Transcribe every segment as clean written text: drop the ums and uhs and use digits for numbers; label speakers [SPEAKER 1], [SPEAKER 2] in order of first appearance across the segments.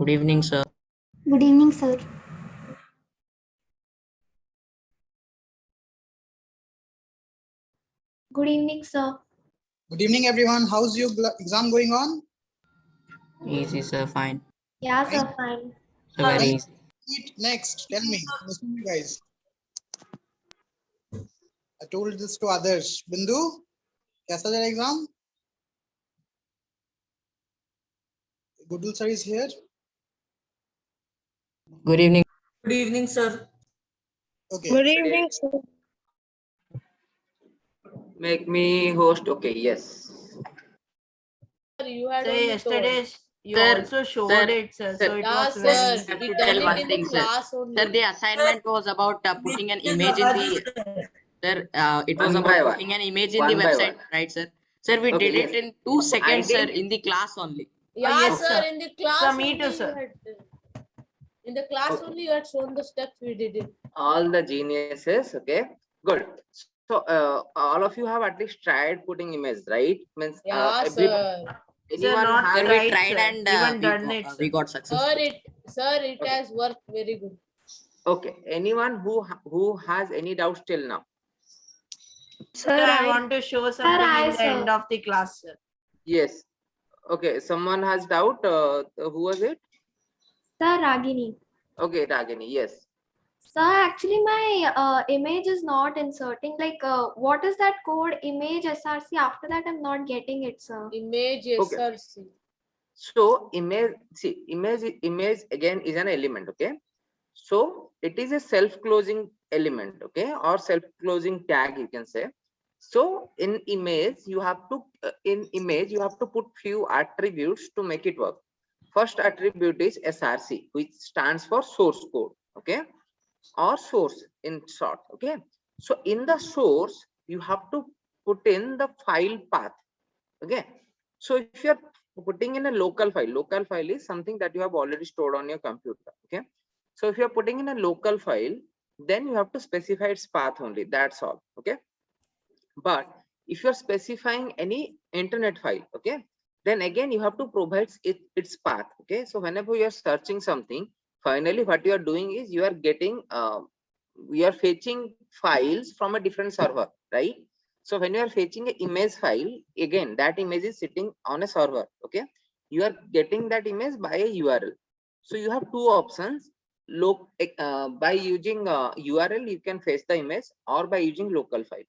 [SPEAKER 1] Good evening, sir.
[SPEAKER 2] Good evening, sir. Good evening, sir.
[SPEAKER 3] Good evening, everyone. How's your exam going on?
[SPEAKER 1] Easy, sir. Fine.
[SPEAKER 2] Yeah, sir, fine.
[SPEAKER 1] So very
[SPEAKER 3] When
[SPEAKER 1] easy.
[SPEAKER 3] next? Tell me. Listen, you guys. I told this to others. Bindu, कैसा चला exam? Gudul sir is here.
[SPEAKER 1] Good evening.
[SPEAKER 4] Good evening, sir.
[SPEAKER 3] Okay.
[SPEAKER 5] Good evening, sir.
[SPEAKER 6] Make me host. Okay, yes.
[SPEAKER 7] You had
[SPEAKER 4] Sir,
[SPEAKER 7] only
[SPEAKER 4] yesterday
[SPEAKER 7] told.
[SPEAKER 4] you
[SPEAKER 6] Sir,
[SPEAKER 4] also showed
[SPEAKER 6] sir,
[SPEAKER 4] it, sir. So it
[SPEAKER 7] Yeah,
[SPEAKER 4] was
[SPEAKER 7] sir.
[SPEAKER 4] very
[SPEAKER 6] have
[SPEAKER 7] We
[SPEAKER 6] to
[SPEAKER 7] done
[SPEAKER 6] tell
[SPEAKER 7] it
[SPEAKER 6] one
[SPEAKER 7] in
[SPEAKER 6] thing,
[SPEAKER 7] the
[SPEAKER 6] sir.
[SPEAKER 7] class only.
[SPEAKER 6] Sir, the assignment was about putting an image in the. Sir, it was
[SPEAKER 8] One by
[SPEAKER 6] about
[SPEAKER 8] one.
[SPEAKER 6] putting an image in the
[SPEAKER 8] One by
[SPEAKER 6] website,
[SPEAKER 8] one.
[SPEAKER 6] right, sir? Sir, we
[SPEAKER 8] Okay,
[SPEAKER 6] did
[SPEAKER 8] yes.
[SPEAKER 6] it in 2 seconds, sir,
[SPEAKER 8] didn't-
[SPEAKER 6] in the class only.
[SPEAKER 7] Yeah,
[SPEAKER 4] yes,
[SPEAKER 7] sir.
[SPEAKER 4] sir.
[SPEAKER 7] In the class
[SPEAKER 4] Sir, me too,
[SPEAKER 7] only
[SPEAKER 4] sir.
[SPEAKER 7] you had. In the class
[SPEAKER 8] Okay.
[SPEAKER 7] only you had shown the steps we did it.
[SPEAKER 8] All the geniuses. Okay, good. So all of you have at least tried putting image, right? Means
[SPEAKER 7] Yeah,
[SPEAKER 8] everybody,
[SPEAKER 7] sir.
[SPEAKER 4] Sir,
[SPEAKER 8] anyone
[SPEAKER 4] not
[SPEAKER 8] has
[SPEAKER 6] Sir, we
[SPEAKER 4] tried,
[SPEAKER 6] tried
[SPEAKER 4] sir.
[SPEAKER 6] and
[SPEAKER 4] Even done it,
[SPEAKER 6] we
[SPEAKER 4] sir.
[SPEAKER 6] got
[SPEAKER 7] Sir,
[SPEAKER 6] successful.
[SPEAKER 7] it
[SPEAKER 8] Okay.
[SPEAKER 7] has worked very good.
[SPEAKER 8] Okay. Anyone who has any doubts till now?
[SPEAKER 4] Sir, I want to show something in the end of the class, sir.
[SPEAKER 8] Yes. Okay. Someone has doubt. Who was it?
[SPEAKER 2] Sir, Ragini.
[SPEAKER 8] Okay, Ragini. Yes.
[SPEAKER 2] Sir, actually my image is not inserting. Like, what is that code? Image SRC. After that, I'm not getting it, sir.
[SPEAKER 7] Image
[SPEAKER 8] Okay.
[SPEAKER 7] SRC.
[SPEAKER 8] So image, see, image again is an element. Okay. So it is a self-closing element, okay, or self-closing tag, you can say. So in image, you have to put few attributes to make it work. First attribute is SRC, which stands for source code, okay, or source in short, okay. So in the source, you have to put in the file path, okay. So if you're putting in a local file is something that you have already stored on your computer, okay. So if you're putting in a local file, then you have to specify its path only, that's all, okay. But if you're specifying any internet file, okay, then again you have to provide its path, okay. So whenever you are searching something, finally what you are doing is you are getting we are fetching files from a different server, right? So when you are fetching an image file, again that image is sitting on a server, okay. You are getting that image by a URL. So you have two options. By using URL, you can fetch the image, or by using local file.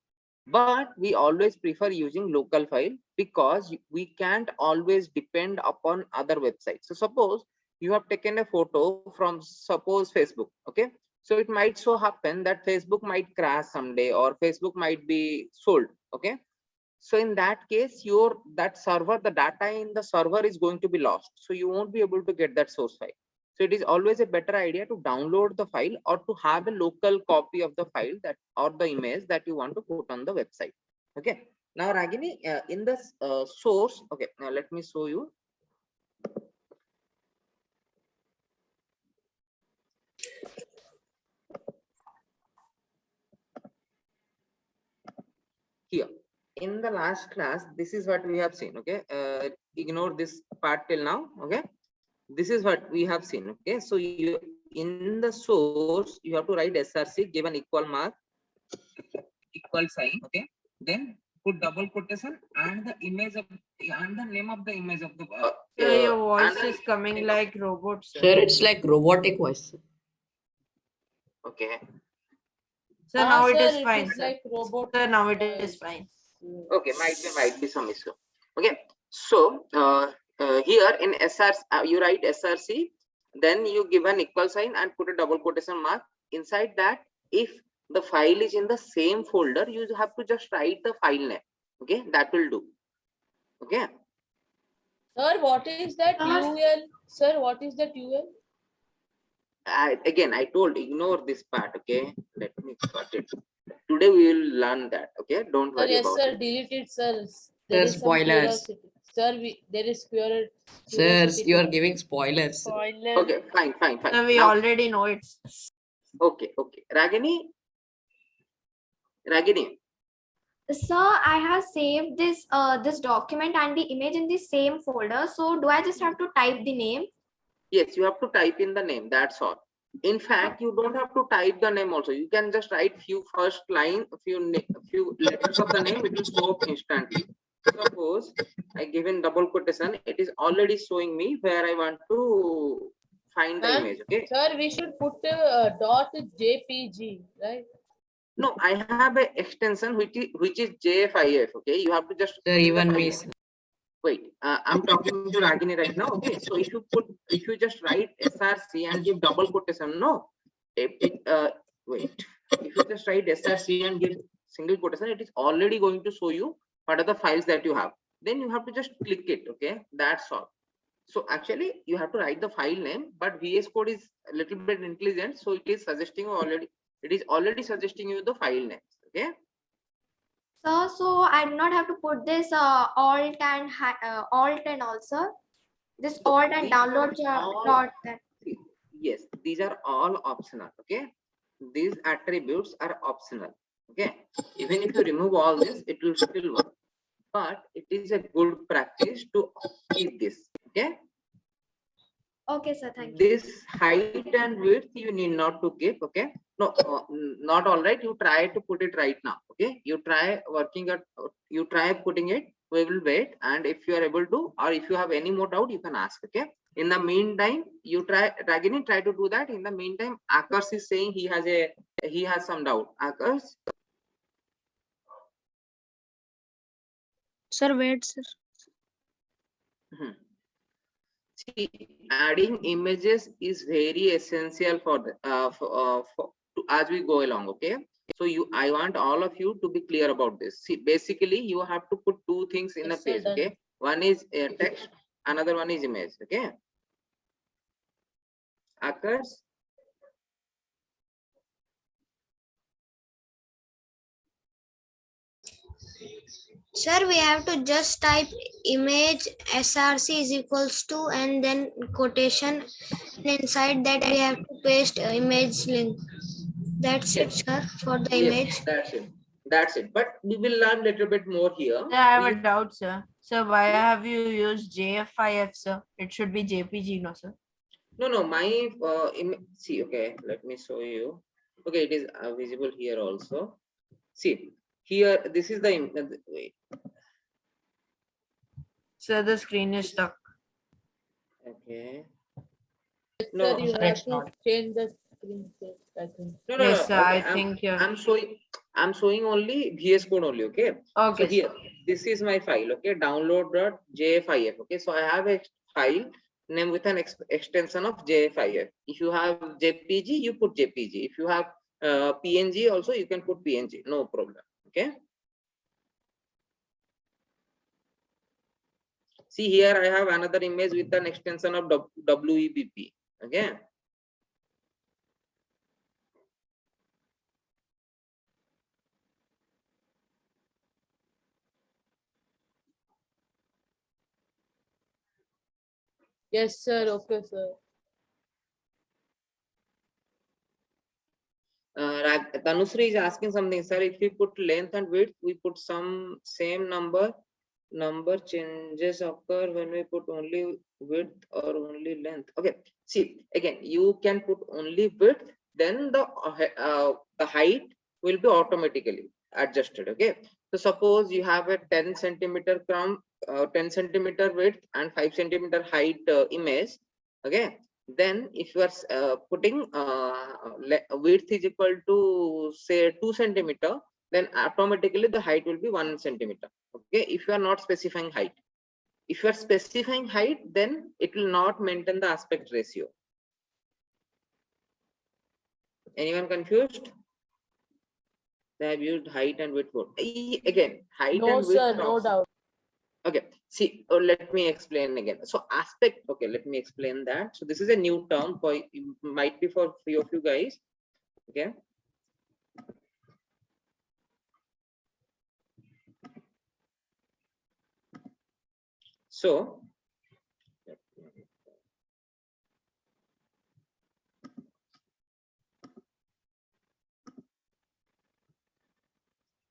[SPEAKER 8] But we always prefer using local file because we can't always depend upon other websites. So suppose you have taken a photo from, suppose, Facebook, okay. So it might so happen that Facebook might crash someday, or Facebook might be sold, okay. So in that case, that server, the data in the server is going to be lost, so you won't be able to get that source file. So it is always a better idea to download the file, or to have a local copy of the file that, or the image that you want to put on the website, okay. Now Ragini, in the source, okay, now let me show you. Here in the last class, this is what we have seen, okay. Ignore this part till now, okay. This is what we have seen, okay. So you, in the source, you have to write SRC, give an equal mark, equal sign, okay. Then put double quotation and the image of, and the name of the image of the
[SPEAKER 4] Sir, your voice is coming like robot, sir.
[SPEAKER 6] Sir, it's like robotic voice.
[SPEAKER 8] okay.
[SPEAKER 4] Sir, now it
[SPEAKER 7] sir,
[SPEAKER 4] is fine,
[SPEAKER 7] is
[SPEAKER 4] sir.
[SPEAKER 7] like robot.
[SPEAKER 4] Sir, now it is fine.
[SPEAKER 8] Okay, might be some issue, okay. So here in SRC, you write SRC, then you give an equal sign and put a double quotation mark. Inside that, if the file is in the same folder, you have to just write the file name, okay. That will do, okay.
[SPEAKER 7] Sir, what is that UL? Sir, what is that UL?
[SPEAKER 8] Again, I told, ignore this part, okay. Let me cut it. Today we will learn that, okay. Don't worry
[SPEAKER 7] Yes,
[SPEAKER 8] about
[SPEAKER 7] sir.
[SPEAKER 8] it.
[SPEAKER 7] Delete it, sir.
[SPEAKER 6] Sir, spoilers.
[SPEAKER 7] Sir, there is
[SPEAKER 6] Sir,
[SPEAKER 7] curiosity.
[SPEAKER 6] you are giving spoilers.
[SPEAKER 7] Spoiler.
[SPEAKER 8] Okay, fine.
[SPEAKER 4] Sir, we
[SPEAKER 8] Now,
[SPEAKER 4] already know it.
[SPEAKER 8] okay. Ragini.
[SPEAKER 2] Sir, I have saved this document and the image in the same folder. So do I just have to type the name?
[SPEAKER 8] Yes, you have to type in the name, that's all. In fact, you don't have to type the name also. You can just write few first line, few letters of the name, it will show up instantly. Suppose I give in double quotation, it is already showing me where I want to find the
[SPEAKER 7] Ma'am,
[SPEAKER 8] image. Okay.
[SPEAKER 7] Sir, we should put .jpg, right?
[SPEAKER 8] No, I have a extension which is JFIF. Okay, you have to just
[SPEAKER 1] Sir, even me, sir.
[SPEAKER 8] wait. I'm talking to Ragini right now. Okay, so if you just write SRC and give double quotation, no, wait. If you just write SRC and give single quotation, it is already going to show you what are the files that you have. Then you have to just click it. Okay, that's all. So actually, you have to write the file name, but VS Code is a little bit intelligent, so it is suggesting you already. It is already suggesting you the file names. Okay.
[SPEAKER 2] Sir, so I do not have to put this alt and also this
[SPEAKER 8] So
[SPEAKER 2] alt and
[SPEAKER 8] these are
[SPEAKER 2] download
[SPEAKER 8] all-
[SPEAKER 2] dot that.
[SPEAKER 8] Yes, these are all optional. Okay, these attributes are optional. Okay, even if you remove all this, it will still work. But it is a good practice to keep this. Okay.
[SPEAKER 2] Okay, sir. Thank you.
[SPEAKER 8] This height and width you need not to keep. Okay. No, not all right. You try to put it right now. Okay. You try working at. You try putting it. We will wait, and if you are able to, or if you have any more doubt, you can ask. Okay. In the meantime, you try. Ragini, try to do that. In the meantime, Akash is saying he has some doubt. Akash.
[SPEAKER 5] Sir, wait, sir.
[SPEAKER 8] See, adding images is very essential for the as we go along. Okay, so I want all of you to be clear about this. See, basically you have to put two things in a
[SPEAKER 7] Yes, sir,
[SPEAKER 8] page.
[SPEAKER 7] done.
[SPEAKER 8] Okay, one is text, another one is image. Okay, Akash.
[SPEAKER 5] Sir, we have to just type image src is equals to and then quotation, and inside that we have to paste image link. That's it, sir, for the image.
[SPEAKER 8] Yes, that's it. That's it. But we will learn little bit more here.
[SPEAKER 4] Sir, I have a doubt, sir. Sir, why have you used JFIF, sir? It should be JPG, no, sir.
[SPEAKER 8] No, my see. Okay, let me show you. Okay, it is visible here also. See here. This is the wait.
[SPEAKER 4] Sir, the screen is stuck.
[SPEAKER 8] Okay.
[SPEAKER 7] Sir,
[SPEAKER 8] No,
[SPEAKER 7] you
[SPEAKER 1] sir,
[SPEAKER 7] have
[SPEAKER 1] it's
[SPEAKER 7] to
[SPEAKER 1] not.
[SPEAKER 7] change the screen, sir, I think.
[SPEAKER 8] no.
[SPEAKER 4] Yes, sir,
[SPEAKER 8] Okay,
[SPEAKER 4] I think yeah.
[SPEAKER 8] I'm showing only VS Code only. Okay.
[SPEAKER 4] Okay,
[SPEAKER 8] So here, this is my file. Okay, download.jfif. Okay, so I have a file name with an extension of jfif. If you have JPG, you put JPG. If you have PNG, also you can put PNG. No problem. Okay. See here, I have another image with an extension of WEBP. Okay.
[SPEAKER 7] Yes, sir. Okay, sir.
[SPEAKER 8] Tanusri is asking something, sir. If we put length and width, we put some same number changes occur when we put only width or only length. Okay, see again, you can put only width, then the height will be automatically adjusted. Okay, so suppose you have a 10 centimeter 10 centimeter width and 5 centimeter height image. Okay, then if you are putting width is equal to say 2 centimeter, then automatically the height will be 1 centimeter. Okay, if you are not specifying height. If you are specifying height, then it will not maintain the aspect ratio. Anyone confused? They have used height and width both. Again, height
[SPEAKER 7] No,
[SPEAKER 8] and width.
[SPEAKER 7] sir, no doubt.
[SPEAKER 8] Okay, see, let me explain again. So aspect, okay, let me explain that. So this is a new term for, might be for few of you guys. Okay. So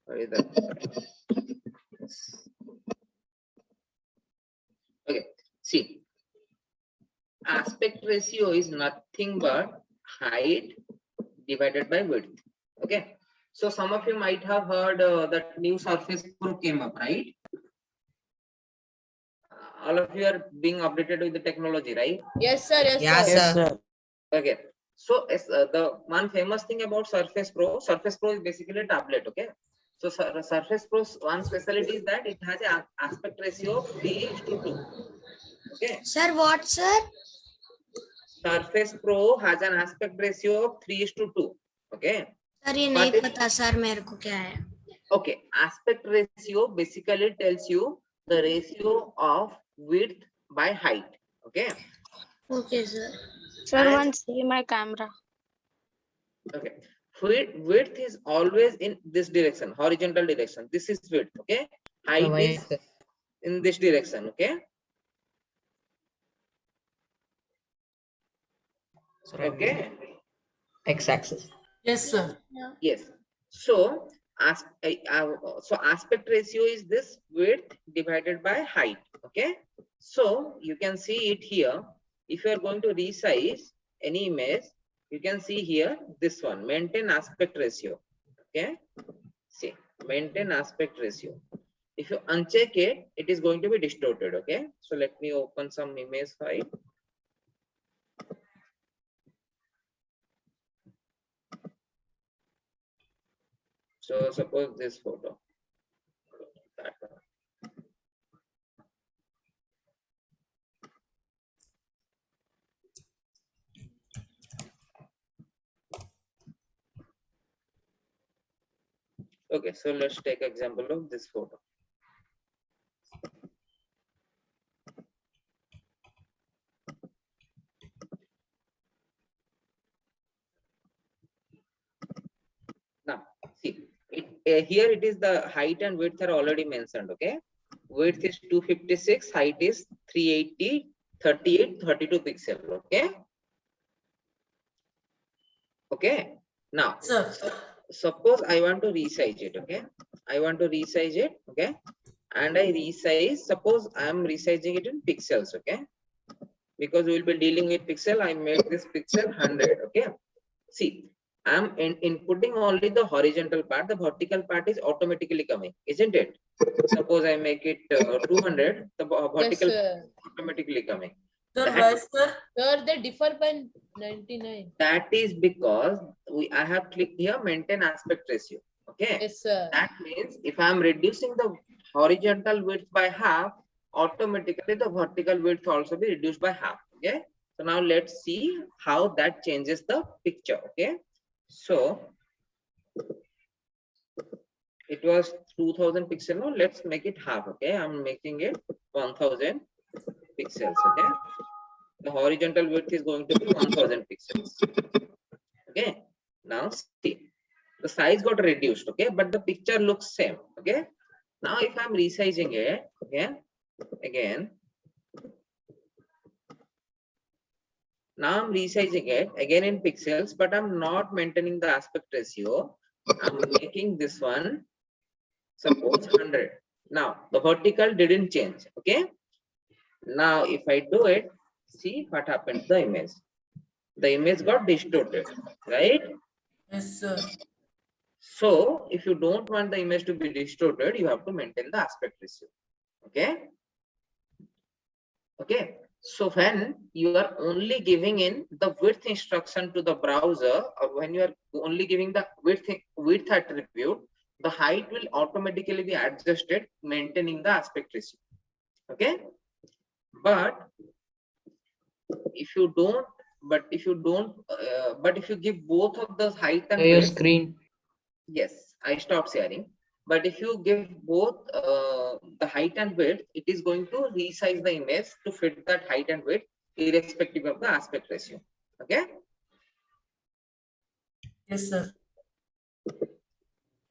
[SPEAKER 8] where is that? Okay, see, aspect ratio is nothing but height divided by width. Okay. So some of you might have heard that new Surface Pro came up, right? All of you are being updated with the technology, right?
[SPEAKER 7] Yes, sir. Yes,
[SPEAKER 3] Yes,
[SPEAKER 7] sir.
[SPEAKER 3] sir.
[SPEAKER 8] Okay. So the one famous thing about Surface Pro is basically a tablet. Okay. So Surface Pro's one specialty is that it has an aspect ratio of 3:2. Okay.
[SPEAKER 5] Sir, what, sir?
[SPEAKER 8] Surface Pro has an aspect ratio of 3:2. Okay.
[SPEAKER 5] Sir ये
[SPEAKER 8] But
[SPEAKER 5] नहीं
[SPEAKER 8] it-
[SPEAKER 5] पता sir मेरे को क्या है.
[SPEAKER 8] Okay. Aspect ratio basically tells you the ratio of width by height. Okay.
[SPEAKER 5] Okay, sir.
[SPEAKER 9] Sir,
[SPEAKER 8] And-
[SPEAKER 9] one see my camera.
[SPEAKER 8] Okay. Width is always in this direction, horizontal direction. This is width. Okay. Height
[SPEAKER 1] why
[SPEAKER 8] is in this direction. Okay. Okay.
[SPEAKER 1] X-axis.
[SPEAKER 4] Yes, sir.
[SPEAKER 8] Yes. So aspect ratio is this width divided by height. Okay. So you can see it here. If you are going to resize any image, you can see here this one, maintain aspect ratio. Okay. See, maintain aspect ratio. If you uncheck it, it is going to be distorted. Okay. So let me open some image file. So suppose this photo. That one. Okay, so let's take example of this photo. Now, see, here it is the height and width are already mentioned. Okay, width is 256, height is 380, 38, 32 pixel. Okay. Okay. Now,
[SPEAKER 4] Sir.
[SPEAKER 8] suppose I want to resize it. Okay, I want to resize it. Okay, and I resize. Suppose I am resizing it in pixels. Okay, because we will be dealing with pixel. I made this pixel 100. Okay, see. I'm inputting only the horizontal part. The vertical part is automatically coming, isn't it? Suppose I make it 200, the
[SPEAKER 7] Yes,
[SPEAKER 8] vertical
[SPEAKER 7] sir.
[SPEAKER 8] automatically coming.
[SPEAKER 4] Sir,
[SPEAKER 8] That-
[SPEAKER 4] why, sir?
[SPEAKER 7] Sir, they differ by 99.
[SPEAKER 8] That is because I have clicked here maintain aspect ratio. Okay.
[SPEAKER 7] Yes, sir.
[SPEAKER 8] That means if I am reducing the horizontal width by half, automatically the vertical width also be reduced by half. Okay. So now let's see how that changes the picture. Okay. So it was 2000 pixel. Now let's make it half. Okay. I'm making it 1000 pixels. Okay. The horizontal width is going to be 1000 pixels. Okay. Now see, the size got reduced. Okay. But the picture looks same. Okay. Now if I'm resizing it, okay, again. Now I'm resizing it again in pixels, but I'm not maintaining the aspect ratio. I'm making this one, suppose 100. Now the vertical didn't change. Okay. Now if I do it, see what happened to the image. The image got distorted, right?
[SPEAKER 4] Yes, sir.
[SPEAKER 8] So if you don't want the image to be distorted, you have to maintain the aspect ratio. Okay. Okay. So when you are only giving in the width instruction to the browser, or when you are only giving the width attribute, the height will automatically be adjusted, maintaining the aspect ratio. Okay. But if you don't, but if you give both of the height and
[SPEAKER 1] Your
[SPEAKER 8] width,
[SPEAKER 1] screen.
[SPEAKER 8] yes, I stopped sharing. But if you give both the height and width, it is going to resize the image to fit that height and width, irrespective of the aspect ratio. Okay.
[SPEAKER 4] Yes, sir.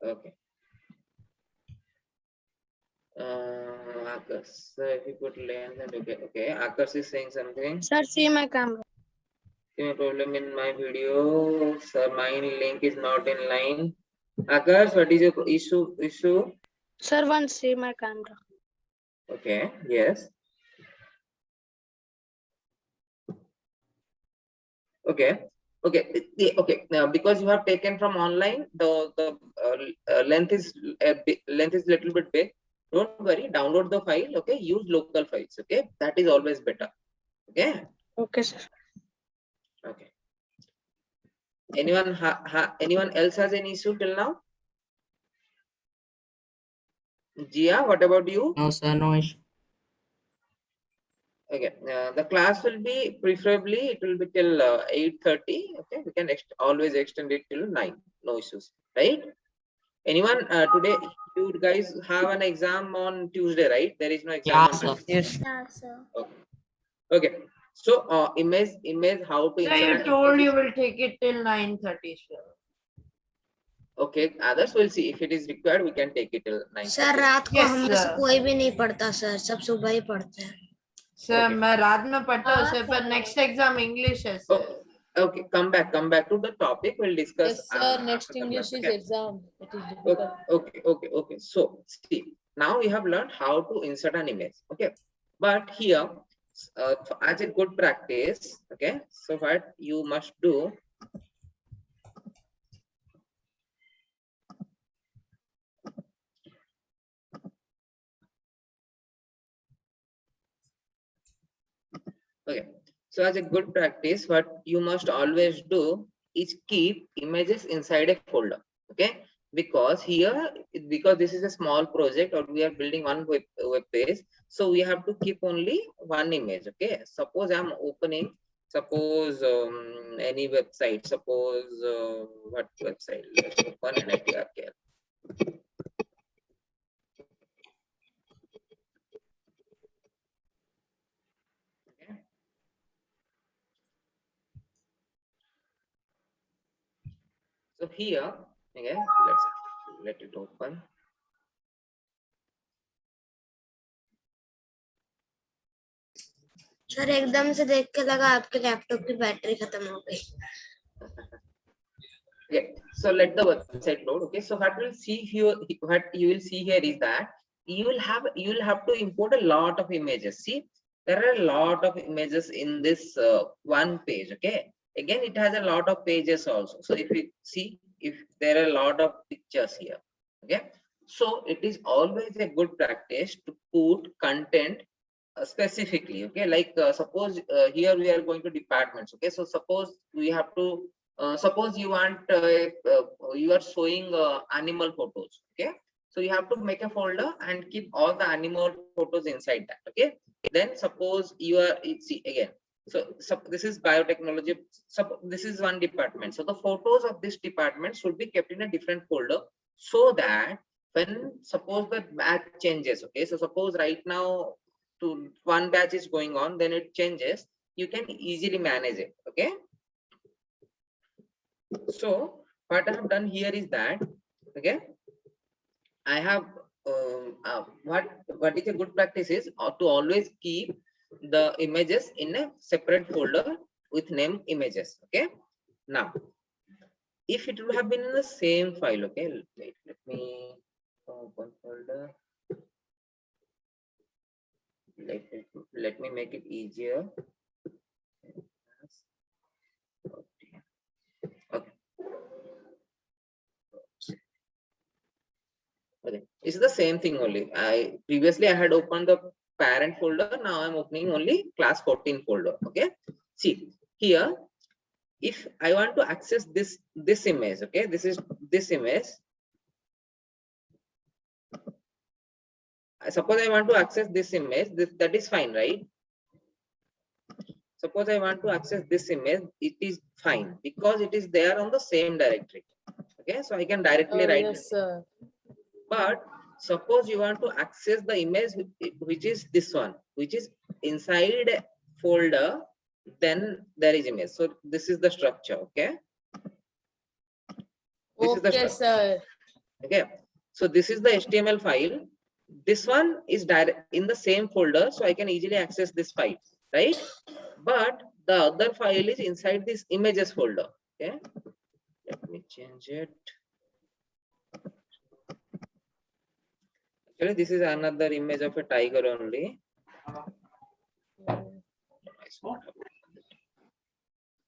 [SPEAKER 8] Okay. Akash, so if you put length and okay, Akash is saying something.
[SPEAKER 9] Sir, see my camera.
[SPEAKER 8] No problem in my video. Sir, my link is not in line. Akash, what is your issue?
[SPEAKER 9] Sir, one see my camera.
[SPEAKER 8] Okay. Yes. Okay. Okay. Now, because you have taken from online, the length is little bit big. Don't worry. Download the file. Okay. Use local files. Okay. That is always better. Okay.
[SPEAKER 9] Okay, sir.
[SPEAKER 8] Okay. Anyone else has any issue till now? Jia, what about you?
[SPEAKER 6] No, sir, no issue.
[SPEAKER 8] Okay, the class will be preferably it will be till 8:30. Okay, we can always extend it till 9. No issues, right? Anyone today? You guys have an exam on Tuesday, right? There is no exam
[SPEAKER 6] Yeah,
[SPEAKER 8] on
[SPEAKER 6] sir.
[SPEAKER 8] Wednesday.
[SPEAKER 1] Yes.
[SPEAKER 5] Yeah, sir.
[SPEAKER 8] Okay. So image how to
[SPEAKER 4] So
[SPEAKER 8] insert
[SPEAKER 4] you
[SPEAKER 8] an
[SPEAKER 4] told
[SPEAKER 8] image.
[SPEAKER 4] you will take it till 9:30, sir.
[SPEAKER 8] Okay, others will see if it is required. We can take it till 9:30.
[SPEAKER 5] Sir रात को
[SPEAKER 4] Yes,
[SPEAKER 5] हम में से
[SPEAKER 4] sir.
[SPEAKER 5] कोई भी नहीं पढ़ता sir, सब सुबह ही पढ़ते हैं.
[SPEAKER 4] Sir,
[SPEAKER 8] Okay.
[SPEAKER 4] मैं रात में पढ़ता हूँ
[SPEAKER 7] हाँ,
[SPEAKER 4] sir, पर
[SPEAKER 7] sir.
[SPEAKER 4] next exam English है sir.
[SPEAKER 8] Okay, come back to the topic. We'll discuss.
[SPEAKER 7] Yes, sir. Next
[SPEAKER 8] after the
[SPEAKER 7] English
[SPEAKER 8] class,
[SPEAKER 7] is
[SPEAKER 8] okay?
[SPEAKER 7] exam. It is difficult.
[SPEAKER 8] Okay. So see, now we have learned how to insert an image. Okay, but here, as a good practice, okay. So what you must do. Okay, so as a good practice, what you must always do is keep images inside a folder. Okay, because here, because this is a small project or we are building one web page, so we have to keep only one image. Okay, suppose I'm opening, suppose any website, suppose what website? Let's open NITRKL. So here, okay, let's let it open.
[SPEAKER 5] Sir एकदम से देख के लगा आपके laptop की battery खत्म हो गई.
[SPEAKER 8] Okay, so let the website load. Okay, so what we'll see here, what you will see here is that you will have to import a lot of images. See, there are a lot of images in this one page. Okay, again it has a lot of pages also. So if you see, if there are a lot of pictures here, okay, so it is always a good practice to put content specifically. Okay, like suppose here we are going to departments. Okay, so suppose we have to suppose you want you are showing animal photos. Okay, so you have to make a folder and keep all the animal photos inside that. Okay, then suppose you are see again, so this is biotechnology, this is one department, so the photos of this department should be kept in a different folder, so that when suppose the batch changes. Okay, so suppose right now to one batch is going on, then it changes, you can easily manage it. Okay, so what I have done here is that, okay, I have what is a good practice is to always keep the images in a separate folder with name images. Okay, now if it would have been in the same file, okay, wait, let me open folder. Let me make it easier. Okay. Okay, it's the same thing only. Previously I had opened the parent folder. Now I'm opening only class 14 folder. Okay, see here, if I want to access this image, okay, this is this image. Suppose I want to access this image, that is fine, right? Suppose I want to access this image, it is fine because it is there on the same directory. Okay, so I can directly write it.
[SPEAKER 7] Yes, sir.
[SPEAKER 8] But suppose you want to access the image which is this one, which is inside a folder, then there is image. So this is the structure. Okay, this is the
[SPEAKER 7] Okay,
[SPEAKER 8] structure.
[SPEAKER 7] sir.
[SPEAKER 8] Okay, so this is the HTML file. This one is direct in the same folder, so I can easily access this file, right? But the other file is inside this images folder. Okay, let me change it. Actually, this is another image of a tiger only.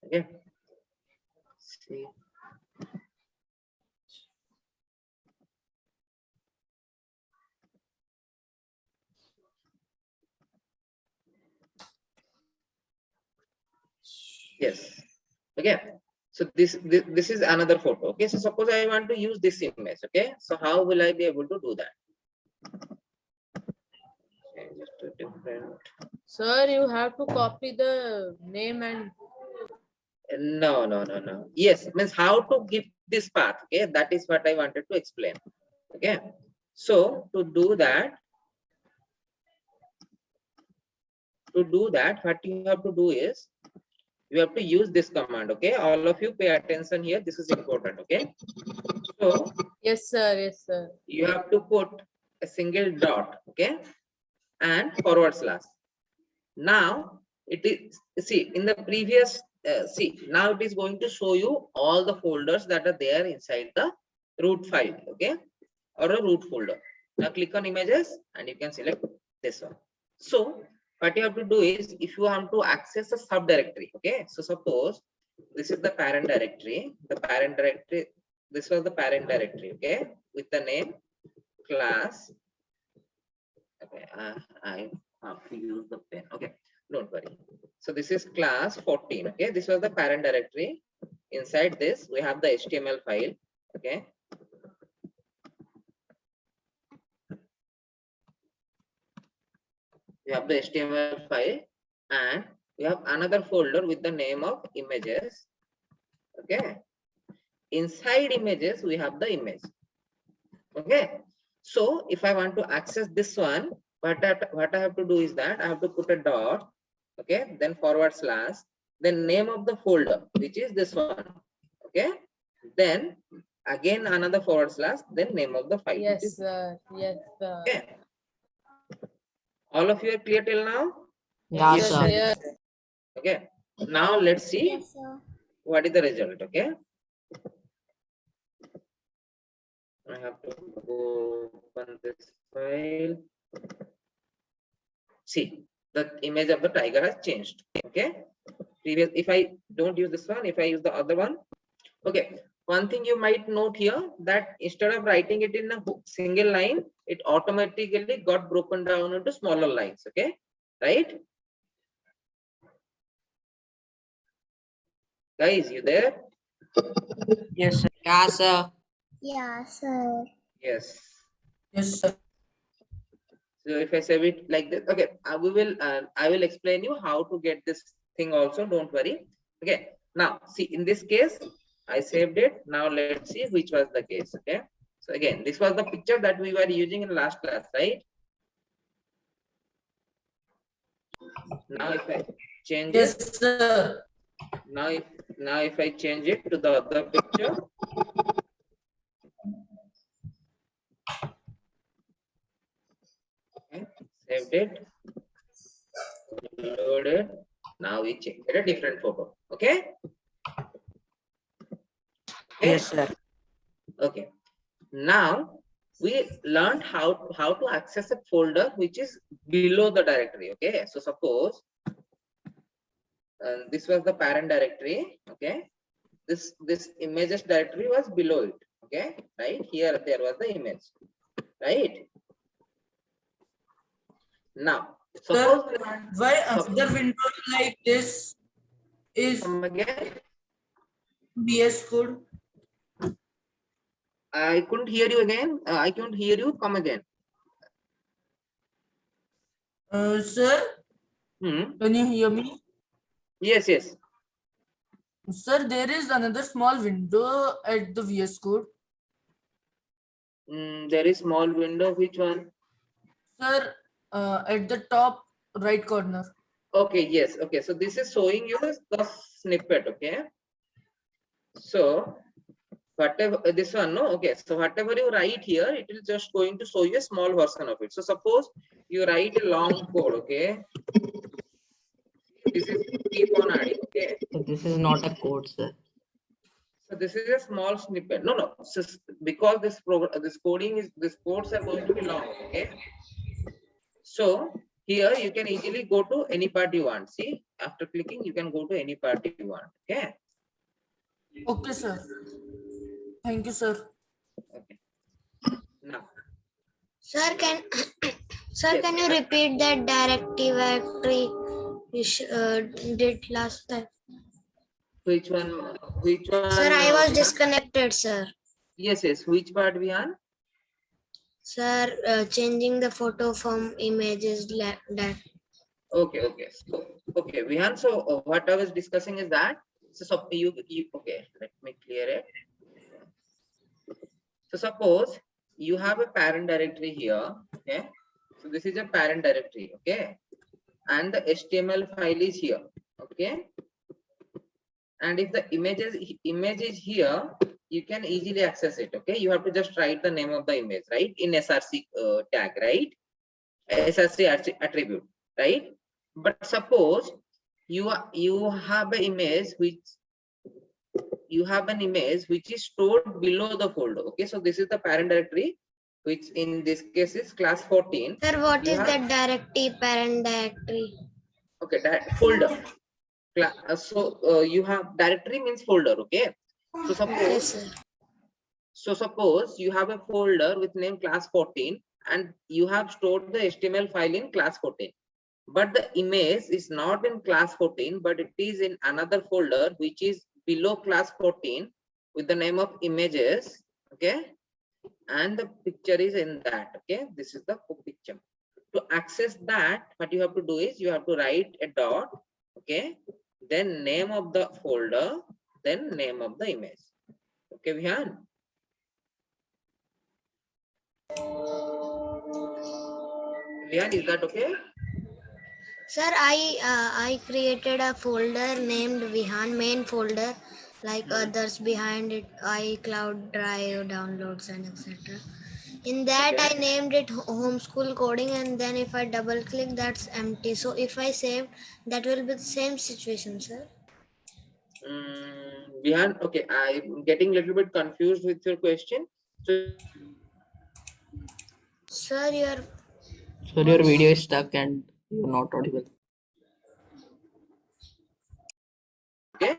[SPEAKER 8] Okay, see. Yes. Okay. So this is another photo. Okay. So suppose I want to use this image. Okay. So how will I be able to do that? Change it to different.
[SPEAKER 7] Sir, you have to copy the name and
[SPEAKER 8] No. Yes, means how to give this path. Okay, that is what I wanted to explain. Okay, so to do that, what you have to do is you have to use this command. Okay, all of you pay attention here. This is important. Okay, so
[SPEAKER 7] yes, sir. Yes, sir.
[SPEAKER 8] you have to put a single dot. Okay, and forward slash. Now it is, see, in the previous now it is going to show you all the folders that are there inside the root file, okay, or a root folder. Now click on images and you can select this one. So what you have to do is, if you want to access a subdirectory, okay, so suppose this is the parent directory, this was the parent directory, okay, with the name class. Okay, I have to use the pen. Okay, don't worry. So this is class 14. Okay, this was the parent directory. Inside this, we have the HTML file. Okay. We have the HTML file, and we have another folder with the name of images. Okay. Inside images, we have the image. Okay. So if I want to access this one, what I have to do is that I have to put a dot, okay, then forward slash, then name of the folder, which is this one, okay, then again another forward slash, then name of the file.
[SPEAKER 7] Yes, sir. Yes, sir.
[SPEAKER 8] Okay. All of you are clear till now?
[SPEAKER 1] Yeah,
[SPEAKER 7] Yes,
[SPEAKER 1] sir.
[SPEAKER 7] yes.
[SPEAKER 8] Okay. Now let's see what is the result. Okay. I have to open this file. See, the image of the tiger has changed. Okay. Previous, if I don't use this one, if I use the other one. Okay. One thing you might note here, that instead of writing it in a single line, it automatically got broken down into smaller lines. Okay. Right? Guys, you there?
[SPEAKER 4] Yes, sir.
[SPEAKER 1] Yeah, sir.
[SPEAKER 5] Yeah, sir.
[SPEAKER 8] Yes.
[SPEAKER 4] Yes, sir.
[SPEAKER 8] So if I save it like this, okay, I will explain you how to get this thing also. Don't worry. Okay. Now see, in this case, I saved it. Now let's see which was the case. Okay. So again, this was the picture that we were using in last class, right? Now if I change
[SPEAKER 4] Yes,
[SPEAKER 8] it,
[SPEAKER 4] sir.
[SPEAKER 8] now if I change it to the other picture. Okay, saved it, loaded. Now we check get a different photo. Okay.
[SPEAKER 4] Yes, sir.
[SPEAKER 8] Okay. Now we learned how to access a folder which is below the directory. Okay. So suppose this was the parent directory. Okay. This images directory was below it. Okay. Right here there was the image. Right. Now suppose
[SPEAKER 4] Why another window like this is
[SPEAKER 8] come again.
[SPEAKER 4] VS Code?
[SPEAKER 8] I couldn't hear you again. I couldn't hear you. Come again.
[SPEAKER 4] Sir,
[SPEAKER 8] Hmm.
[SPEAKER 4] can you hear me?
[SPEAKER 8] Yes. Yes.
[SPEAKER 4] Sir, there is another small window at the VS Code.
[SPEAKER 8] There is small window. Which one?
[SPEAKER 4] Sir, at the top right corner.
[SPEAKER 8] Okay, yes. Okay, so this is showing you the snippet. Okay, so whatever this one, no, okay, so whatever you write here, it is just going to show you a small version of it. So suppose you write a long code. Okay, this is keep on adding. Okay,
[SPEAKER 1] So this is not a code, sir.
[SPEAKER 8] so this is a small snippet. No, so because this program, this codes are going to be long. Okay, so here you can easily go to any part you want. See, after clicking, you can go to any part you want. Okay.
[SPEAKER 7] Okay, sir. Thank you, sir.
[SPEAKER 8] Okay. Now,
[SPEAKER 5] Sir, sir,
[SPEAKER 8] Yes.
[SPEAKER 5] can you repeat that directory you did last time?
[SPEAKER 8] which one? Which one?
[SPEAKER 5] Sir, I was
[SPEAKER 8] Vihan?
[SPEAKER 5] disconnected, sir.
[SPEAKER 8] Yes, yes. Which part, Vihan?
[SPEAKER 5] Sir, changing the photo from images that.
[SPEAKER 8] Okay, okay. So, okay, Vihan. So, what I was discussing is that. So, you okay? Let me clear it. So, suppose you have a parent directory here. Okay. So, this is a parent directory. Okay. And the HTML file is here. Okay. And if the image is here, you can easily access it. Okay. You have to just write the name of the image, right? In SRC tag, right? SRC attribute, right? But suppose you have an image which is stored below the folder. Okay, so this is the parent directory, which in this case is class 14.
[SPEAKER 5] Sir, what
[SPEAKER 8] You
[SPEAKER 5] is
[SPEAKER 8] have-
[SPEAKER 5] that directory, parent directory?
[SPEAKER 8] Okay, that folder. You have directory means folder. Okay, so
[SPEAKER 5] Okay,
[SPEAKER 8] suppose
[SPEAKER 5] sir.
[SPEAKER 8] you have a folder with name class 14 and you have stored the HTML file in class 14. But the image is not in class 14, but it is in another folder which is below class 14 with the name of images. Okay, and the picture is in that. Okay, this is the picture. To access that, what you have to do is you have to write a dot. Okay, then name of the folder, then name of the image. Okay, Vihan. Vihan, is that okay?
[SPEAKER 5] Sir, I created a folder named Vihan main folder, like others behind it, iCloud Drive, downloads and etc. In that
[SPEAKER 8] Okay.
[SPEAKER 5] I named it homeschool coding, and then if I double click, that's empty. So if I save, that will be the same situation, sir.
[SPEAKER 8] Vihan, okay, I'm getting a little bit confused with your question. So
[SPEAKER 5] Sir, your
[SPEAKER 1] So your video is stuck and you're not audible.
[SPEAKER 8] okay,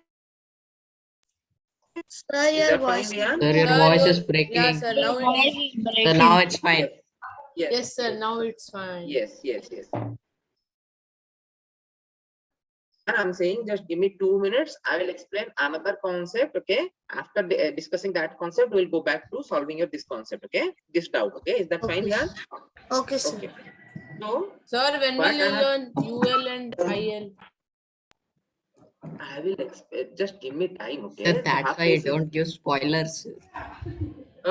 [SPEAKER 5] sir,
[SPEAKER 8] is
[SPEAKER 5] your
[SPEAKER 8] that fine,
[SPEAKER 5] voice.
[SPEAKER 8] Vihan?
[SPEAKER 1] Sir, your
[SPEAKER 7] Sir,
[SPEAKER 1] voice is
[SPEAKER 7] Yeah,
[SPEAKER 1] breaking.
[SPEAKER 7] sir. Now it is.
[SPEAKER 1] So now it's fine.
[SPEAKER 8] Yes,
[SPEAKER 7] Yes, sir. Now it's fine.
[SPEAKER 8] yes. And I'm saying just give me 2 minutes. I will explain another concept. Okay. After discussing that concept, we'll go back to solving your this concept. Okay. This doubt. Okay. Is that fine,
[SPEAKER 5] Okay,
[SPEAKER 8] Vihan?
[SPEAKER 5] Okay, sir.
[SPEAKER 8] Okay. So
[SPEAKER 7] Sir, when
[SPEAKER 8] But
[SPEAKER 7] will you
[SPEAKER 8] I have-
[SPEAKER 7] learn UL and IL?
[SPEAKER 8] I will explain. Just give me time. Okay.
[SPEAKER 1] Sir,
[SPEAKER 8] So
[SPEAKER 1] that's
[SPEAKER 8] have
[SPEAKER 1] why you
[SPEAKER 8] patience.
[SPEAKER 1] don't give spoilers.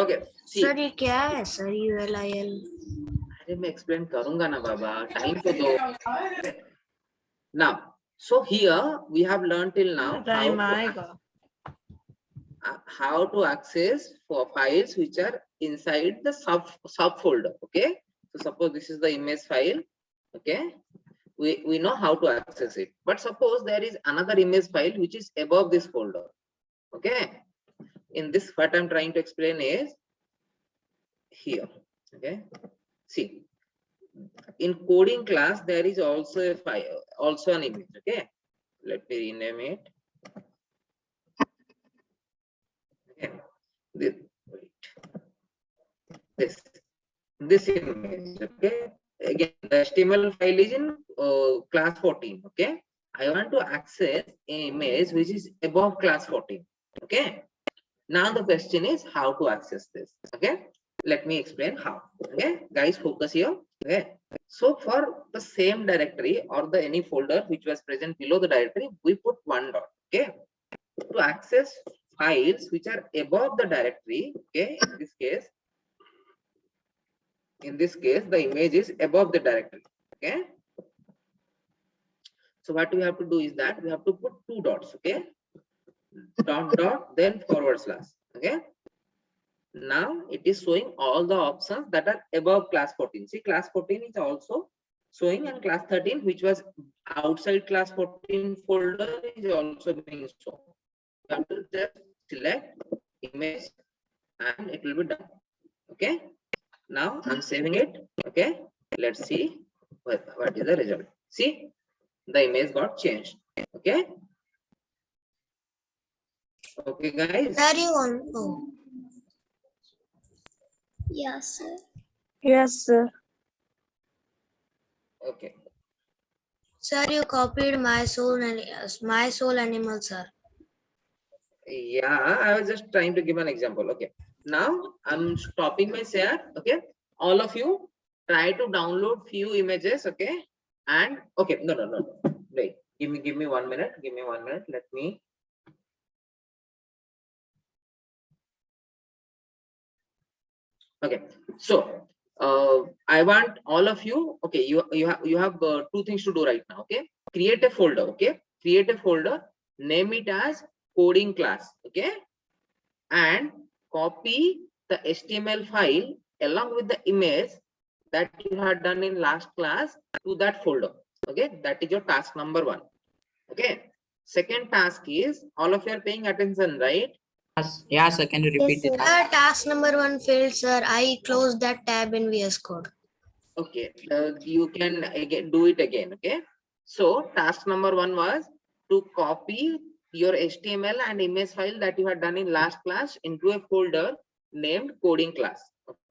[SPEAKER 8] Okay. See,
[SPEAKER 5] sir ये क्या है sir ULIL?
[SPEAKER 8] अरे मैं explain करूंगा ना बाबा. Time तो दो. Now, so here we have learned till now
[SPEAKER 4] Time aayega.
[SPEAKER 8] how to access for files which are inside the subfolder. Okay, so suppose this is the image file. Okay, we know how to access it, but suppose there is another image file which is above this folder. Okay, in this what I'm trying to explain is here. Okay, see, in coding class there is also a file, also an image. Okay, let me rename it. Okay. This image. Okay, again the HTML file is in class 14. Okay, I want to access an image which is above class 14. Okay, now the question is how to access this. Okay, let me explain how. Okay, guys, focus here. Okay, so for the same directory or the any folder which was present below the directory, we put one dot. Okay, to access files which are above the directory. Okay, in this case the image is above the directory. Okay, so what we have to do is that we have to put two dots. Okay, dot then forward slash. Okay, now it is showing all the options that are above class 14. See, class 14 is also showing, and class 13 which was outside class 14 folder is also being shown. You have to just select image and it will be done. Okay, now I'm saving it. Okay, let's see what is the result. See, the image got changed. Okay, Okay, guys.
[SPEAKER 5] Sir, you want? Oh.
[SPEAKER 2] Yes, sir.
[SPEAKER 9] Yes, sir.
[SPEAKER 8] Okay.
[SPEAKER 5] Sir, you copied my soul animal, sir.
[SPEAKER 8] Yeah, I was just trying to give an example. Okay. Now I'm stopping my share. Okay. All of you try to download few images. Okay. And okay. No. Wait. Give me 1 minute. Give me 1 minute. Let me. Okay. So I want all of you. Okay. You have two things to do right now. Okay. Create a folder. Okay. Create a folder. Name it as coding class. Okay. And copy the HTML file along with the image that you had done in last class to that folder. Okay, that is your task number 1. Okay, second task is, all of you are paying attention, right?
[SPEAKER 1] Yeah, sir. Can you repeat
[SPEAKER 2] Yes,
[SPEAKER 1] the
[SPEAKER 2] sir.
[SPEAKER 1] task?
[SPEAKER 5] Sir, task number 1 failed, sir. I closed that tab in VS Code.
[SPEAKER 8] Okay, you can again do it again. Okay, so task number 1 was to copy your HTML and image file that you had done in last class into a folder named coding class.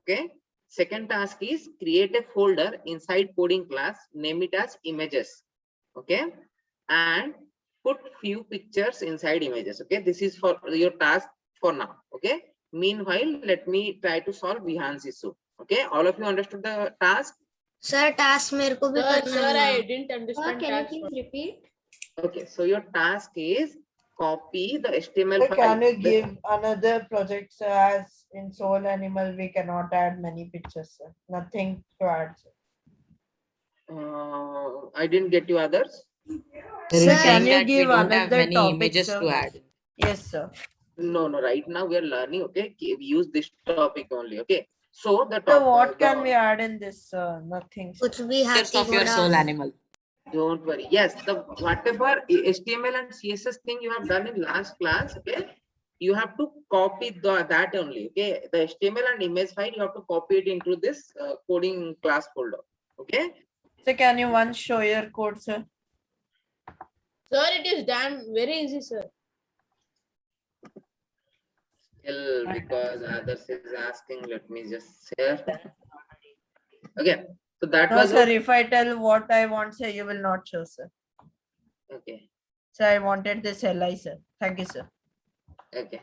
[SPEAKER 8] Okay, second task is create a folder inside coding class, name it as images. Okay, and put few pictures inside images. Okay, this is for your task for now. Okay, meanwhile let me try to solve Vihan's issue. Okay, all of you understood the task?
[SPEAKER 5] Sir, task मेरे को भी
[SPEAKER 7] Sir,
[SPEAKER 5] करना
[SPEAKER 7] sir,
[SPEAKER 5] है.
[SPEAKER 7] I didn't
[SPEAKER 2] Sir,
[SPEAKER 7] understand
[SPEAKER 2] can you
[SPEAKER 7] task
[SPEAKER 2] please
[SPEAKER 7] one.
[SPEAKER 2] repeat?
[SPEAKER 8] Okay, so your task is copy the HTML
[SPEAKER 4] So
[SPEAKER 8] file.
[SPEAKER 4] can you give another project, sir? As in Soul Animal, we cannot add many pictures, sir. Nothing to add, sir.
[SPEAKER 8] I didn't get you others.
[SPEAKER 1] There
[SPEAKER 5] Sir,
[SPEAKER 1] is
[SPEAKER 4] Can
[SPEAKER 1] saying
[SPEAKER 4] you
[SPEAKER 1] that we
[SPEAKER 4] give
[SPEAKER 1] don't have
[SPEAKER 4] another
[SPEAKER 1] many
[SPEAKER 4] topic,
[SPEAKER 1] images
[SPEAKER 4] sir?
[SPEAKER 1] to add.
[SPEAKER 4] Yes, sir.
[SPEAKER 8] No, right now we are learning. Okay, we use this topic only. Okay, so the
[SPEAKER 4] So
[SPEAKER 8] top.
[SPEAKER 4] what can we add in this, sir? Nothing, sir.
[SPEAKER 5] कुछ भी
[SPEAKER 1] Pictures
[SPEAKER 5] हाथी
[SPEAKER 1] of your
[SPEAKER 5] घोड़ा.
[SPEAKER 1] soul animal.
[SPEAKER 8] Don't worry. Yes, the whatever HTML and CSS thing you have done in last class. Okay, you have to copy that only. Okay, the HTML and image file you have to copy it into this coding class folder. Okay.
[SPEAKER 4] So can you once show your code, sir?
[SPEAKER 7] Sir, it is damn very easy, sir.
[SPEAKER 8] Still, because others is asking, let me just share. Okay, so that
[SPEAKER 4] No,
[SPEAKER 8] was
[SPEAKER 4] sir.
[SPEAKER 8] your-
[SPEAKER 4] If I tell what I want, sir, you will not show, sir.
[SPEAKER 8] okay.
[SPEAKER 4] So I wanted this LI, sir. Thank you, sir.
[SPEAKER 8] Okay,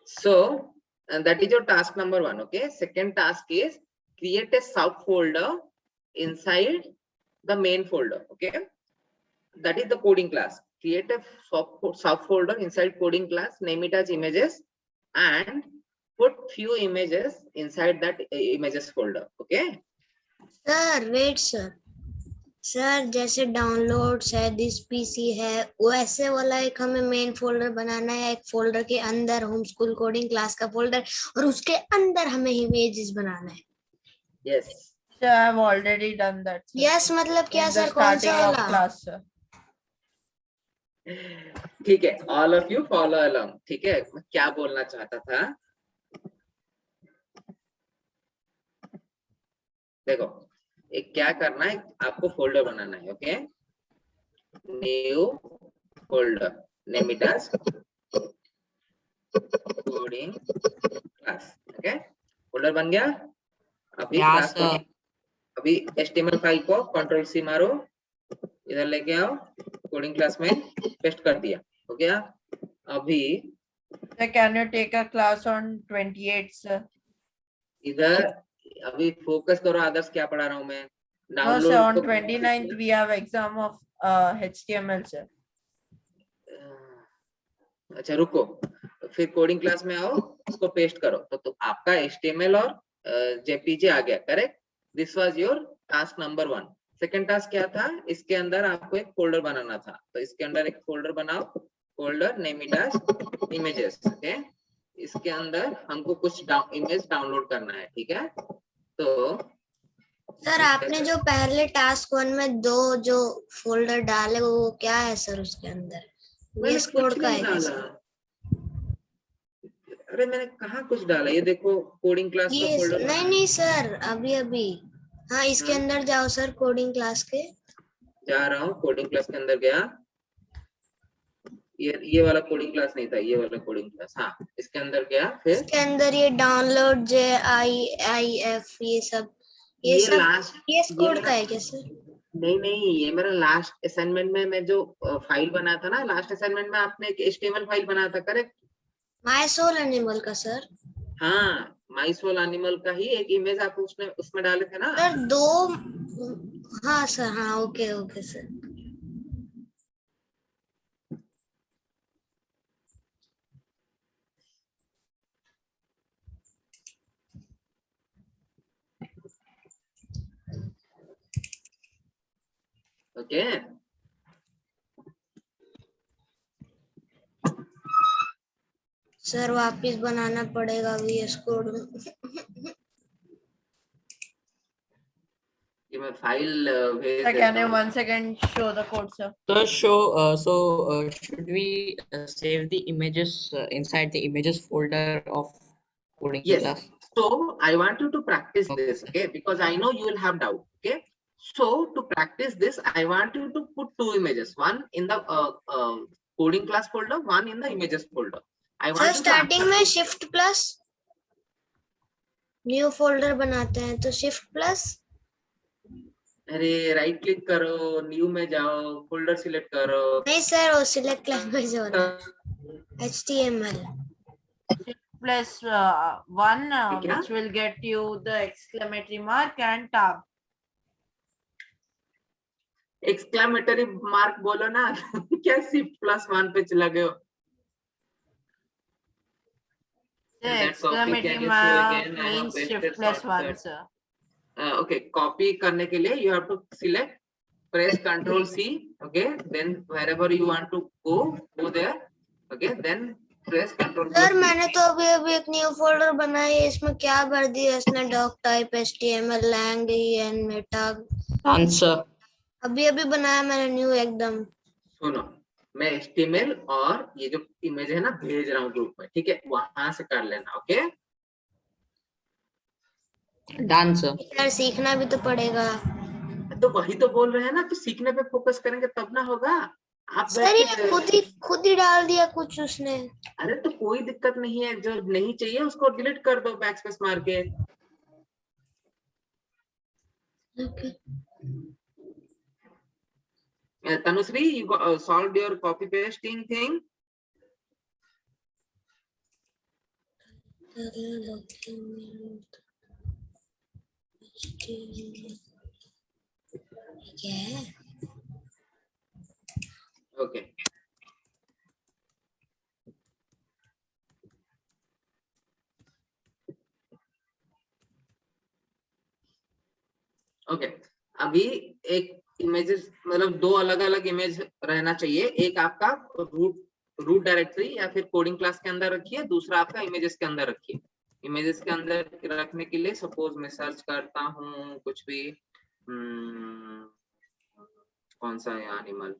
[SPEAKER 8] so and that is your task number 1. Okay, second task is create a subfolder inside the main folder. Okay, that is the coding class. Create a subfolder inside coding class, name it as images, and put few images inside that images folder. Okay.
[SPEAKER 5] Sir, wait, sir. Sir जैसे downloads है, this PC है, वैसे वाला एक हमें main folder बनाना है, एक फोल्डर के अंदर होम स्कूल कोडिंग क्लास का फोल्डर, और उसके अंदर हमें इमेजेस बनाना है.
[SPEAKER 8] Yes.
[SPEAKER 4] Sir, I have already done that, sir.
[SPEAKER 5] Yes मतलब क्या
[SPEAKER 4] In the
[SPEAKER 5] सर, कौन सा
[SPEAKER 4] starting of
[SPEAKER 5] वाला?
[SPEAKER 4] class, sir.
[SPEAKER 8] ठीक है, all of you follow along. ठीक है, मैं क्या बोलना चाहता था, देखो एक क्या करना है, आपको फोल्डर बनाना है. Okay, new folder, name it as coding class. Okay, folder बन गया. अभी क्लास को, अभी HTML फाइल को कंट्रोल सी मारो, इधर लेके आओ, कोडिंग क्लास में पेस्ट कर दिया. हो गया. अभी
[SPEAKER 4] Sir, can you take a class on 28th, sir?
[SPEAKER 8] इधर अभी फोकस करो, आदर्श क्या पढ़ा रहा हूँ मैं.
[SPEAKER 4] No, sir, on 29th we have exam of HTML, sir.
[SPEAKER 8] अच्छा रुको, फिर कोडिंग क्लास में आओ, इसको पेस्ट करो, तो आपका HTML और JPG आ गया. Correct. This was your task number 1. Second task क्या था, इसके अंदर आपको एक फोल्डर बनाना था, तो इसके अंदर एक फोल्डर बनाओ, folder name it as images. Okay, इसके अंदर हमको कुछ इमेज डाउनलोड करना है. ठीक है, तो
[SPEAKER 5] सर आपने जो पहले टास्क 1 में 2 जो फोल्डर डाले वो क्या है सर उसके अंदर?
[SPEAKER 8] मैंने
[SPEAKER 5] VS कोड
[SPEAKER 8] कुछ
[SPEAKER 5] का
[SPEAKER 8] नहीं
[SPEAKER 5] है
[SPEAKER 8] डाला. अरे मैंने कहाँ कुछ डाला, ये देखो कोडिंग क्लास का
[SPEAKER 5] ये
[SPEAKER 8] फोल्डर.
[SPEAKER 5] नहीं सर, अभी हाँ इसके अंदर जाओ सर, कोडिंग क्लास के.
[SPEAKER 8] जा रहा हूँ, कोडिंग क्लास के अंदर गया. ये वाला कोडिंग क्लास नहीं था, ये वाला कोडिंग क्लास। हाँ, इसके अंदर गया, फिर
[SPEAKER 5] इसके अंदर ये डाउनलोड JIIF ये सब
[SPEAKER 8] ये लास्ट,
[SPEAKER 5] PS
[SPEAKER 8] ये
[SPEAKER 5] कोड
[SPEAKER 8] मेरा
[SPEAKER 5] का है क्या सर?
[SPEAKER 8] नहीं, ये मेरा लास्ट असाइनमेंट में मैं जो फाइल बनाया था ना, लास्ट असाइनमेंट में आपने एक HTML फाइल बनाया था, करेक्ट?
[SPEAKER 5] माय सोल एनिमल का सर?
[SPEAKER 8] हाँ, माई सोल एनिमल का ही एक इमेज आप उसमें डाले थे ना।
[SPEAKER 5] सर दो, हाँ सर, हाँ okay okay sir.
[SPEAKER 8] Okay,
[SPEAKER 5] sir वापिस बनाना पड़ेगा VS कोड में।
[SPEAKER 8] ये मैं फाइल भेज
[SPEAKER 4] Sir, can
[SPEAKER 8] देता
[SPEAKER 4] you
[SPEAKER 8] हूँ।
[SPEAKER 4] 1 second show the code, sir?
[SPEAKER 1] Should we save the images inside the images folder of coding
[SPEAKER 8] Yes.
[SPEAKER 1] class?
[SPEAKER 8] So I want you to practice this, okay? Because I know you will have doubt, okay? So to practice this, I want you to put two images, one in the coding class folder, one in the images folder. I
[SPEAKER 5] sir
[SPEAKER 8] want you to
[SPEAKER 5] starting में
[SPEAKER 8] answer-
[SPEAKER 5] shift plus new folder बनाते हैं तो shift plus.
[SPEAKER 8] अरे right click करो, new में जाओ, folder select करो।
[SPEAKER 5] नहीं सर वो सिलेक्ट लैंग्वेज होता है HTML।
[SPEAKER 4] Plus 1,
[SPEAKER 8] क्या?
[SPEAKER 4] which will get you the exclamatory mark and tab.
[SPEAKER 8] Exclamatory mark बोलो ना। क्या Shift+1 पे चला गए हो?
[SPEAKER 4] The
[SPEAKER 8] And that copy
[SPEAKER 4] exclamatory
[SPEAKER 8] can you
[SPEAKER 4] mark
[SPEAKER 8] show again? I have
[SPEAKER 4] means
[SPEAKER 8] pasted
[SPEAKER 4] shift plus 1,
[SPEAKER 8] shortcut.
[SPEAKER 4] sir.
[SPEAKER 8] Okay, copy करने के लिए you have to select, press Ctrl C, okay, then wherever you want to go there, okay, then press Ctrl
[SPEAKER 5] sir
[SPEAKER 8] C.
[SPEAKER 5] मैंने तो अभी एक new folder बनाया है, इसमें क्या भर दिया इसने? Doctype HTML lang en meta.
[SPEAKER 1] Answer.
[SPEAKER 5] अभी बनाया मैंने न्यू एकदम।
[SPEAKER 8] सुनो, मैं HTML और ये जो इमेज है ना भेज रहा हूँ ग्रुप में, ठीक है, वहां से कर लेना, ओके?
[SPEAKER 1] Done, sir.
[SPEAKER 5] सर सीखना भी तो पड़ेगा।
[SPEAKER 8] तो वही तो बोल रहे हैं ना, तो सीखने पे फोकस करेंगे तब ना होगा। आप
[SPEAKER 5] सर ये खुद ही डाल दिया कुछ उसने।
[SPEAKER 8] अरे तो कोई दिक्कत नहीं है, जो नहीं चाहिए उसको डिलीट कर दो बैकस्पेस मार के।
[SPEAKER 5] Okay.
[SPEAKER 8] Tanushree, you solved your copy pasting thing?
[SPEAKER 5] Yeah.
[SPEAKER 8] Okay. Okay, अभी एक इमेजेस मतलब दो अलग अलग इमेज रहना चाहिए। एक आपका रूट डायरेक्टरी या फिर कोडिंग क्लास के अंदर रखिए, दूसरा आपका इमेजेस के अंदर रखिए। इमेजेस के अंदर रखने के लिए सपोज मैं सर्च करता हूँ कुछ भी, कौन सा है एनिमल,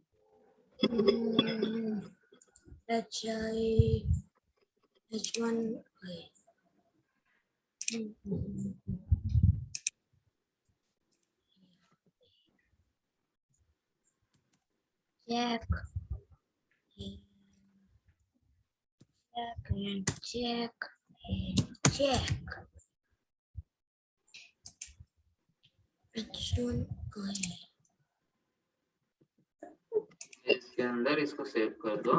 [SPEAKER 5] H1 Jack. H1
[SPEAKER 8] इसके अंदर इसको सेव कर दो।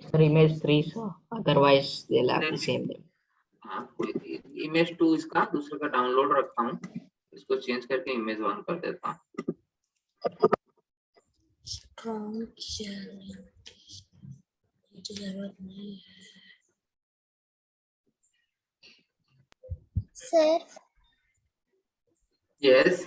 [SPEAKER 1] Sir, image 3, sir. Otherwise, they'll have the same name.
[SPEAKER 8] हाँ, कोई इमेज 2 इसका दूसरे का डाउनलोड रखता हूँ, इसको चेंज करके इमेज 1 कर देता हूँ।
[SPEAKER 5] Strong जरूरत नहीं है।
[SPEAKER 10] Sir
[SPEAKER 8] yes,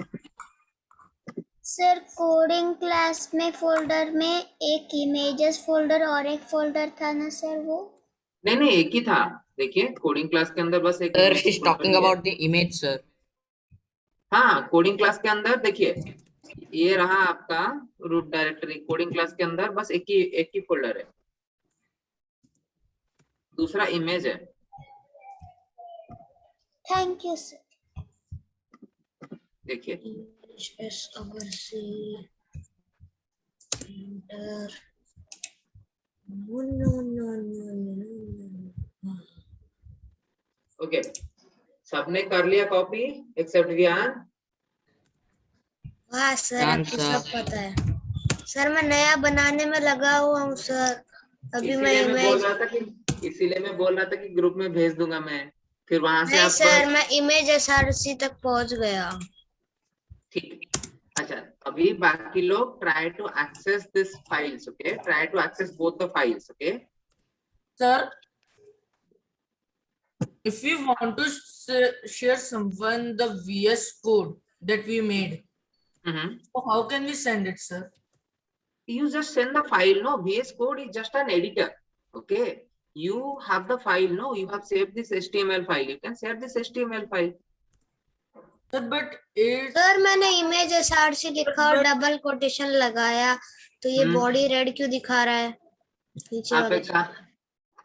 [SPEAKER 10] sir coding class में फोल्डर में एक इमेजेस फोल्डर और एक फोल्डर था ना सर? वो
[SPEAKER 8] नहीं एक ही था। देखिए कोडिंग क्लास के अंदर बस एक
[SPEAKER 1] Sir,
[SPEAKER 8] image
[SPEAKER 1] she's
[SPEAKER 8] folder
[SPEAKER 1] talking
[SPEAKER 8] ही है।
[SPEAKER 1] about the image, sir.
[SPEAKER 8] हाँ, कोडिंग क्लास के अंदर देखिए ये रहा आपका रूट डायरेक्टरी। कोडिंग क्लास के अंदर बस एक ही फोल्डर है, दूसरा इमेज है।
[SPEAKER 10] Thank you sir.
[SPEAKER 8] देखिए ओके, सबने कर लिया कॉपी एक्सेप्ट विहान?
[SPEAKER 5] वाह सर,
[SPEAKER 1] Done,
[SPEAKER 5] आपको
[SPEAKER 1] sir.
[SPEAKER 5] सब पता है। सर मैं नया बनाने में लगा हुआ हूँ सर। अभी मैं
[SPEAKER 8] इसीलिए मैं बोल
[SPEAKER 5] इमेज,
[SPEAKER 8] रहा था कि ग्रुप में भेज दूंगा मैं, फिर वहां से
[SPEAKER 5] नहीं
[SPEAKER 8] आप
[SPEAKER 5] सर, मैं इमेज एसआरसी तक पहुंच गया।
[SPEAKER 8] ठीक। अच्छा, अभी बाकी लोग try to access this files, okay, try to access both the files, okay.
[SPEAKER 7] Sir, if we want to share someone the VS Code that we made, so how can we send it, sir?
[SPEAKER 8] You just send the file, no? VS Code is just an editor, okay? You have the file, no? You have saved this HTML file. You can share this HTML file.
[SPEAKER 7] Sir, but it,
[SPEAKER 5] sir मैंने image SRC लिखा और double quotation लगाया, तो ये body red क्यों दिखा रहा है नीचे वाले?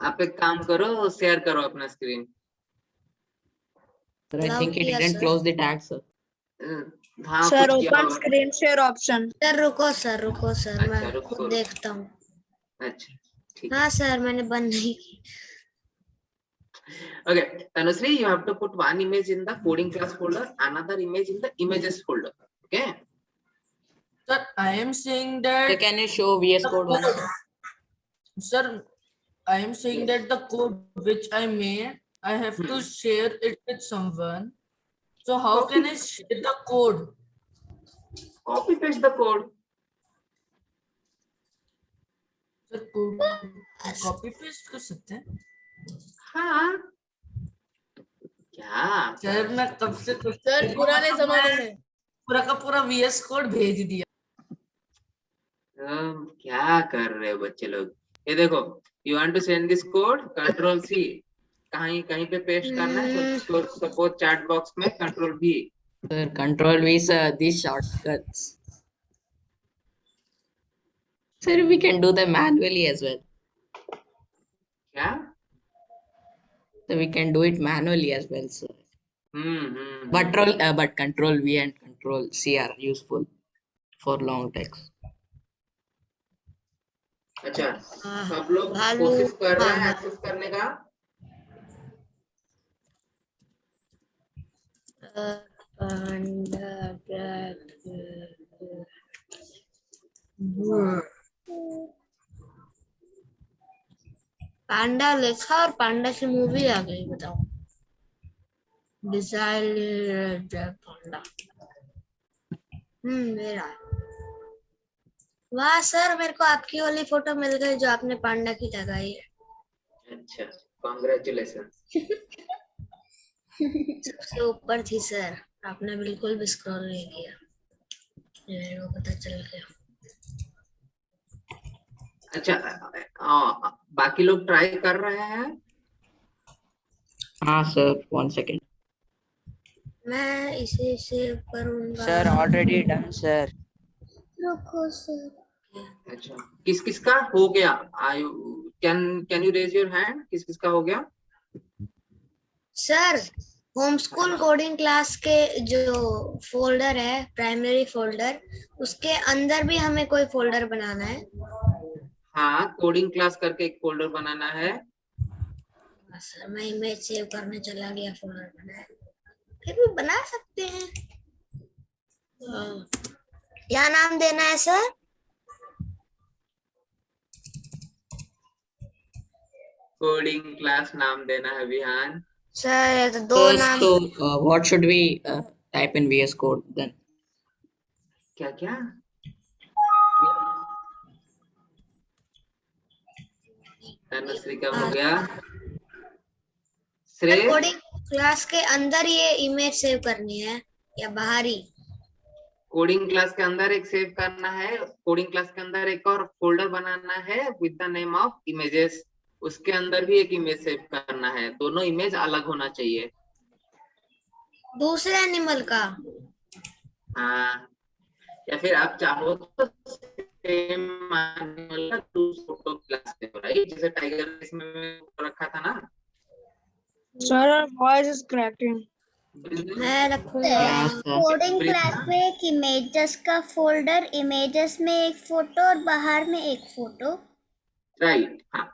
[SPEAKER 8] आप एक काम करो, शेयर करो अपना screen.
[SPEAKER 1] Sir, I
[SPEAKER 5] Allow
[SPEAKER 1] think he
[SPEAKER 5] किया,
[SPEAKER 1] didn't
[SPEAKER 5] sir.
[SPEAKER 1] close the tag, sir.
[SPEAKER 8] हाँ,
[SPEAKER 9] सर
[SPEAKER 8] कुछ किया
[SPEAKER 9] ओपन
[SPEAKER 8] होगा।
[SPEAKER 9] Screen share option.
[SPEAKER 5] सर रुको सर,
[SPEAKER 8] अच्छा,
[SPEAKER 5] मैं
[SPEAKER 8] रुको।
[SPEAKER 5] खुद देखता हूँ।
[SPEAKER 8] अच्छा, ठीक।
[SPEAKER 5] हाँ सर, मैंने बंद नहीं की।
[SPEAKER 8] Okay, Tanushree, you have to put one image in the coding class folder, another image in the images folder. Okay.
[SPEAKER 7] sir, I am saying
[SPEAKER 1] Sir,
[SPEAKER 7] that
[SPEAKER 1] can you show VS Code once?
[SPEAKER 7] Sir, I am saying that the code which I made, I have to share it with someone. So how can I share the code?
[SPEAKER 8] Copy paste the code.
[SPEAKER 7] Sir, code copy paste कर सकते हैं?
[SPEAKER 8] हाँ। क्या?
[SPEAKER 7] Sir मैं कब से
[SPEAKER 6] sir पुराने जमाने में
[SPEAKER 7] पूरा का पूरा VS कोड भेज दिया।
[SPEAKER 8] क्या कर रहे हो बच्चे लोग? ये देखो, you want to send this code, Control C, कहीं पे पेस्ट करना है, तो सपोज चैट बॉक्स में Control V.
[SPEAKER 1] Sir, Control V, sir, these shortcuts. Sir, we can do them manually as well.
[SPEAKER 8] क्या?
[SPEAKER 1] So we can do it manually as well, sir. But Control V and Control C are useful for long text.
[SPEAKER 8] अच्छा, सब लोग कोशिश कर रहे हैं access करने का?
[SPEAKER 5] पांडा लिखा और पांडा की मूवी आ गई, बताओ। डिजाइन पांडा। मेरा। वाह सर, मेरे को आपकी वाली फोटो मिल गई जो आपने पांडा की लगाई है।
[SPEAKER 8] अच्छा, कॉन्ग्रेचुलेशंस।
[SPEAKER 5] सबसे ऊपर थी सर, आपने बिल्कुल भी स्क्रॉल नहीं किया, मेरे को पता चल गया।
[SPEAKER 8] अच्छा, बाकी लोग ट्राई कर रहे हैं?
[SPEAKER 1] हाँ सर, 1 second.
[SPEAKER 5] मैं इसे सेव करूंगा।
[SPEAKER 6] Sir already done sir.
[SPEAKER 10] रुको सर।
[SPEAKER 8] अच्छा, किस किस का हो गया? Can you raise your hand? किस किस का हो गया?
[SPEAKER 5] Sir, home school coding class के जो फोल्डर है, प्राइमरी फोल्डर, उसके अंदर भी हमें कोई फोल्डर बनाना है।
[SPEAKER 8] हाँ, कोडिंग क्लास करके एक फोल्डर बनाना है।
[SPEAKER 5] सर मैं इमेज सेव करने चला गया, फोल्डर बनाया। फिर भी बना सकते हैं। क्या नाम देना है सर?
[SPEAKER 8] कोडिंग क्लास नाम देना है विहान।
[SPEAKER 5] सर दो नाम।
[SPEAKER 1] So what should we type in VS Code then?
[SPEAKER 8] क्या क्या? तनुश्री का हो गया। श्रेय,
[SPEAKER 5] कोडिंग क्लास के अंदर ये इमेज सेव करनी है या बाहर ही?
[SPEAKER 8] कोडिंग क्लास के अंदर एक सेव करना है, कोडिंग क्लास के अंदर एक और फोल्डर बनाना है with the name of images, उसके अंदर भी एक इमेज सेव करना है। दोनों इमेज अलग होना चाहिए।
[SPEAKER 5] दूसरे एनिमल का?
[SPEAKER 8] हाँ, या फिर आप चाहो तो सेम एनिमल का दूसरा फोटो क्लास में, राइट? जैसे टाइगर इसमें रखा था ना।
[SPEAKER 9] Sir voice is cracking.
[SPEAKER 5] मैं रखूंगा।
[SPEAKER 6] Yes, sir.
[SPEAKER 10] कोडिंग क्लास में एक इमेजेस का फोल्डर, इमेजेस में एक फोटो और बाहर में एक फोटो।
[SPEAKER 8] राइट, हाँ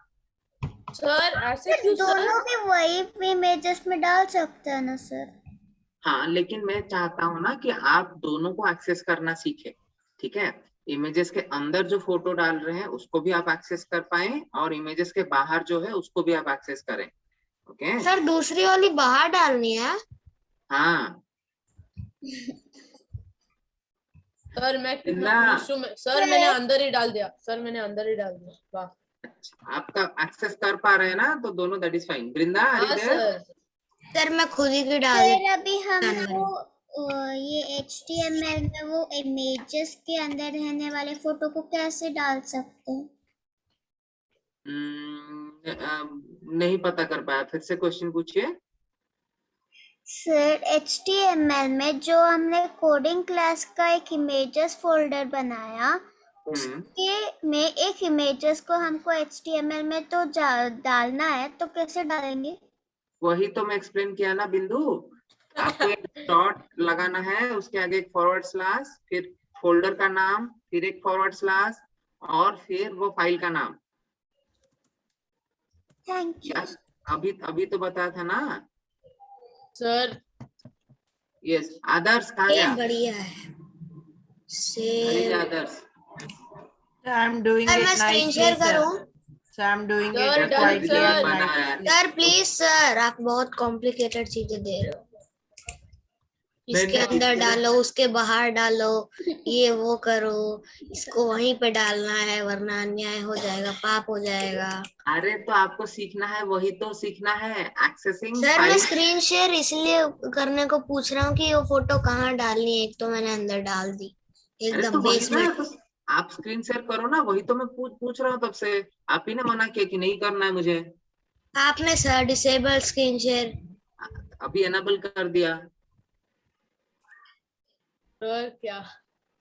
[SPEAKER 7] सर ऐसे क्यों सर?
[SPEAKER 10] दोनों भी वही इमेजेस में डाल सकते हैं ना सर?
[SPEAKER 8] हाँ, लेकिन मैं चाहता हूँ ना कि आप दोनों को एक्सेस करना सीखें, ठीक है? इमेजेस के अंदर जो फोटो डाल रहे हैं उसको भी आप एक्सेस कर पाए और इमेजेस के बाहर जो है उसको भी आप एक्सेस करें। ओके
[SPEAKER 5] सर दूसरी वाली बाहर डालनी है।
[SPEAKER 8] हाँ
[SPEAKER 7] सर मैं कितना
[SPEAKER 8] ना।
[SPEAKER 7] खुश हूँ। सर मैंने अंदर ही डाल दिया। सर मैंने अंदर ही डाल दिया। वाह।
[SPEAKER 8] अच्छा, आपका एक्सेस कर पा रहे हैं ना, तो दोनों दैट इज फाइन। वृंदा
[SPEAKER 7] हाँ सर।
[SPEAKER 5] सर मैं खुद ही की डाल
[SPEAKER 10] सर अभी
[SPEAKER 5] मैंने।
[SPEAKER 10] हमको ये HTML में वो इमेजेस के अंदर रहने वाले फोटो को कैसे डाल सकते हैं?
[SPEAKER 8] नहीं पता कर पाया, फिर से क्वेश्चन पूछिए।
[SPEAKER 10] सर HTML में जो हमने कोडिंग क्लास का एक इमेजेस फोल्डर बनाया, उसके में एक इमेजेस को हमको HTML में तो डालना है, तो कैसे डालेंगे?
[SPEAKER 8] वही तो मैं एक्सप्लेन किया ना बिंदु। आपको एक डॉट लगाना है, उसके आगे एक फॉरवर्ड स्लैश, फिर फोल्डर का नाम, फिर एक फॉरवर्ड स्लैश और फिर वो फाइल का नाम।
[SPEAKER 10] Thank you.
[SPEAKER 8] अभी तो बताया था ना
[SPEAKER 7] सर।
[SPEAKER 8] यस। आदर्श कहाँ
[SPEAKER 5] ये
[SPEAKER 8] गया?
[SPEAKER 5] बढ़िया है।
[SPEAKER 8] अरे
[SPEAKER 5] save.
[SPEAKER 8] Adarsh,
[SPEAKER 4] I'm doing
[SPEAKER 5] sir
[SPEAKER 4] it
[SPEAKER 5] मैं स्क्रीन
[SPEAKER 4] nicely,
[SPEAKER 5] शेयर
[SPEAKER 4] sir.
[SPEAKER 5] करूं?
[SPEAKER 4] So I'm doing
[SPEAKER 7] Sir,
[SPEAKER 4] it
[SPEAKER 7] done,
[SPEAKER 4] quite
[SPEAKER 7] sir.
[SPEAKER 4] nicely.
[SPEAKER 5] Sir please sir, आप बहुत कॉम्प्लिकेटेड चीजें दे रहे हो। इसके अंदर डालो, उसके बाहर डालो, ये वो करो, इसको वहीं पे डालना है वरना अन्याय हो जाएगा, पाप हो जाएगा।
[SPEAKER 8] अरे तो आपको सीखना है, वही तो सीखना है, एक्सेसिंग
[SPEAKER 5] सर मैं
[SPEAKER 8] फाइल।
[SPEAKER 5] स्क्रीन शेयर इसलिए करने को पूछ रहा हूँ कि वो फोटो कहाँ डालनी है। एक तो मैंने अंदर डाल दी
[SPEAKER 8] अरे
[SPEAKER 5] एकदम
[SPEAKER 8] तो वही
[SPEAKER 5] बेस
[SPEAKER 8] ना,
[SPEAKER 5] में।
[SPEAKER 8] तो आप स्क्रीन शेयर करो ना, वही तो मैं पूछ रहा हूँ तब से। आप ही ने मना किया कि नहीं करना है मुझे।
[SPEAKER 5] आपने सर डिसेबल स्क्रीन शेयर
[SPEAKER 8] अभी एनेबल कर दिया।
[SPEAKER 7] सर क्या?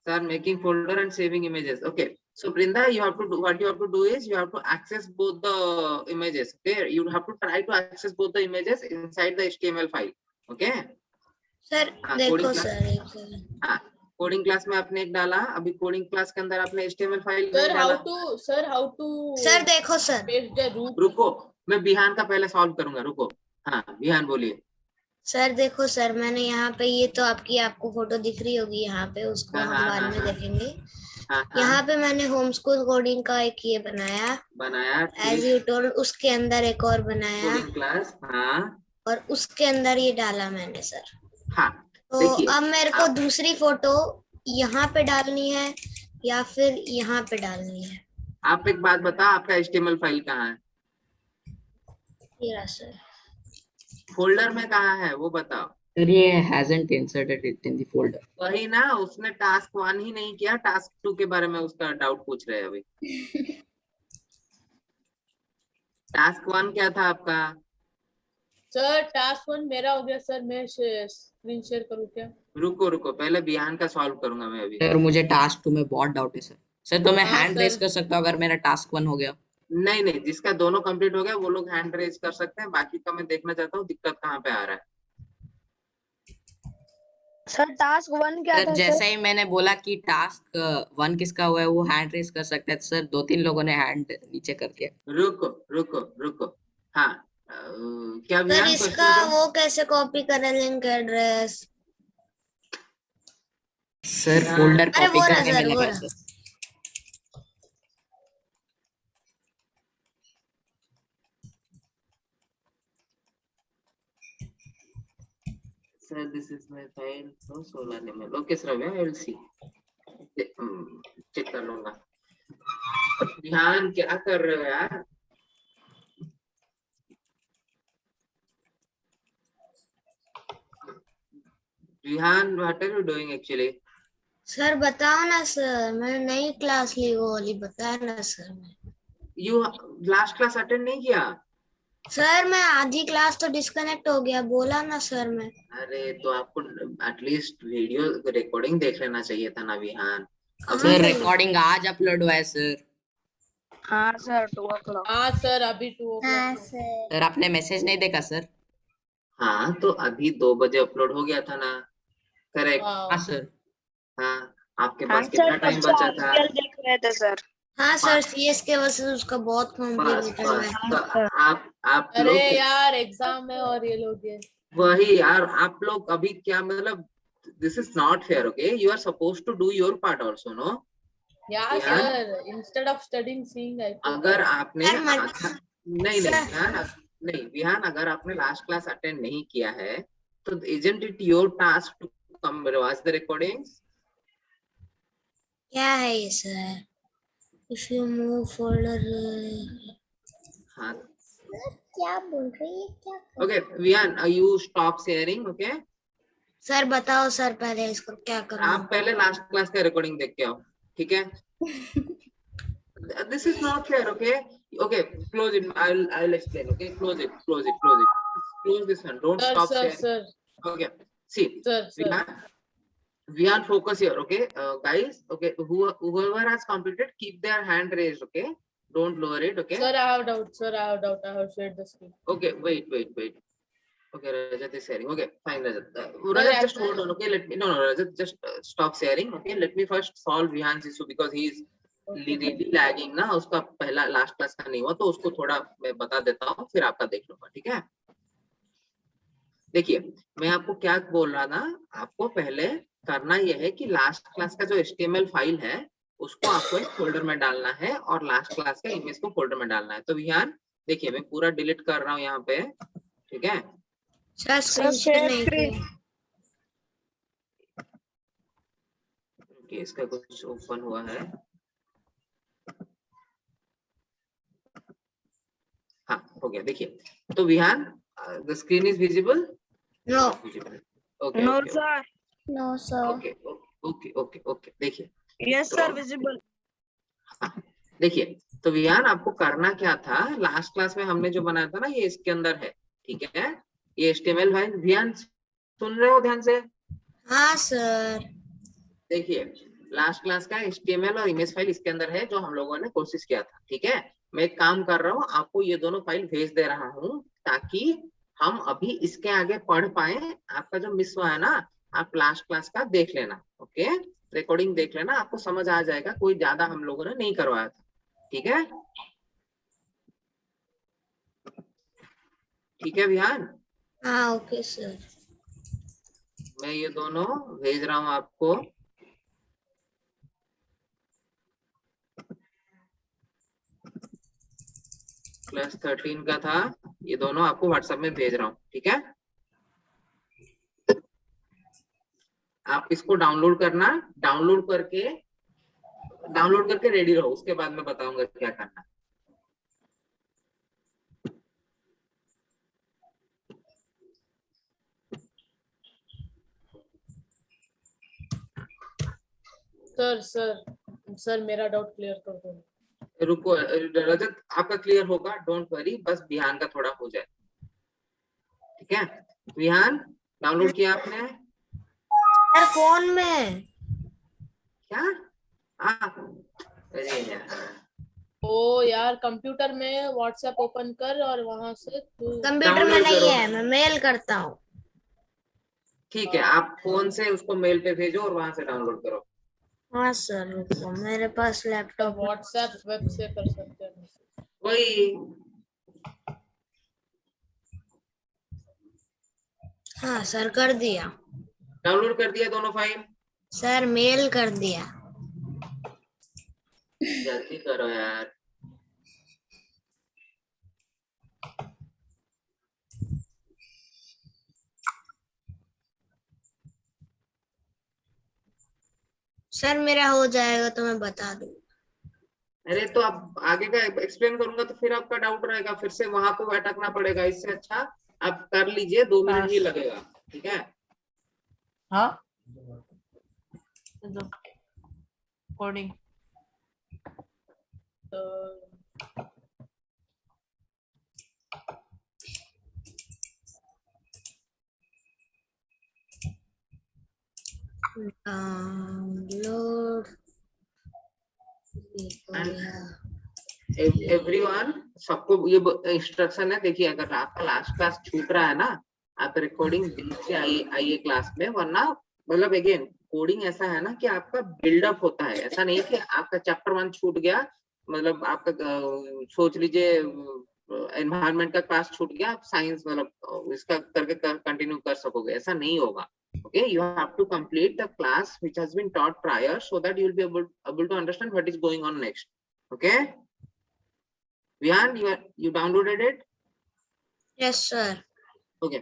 [SPEAKER 8] Sir, making folder and saving images. Okay. So Brinda, you have to do what you have to do is you have to access both the images. Okay. You have to try to access both the images inside the HTML file. Okay.
[SPEAKER 5] Sir देखो sir
[SPEAKER 8] हाँ, coding class में आपने एक डाला, अभी coding class के अंदर आपने HTML फाइल
[SPEAKER 7] सर
[SPEAKER 8] डाला।
[SPEAKER 7] हाउ टू
[SPEAKER 5] सर देखो सर,
[SPEAKER 8] रुको, मैं बिहान का पहले सॉल्व करूंगा, रुको। हाँ बिहान बोलिए।
[SPEAKER 5] सर देखो सर, मैंने यहाँ पे ये तो आपको फोटो दिख रही होगी यहाँ पे, उसको हम बाद में देखेंगे। यहाँ पे मैंने होम स्कूल कोडिंग का एक ये बनाया एज यू टोल्ड, उसके अंदर एक और बनाया
[SPEAKER 8] कोडिंग क्लास। हाँ,
[SPEAKER 5] और उसके अंदर ये डाला मैंने सर।
[SPEAKER 8] हाँ,
[SPEAKER 5] तो अब मेरे को दूसरी फोटो यहाँ पे डालनी है या फिर यहाँ पे डालनी है?
[SPEAKER 8] आप एक बात बताओ, आपका HTML फाइल कहाँ है?
[SPEAKER 5] सर
[SPEAKER 8] फोल्डर में कहाँ है वो बताओ।
[SPEAKER 6] Sir, ये hasn't inserted it in the folder.
[SPEAKER 8] वही ना, उसने टास्क 1 ही नहीं किया, टास्क 2 के बारे में उसका डाउट पूछ रहे हैं अभी। टास्क 1 क्या था आपका?
[SPEAKER 7] सर टास्क 1 मेरा हो गया सर। मैं स्क्रीन शेयर करूँ क्या?
[SPEAKER 8] रुको, पहले बिहान का सॉल्व करूंगा मैं अभी।
[SPEAKER 6] सर मुझे टास्क 2 में बहुत डाउट है सर। सर तो मैं
[SPEAKER 7] हाँ,
[SPEAKER 6] हैंड
[SPEAKER 7] सर।
[SPEAKER 6] रेस कर सकता हूँ अगर मेरा टास्क 1 हो गया?
[SPEAKER 8] नहीं, जिसका दोनों कंप्लीट हो गया वो लोग हैंड रेज कर सकते हैं, बाकी का मैं देखना चाहता हूँ दिक्कत कहाँ पे आ रहा है।
[SPEAKER 9] सर टास्क 1 क्या
[SPEAKER 6] सर
[SPEAKER 9] था
[SPEAKER 6] जैसे
[SPEAKER 9] सर?
[SPEAKER 6] ही मैंने बोला कि टास्क 1 किसका हुआ है वो हैंड रेस कर सकते हैं, सर 2-3 लोगों ने हैंड नीचे कर दिया।
[SPEAKER 8] रुको। हाँ, क्या
[SPEAKER 5] सर
[SPEAKER 8] बिहान
[SPEAKER 5] इसका
[SPEAKER 8] क्वेश्चन?
[SPEAKER 5] वो कैसे कॉपी करें लिंक एड्रेस?
[SPEAKER 6] सर फोल्डर
[SPEAKER 5] अरे
[SPEAKER 6] कॉपी
[SPEAKER 5] वो रहा
[SPEAKER 6] करने
[SPEAKER 5] सर,
[SPEAKER 6] में
[SPEAKER 5] वो
[SPEAKER 6] लगा
[SPEAKER 5] रहा।
[SPEAKER 6] Sir.
[SPEAKER 8] Sir, this is my file. So solar email. Okay, Shravya, I will see. Check कर लूंगा। ध्यान क्या कर रहे हो यार? Rihan, what are you doing actually?
[SPEAKER 5] Sir बताओ ना सर, मैंने नई क्लास ली वो वाली, बताया ना sir.
[SPEAKER 8] You last class attend नहीं किया?
[SPEAKER 5] सर मैं आधी क्लास तो डिस्कनेक्ट हो गया, बोला ना सर मैं।
[SPEAKER 8] अरे तो आपको एटलीस्ट वीडियो रिकॉर्डिंग देख लेना चाहिए था ना विहान।
[SPEAKER 6] सर रिकॉर्डिंग आज अपलोड हुआ है सर।
[SPEAKER 9] हाँ सर 2 o'clock।
[SPEAKER 7] हाँ सर अभी 2 o'clock।
[SPEAKER 10] हाँ सर।
[SPEAKER 6] सर आपने मैसेज नहीं देखा सर?
[SPEAKER 8] हाँ तो अभी 2 बजे अपलोड हो गया था ना, करेक्ट?
[SPEAKER 1] हाँ सर।
[SPEAKER 8] हाँ, आपके
[SPEAKER 9] हाँ
[SPEAKER 8] पास कितना टाइम बचा था?
[SPEAKER 9] आईपीएल देख रहे थे सर।
[SPEAKER 5] हाँ सर, सीएस के वजह से उसका बहुत
[SPEAKER 8] बस
[SPEAKER 5] कॉम्प्लिकेटेड
[SPEAKER 8] बस
[SPEAKER 5] है।
[SPEAKER 8] तो आप
[SPEAKER 7] अरे
[SPEAKER 8] लोग
[SPEAKER 7] यार एग्जाम है और ये लोग ये
[SPEAKER 8] वही यार, आप लोग अभी क्या मतलब, this is not fair, okay? You are suppose to do your part also, no?
[SPEAKER 7] Yeah sir, instead of studying seeing
[SPEAKER 8] अगर आपने
[SPEAKER 5] सर, मैं-
[SPEAKER 8] नहीं
[SPEAKER 5] सर-
[SPEAKER 8] नहीं विहान, अगर आपने लास्ट क्लास अटेंड नहीं किया है तो isn't it your task to come watch the recordings?
[SPEAKER 5] क्या है ये सर? If you move folder.
[SPEAKER 8] हाँ
[SPEAKER 10] क्या बोल रही है, क्या कर
[SPEAKER 8] okay Vihan, you stop sharing, okay?
[SPEAKER 5] Sir बताओ सर, पहले इसको क्या करूं?
[SPEAKER 8] आप पहले लास्ट क्लास का रिकॉर्डिंग देख के आओ, ठीक है? This is not fair, okay? Okay, close it. I'll explain. Okay, close it. Close this one. Don't stop sharing.
[SPEAKER 7] Sir
[SPEAKER 8] Okay. See,
[SPEAKER 7] sir
[SPEAKER 8] we are focus here. Okay, guys. Okay, whoever has completed, keep their hand raised. Okay, don't lower it. Okay.
[SPEAKER 7] Sir, I have doubt. I have shared the screen.
[SPEAKER 8] Okay, wait. Okay, Rajat is sharing. Okay, fine, Rajat. Rajat, just hold on. Okay, no, Rajat, just stop sharing. Okay, let me first solve Vihan's issue because he is really lagging ना, उसका पहला last class का नहीं हुआ, तो उसको थोड़ा मैं बता देता हूँ, फिर आपका देख लूंगा, ठीक है? देखिए, मैं आपको क्या बोल रहा था, आपको पहले करना यह है कि लास्ट क्लास का जो HTML फाइल है उसको आपको एक फोल्डर में डालना है और लास्ट क्लास का इमेज को फोल्डर में डालना है। तो विहान देखिए, मैं पूरा डिलीट कर रहा हूँ यहाँ पे, ठीक है?
[SPEAKER 5] सर स्क्रीन नहीं किया।
[SPEAKER 8] ओके, इसका कुछ ओपन हुआ है। हाँ, हो गया। देखिए, तो Vihan, the screen is visible?
[SPEAKER 5] No.
[SPEAKER 8] Okay
[SPEAKER 9] no sir.
[SPEAKER 10] No sir.
[SPEAKER 8] Okay देखिए,
[SPEAKER 9] यस सर, विजिबल।
[SPEAKER 8] हाँ, देखिए, तो विहान आपको करना क्या था, लास्ट क्लास में हमने जो बनाया था ना, ये इसके अंदर है, ठीक है? ये HTML फाइल, विहान सुन रहे हो ध्यान से?
[SPEAKER 5] हाँ सर।
[SPEAKER 8] देखिए, लास्ट क्लास का HTML और इमेज फाइल इसके अंदर है, जो हम लोगों ने कोशिश किया था, ठीक है? मैं एक काम कर रहा हूँ, आपको ये दोनों फाइल भेज दे रहा हूँ ताकि हम अभी इसके आगे पढ़ पाए। आपका जो मिस हुआ है ना, आप लास्ट क्लास का देख लेना, ओके? रिकॉर्डिंग देख लेना, आपको समझ आ जाएगा, कोई ज्यादा हम लोगों ने नहीं करवाया था, ठीक है? ठीक है विहान?
[SPEAKER 5] हाँ ओके सर।
[SPEAKER 8] मैं ये दोनों भेज रहा हूँ आपको। क्लास 13 का था, ये दोनों आपको व्हाट्सएप में भेज रहा हूँ, ठीक है? आप इसको डाउनलोड करना, डाउनलोड करके रेडी रहो, उसके बाद मैं बताऊंगा क्या करना।
[SPEAKER 7] सर मेरा डाउट क्लियर कर दो।
[SPEAKER 8] रुको रजत, आपका क्लियर होगा, डोंट वरी, बस विहान का थोड़ा हो जाए, ठीक है? विहान, डाउनलोड किया आपने?
[SPEAKER 5] सर फोन में।
[SPEAKER 8] क्या? अरे यार,
[SPEAKER 7] ओ यार, कंप्यूटर में व्हाट्सएप ओपन कर और वहां से तू।
[SPEAKER 5] कंप्यूटर में नहीं है, मैं मेल करता हूँ।
[SPEAKER 8] ठीक है, आप फोन से उसको मेल पे भेजो और वहां से डाउनलोड करो।
[SPEAKER 5] हाँ सर, रुको, मेरे पास लैपटॉप।
[SPEAKER 7] व्हाट्सएप वेब से कर सकते हैं।
[SPEAKER 8] वही,
[SPEAKER 5] हाँ सर, कर दिया।
[SPEAKER 8] डाउनलोड कर दिया दोनों फाइल?
[SPEAKER 5] सर मेल कर दिया।
[SPEAKER 8] जल्दी करो यार।
[SPEAKER 5] सर मेरा हो जाएगा तो मैं बता दूँ।
[SPEAKER 8] अरे तो अब आगे का एक्सप्लेन करूंगा तो फिर आपका डाउट रहेगा, फिर से वहां पे भटकना पड़ेगा, इससे अच्छा आप कर लीजिए, 2 मिनट ही लगेगा, ठीक है?
[SPEAKER 4] हाँ, कोडिंग
[SPEAKER 5] डाउनलोड।
[SPEAKER 8] एवरीवन, सबको ये इंस्ट्रक्शन है। देखिए, अगर आपका लास्ट क्लास छूट रहा है ना, आप रिकॉर्डिंग देख के आइए क्लास में, वरना मतलब अगेन कोडिंग ऐसा है ना कि आपका बिल्डअप होता है, ऐसा नहीं कि आपका चैप्टर 1 छूट गया, मतलब आपका सोच लीजिए एनवायरनमेंट का क्लास छूट गया, आप साइंस मतलब इसका करके कंटिन्यू कर सकोगे, ऐसा नहीं होगा। Okay, you have to complete the class which has been taught prior so that you will be able to understand what is going on next. Okay, Vihan, you downloaded it?
[SPEAKER 5] Yes, sir.
[SPEAKER 8] Okay,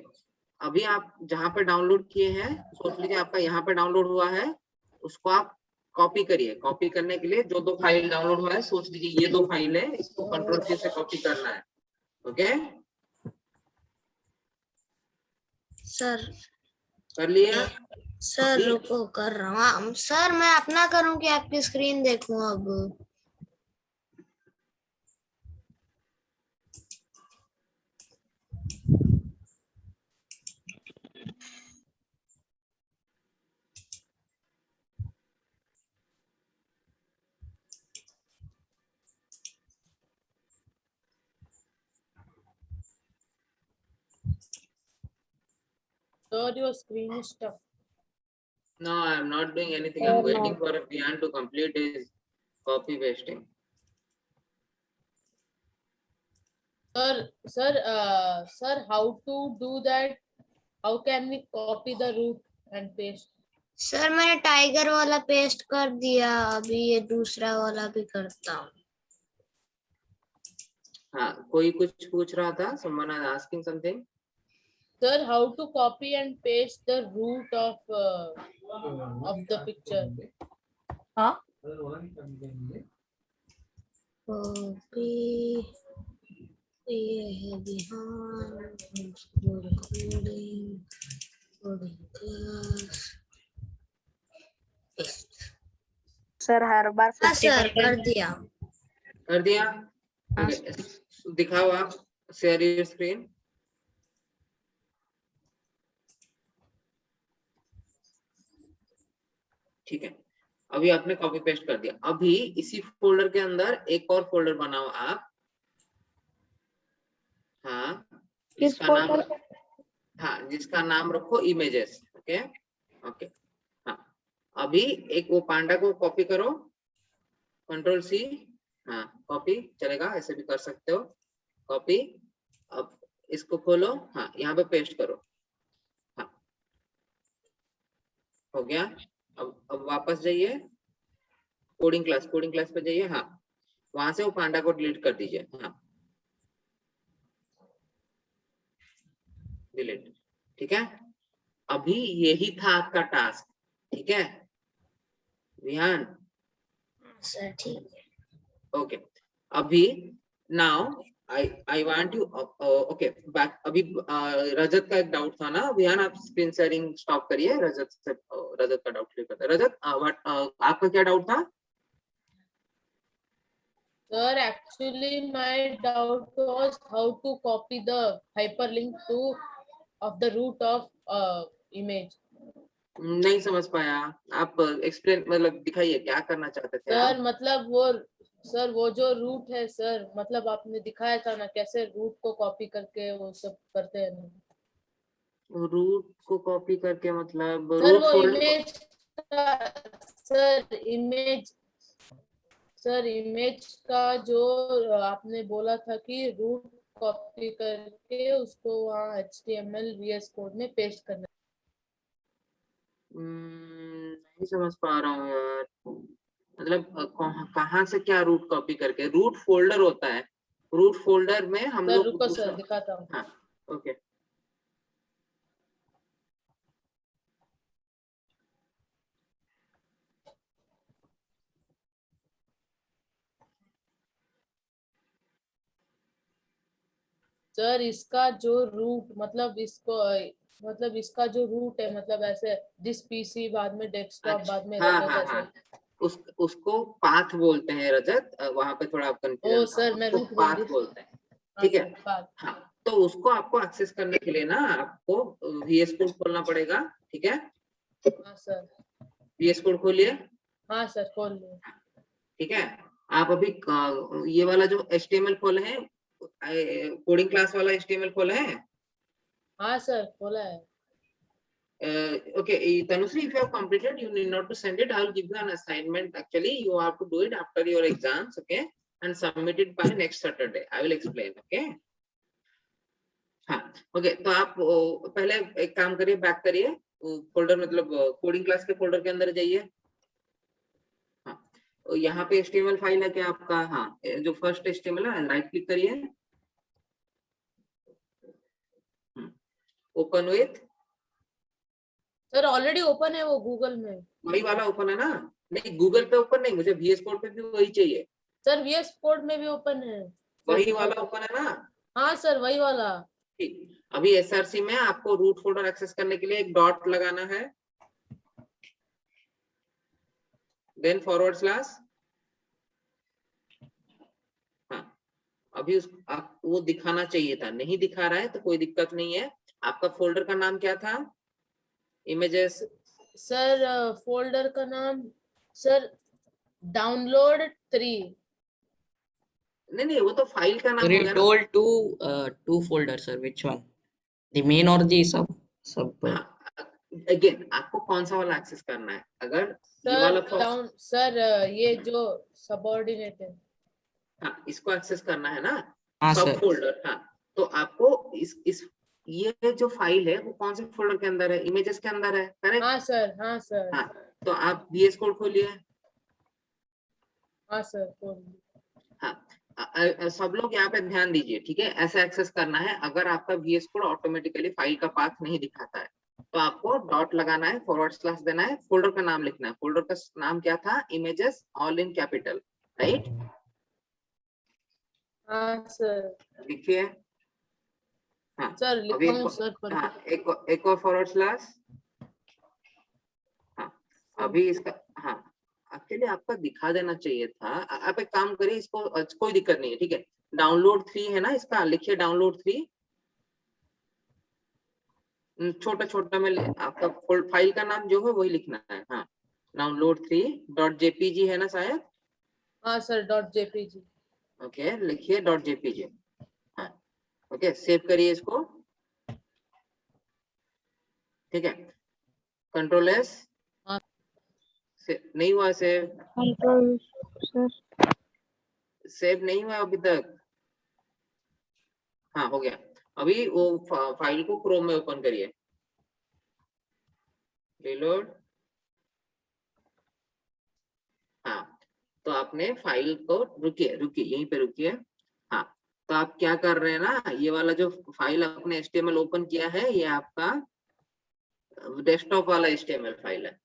[SPEAKER 8] अभी आप जहां पर download किए हैं, सोच लीजिए आपका यहाँ पर डाउनलोड हुआ है, उसको आप कॉपी करिए। कॉपी करने के लिए जो 2 फाइल डाउनलोड हुआ है, सोच लीजिए ये 2 फाइल है, इसको Ctrl+C से कॉपी करना है। ओके
[SPEAKER 5] सर
[SPEAKER 8] कर लिए?
[SPEAKER 5] सर रुको, कर रहा हूँ सर। मैं अपना करूँ कि आपकी स्क्रीन देखूं अब?
[SPEAKER 7] Sir, your screen is stuck.
[SPEAKER 8] No, I am not doing anything. I'm waiting for Vihan to complete his copy pasting.
[SPEAKER 7] Sir, how to do that? How can we copy the root and paste?
[SPEAKER 5] Sir मैंने tiger वाला paste कर दिया, अभी ये दूसरा वाला भी करता हूँ।
[SPEAKER 8] हाँ, कोई कुछ पूछ रहा था? Someone is asking something.
[SPEAKER 7] Sir, how to copy and paste the root of the picture?
[SPEAKER 4] हाँ
[SPEAKER 5] कॉपी ये है बिहान कोडिंग क्लास।
[SPEAKER 9] सर हर बार
[SPEAKER 5] हाँ सर, कर दिया।
[SPEAKER 8] कर दिया?
[SPEAKER 9] हाँ।
[SPEAKER 8] Okay. दिखाओ आप, शेयर योर स्क्रीन। ठीक है, अभी आपने कॉपी पेस्ट कर दिया। अभी इसी फोल्डर के अंदर एक और फोल्डर बनाओ आप। हाँ, जिसका नाम रखो इमेजेस। ओके ओके, हाँ, अभी एक वो पांडा को कॉपी करो, Ctrl+C। हाँ, कॉपी चलेगा, ऐसे भी कर सकते हो कॉपी। अब इसको खोलो, हाँ, यहाँ पे पेस्ट करो। हाँ, हो गया। अब वापस जाइए कोडिंग क्लास पे जाइए। हाँ, वहां से वो पांडा को डिलीट कर दीजिए। हाँ, डिलीट। ठीक है, अभी यही था आपका टास्क। ठीक है विहान?
[SPEAKER 5] सर ठीक है।
[SPEAKER 8] ओके, अभी now I want you okay back. अभी रजत का एक डाउट था ना विहान, आप स्क्रीन शेयरिंग स्टॉप करिए, रजत का डाउट क्लियर करते हैं। रजत, आपका क्या डाउट था?
[SPEAKER 7] Sir, actually my doubt was how to copy the hyperlink of the root of image.
[SPEAKER 8] नहीं समझ पाया, आप एक्सप्लेन मतलब दिखाइए क्या करना चाहते थे
[SPEAKER 7] सर
[SPEAKER 8] आप?
[SPEAKER 7] मतलब वो जो रूट है सर, मतलब आपने दिखाया था ना कैसे रूट को कॉपी करके वो सब करते हैं ना।
[SPEAKER 8] रूट को कॉपी करके मतलब
[SPEAKER 7] सर
[SPEAKER 8] रूट
[SPEAKER 7] वो
[SPEAKER 8] फोल्डर
[SPEAKER 7] इमेज का जो आपने बोला था कि रूट कॉपी करके उसको वहाँ HTML VS कोड में पेस्ट करना।
[SPEAKER 8] नहीं समझ पा रहा हूँ यार, मतलब कहाँ से क्या रूट कॉपी करके? रूट फोल्डर होता है, रूट फोल्डर में हम
[SPEAKER 7] सर
[SPEAKER 8] लोग
[SPEAKER 7] रुको सर दिखाता हूँ।
[SPEAKER 8] हाँ ओके।
[SPEAKER 7] सर इसका जो रूट मतलब इसका जो रूट है, मतलब ऐसे दिस पीसी बाद में डेस्कटॉप बाद में
[SPEAKER 8] हाँ
[SPEAKER 7] रजत
[SPEAKER 8] हाँ
[SPEAKER 7] ऐसे।
[SPEAKER 8] हाँ, उसको पाथ बोलते हैं रजत, वहां पे थोड़ा आप
[SPEAKER 7] ओ
[SPEAKER 8] कंफ्यूजन
[SPEAKER 7] सर मैं रूट
[SPEAKER 8] पाथ
[SPEAKER 7] बोल दी।
[SPEAKER 8] बोलते हैं। ठीक है,
[SPEAKER 7] पाथ।
[SPEAKER 8] हाँ, तो उसको आपको एक्सेस करने के लिए ना आपको VS कोड खोलना पड़ेगा। ठीक है,
[SPEAKER 7] हाँ सर।
[SPEAKER 8] VS कोड खोलिए।
[SPEAKER 7] हाँ सर खोल लिया।
[SPEAKER 8] ठीक है, आप अभी ये वाला जो HTML खोले हैं, कोडिंग क्लास वाला HTML खोले हैं?
[SPEAKER 7] हाँ सर खोला है।
[SPEAKER 8] Okay, Tanushree, if you have completed, you need not to send it. I will give you an assignment. Actually, you have to do it after your exams, okay, and submit it by next Saturday. I will explain, okay. हाँ, okay. तो आप पहले एक काम करिए, back करिए, folder मतलब coding class के फोल्डर के अंदर जाइए। हाँ, यहाँ पे HTML फाइल है क्या आपका? हाँ, जो फर्स्ट HTML है, राइट क्लिक करिए, open with.
[SPEAKER 7] Sir already open है वो गूगल में।
[SPEAKER 8] वही वाला ओपन है ना? नहीं, गूगल पे ओपन नहीं, मुझे VS कोड पे भी वही चाहिए।
[SPEAKER 7] सर VS कोड में भी ओपन है।
[SPEAKER 8] वही वाला ओपन है ना?
[SPEAKER 7] हाँ सर वही वाला।
[SPEAKER 8] ठीक, अभी SRC में आपको रूट फोल्डर एक्सेस करने के लिए एक डॉट लगाना है, देन फॉरवर्ड स्लैश। हाँ, अभी वो दिखाना चाहिए था, नहीं दिखा रहा है तो कोई दिक्कत नहीं है। आपका फोल्डर का नाम क्या था? इमेजेस।
[SPEAKER 7] सर फोल्डर का नाम सर डाउनलोड 3।
[SPEAKER 8] नहीं, वो तो फाइल का नाम
[SPEAKER 6] Sir,
[SPEAKER 8] हो
[SPEAKER 6] you
[SPEAKER 8] गया ना।
[SPEAKER 6] told two folders, sir. Which one? The main or the sub?
[SPEAKER 8] Again आपको कौन सा वाला एक्सेस करना है? अगर ये वाला
[SPEAKER 7] सर ये जो सबऑर्डिनेट है,
[SPEAKER 8] हाँ, इसको एक्सेस करना है ना,
[SPEAKER 6] हाँ
[SPEAKER 8] सब
[SPEAKER 6] सर।
[SPEAKER 8] फोल्डर। हाँ, तो आपको ये जो फाइल है वो कौन से फोल्डर के अंदर है? इमेजेस के अंदर है, करेक्ट?
[SPEAKER 7] हाँ सर हाँ सर।
[SPEAKER 8] हाँ, तो आप VS कोड खोलिए।
[SPEAKER 7] हाँ सर
[SPEAKER 8] हाँ, सब लोग यहाँ पे ध्यान दीजिए, ठीक है? ऐसे एक्सेस करना है। अगर आपका VS कोड ऑटोमेटिकली फाइल का पाथ नहीं दिखाता है तो आपको डॉट लगाना है, फॉरवर्ड स्लैश देना है, फोल्डर का नाम लिखना है। फोल्डर का नाम क्या था? Images, all in capital, right?
[SPEAKER 7] हाँ सर।
[SPEAKER 8] लिखिए। हाँ
[SPEAKER 7] सर
[SPEAKER 8] अभी
[SPEAKER 7] लिखा हूँ सर।
[SPEAKER 8] हाँ, एक और फॉरवर्ड स्लैश। हाँ, अभी इसका हाँ, एक्चुअली आपका दिखा देना चाहिए था। आप एक काम करिए, इसको कोई दिक्कत नहीं है, ठीक है? डाउनलोड 3 है ना इसका, लिखिए डाउनलोड 3, छोटा छोटा में आपका फाइल का नाम जो है वही लिखना है। हाँ, डाउनलोड 3.jpg है ना शायद?
[SPEAKER 7] हाँ सर .jpg।
[SPEAKER 8] ओके, लिखिए .jpg। हाँ, ओके, सेव करिए इसको, ठीक है? Control S. नहीं हुआ सेव?
[SPEAKER 9] Control sir.
[SPEAKER 8] सेव नहीं हुआ अभी तक? हाँ, हो गया। अभी वो फाइल को क्रोम में ओपन करिए, रीलोड। हाँ, तो आपने फाइल को रुकिए यहीं पे रुकिए। हाँ, तो आप क्या कर रहे हैं ना, ये वाला जो फाइल आपने HTML ओपन किया है, ये आपका डेस्कटॉप वाला HTML फाइल है,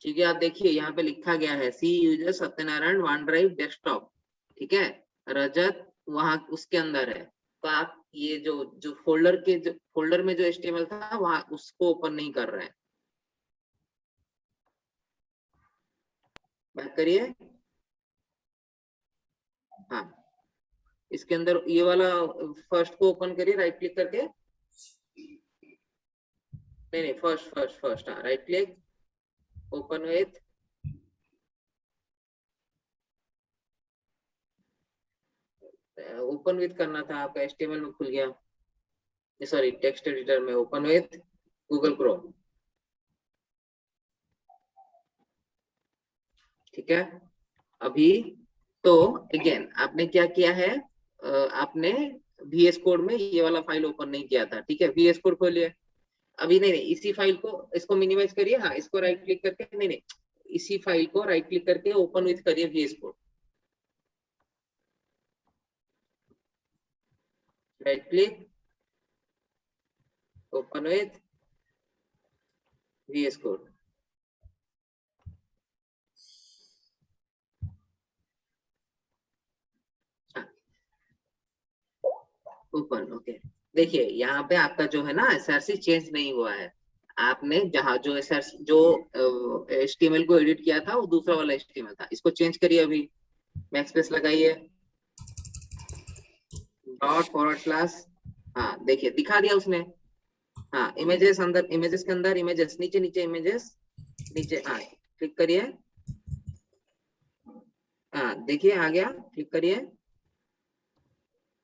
[SPEAKER 8] ठीक है? आप देखिए यहाँ पे लिखा गया है C user Satyanarayana one drive desktop, ठीक है? रजत वहां उसके अंदर है। तो आप ये जो फोल्डर में जो HTML था वहां उसको ओपन नहीं कर रहे हैं। बैक करिए। हाँ, इसके अंदर ये वाला फर्स्ट को ओपन करिए, राइट क्लिक करके। नहीं, फर्स्ट। हाँ, right click, open with, open with करना था आपका, HTML में खुल गया, सॉरी टेक्स्ट एडिटर में। ओपन विथ गूगल क्रोम, ठीक है? अभी तो अगेन आपने क्या किया है, आपने VS कोड में ये वाला फाइल ओपन नहीं किया था, ठीक है? VS कोड खोलिए। अभी नहीं, इसी फाइल को, इसको मिनिमाइज करिए। हाँ, इसको राइट क्लिक करके, नहीं, इसी फाइल को राइट क्लिक करके ओपन विथ करिए VS code, right click, open with VS code. Open, okay. देखिए यहाँ पे आपका जो है ना SRC चेंज नहीं हुआ है। आपने जहाँ जो SRC जो HTML को एडिट किया था वो दूसरा वाला HTML था, इसको चेंज करिए। अभी बैकस्पेस लगाइए, डॉट फॉरवर्ड स्लैश। हाँ, देखिए दिखा दिया उसने। हाँ, इमेजेस अंदर, इमेजेस के अंदर इमेजेस, नीचे इमेजेस, नीचे। हाँ, क्लिक करिए। हाँ, देखिए आ गया, क्लिक करिए।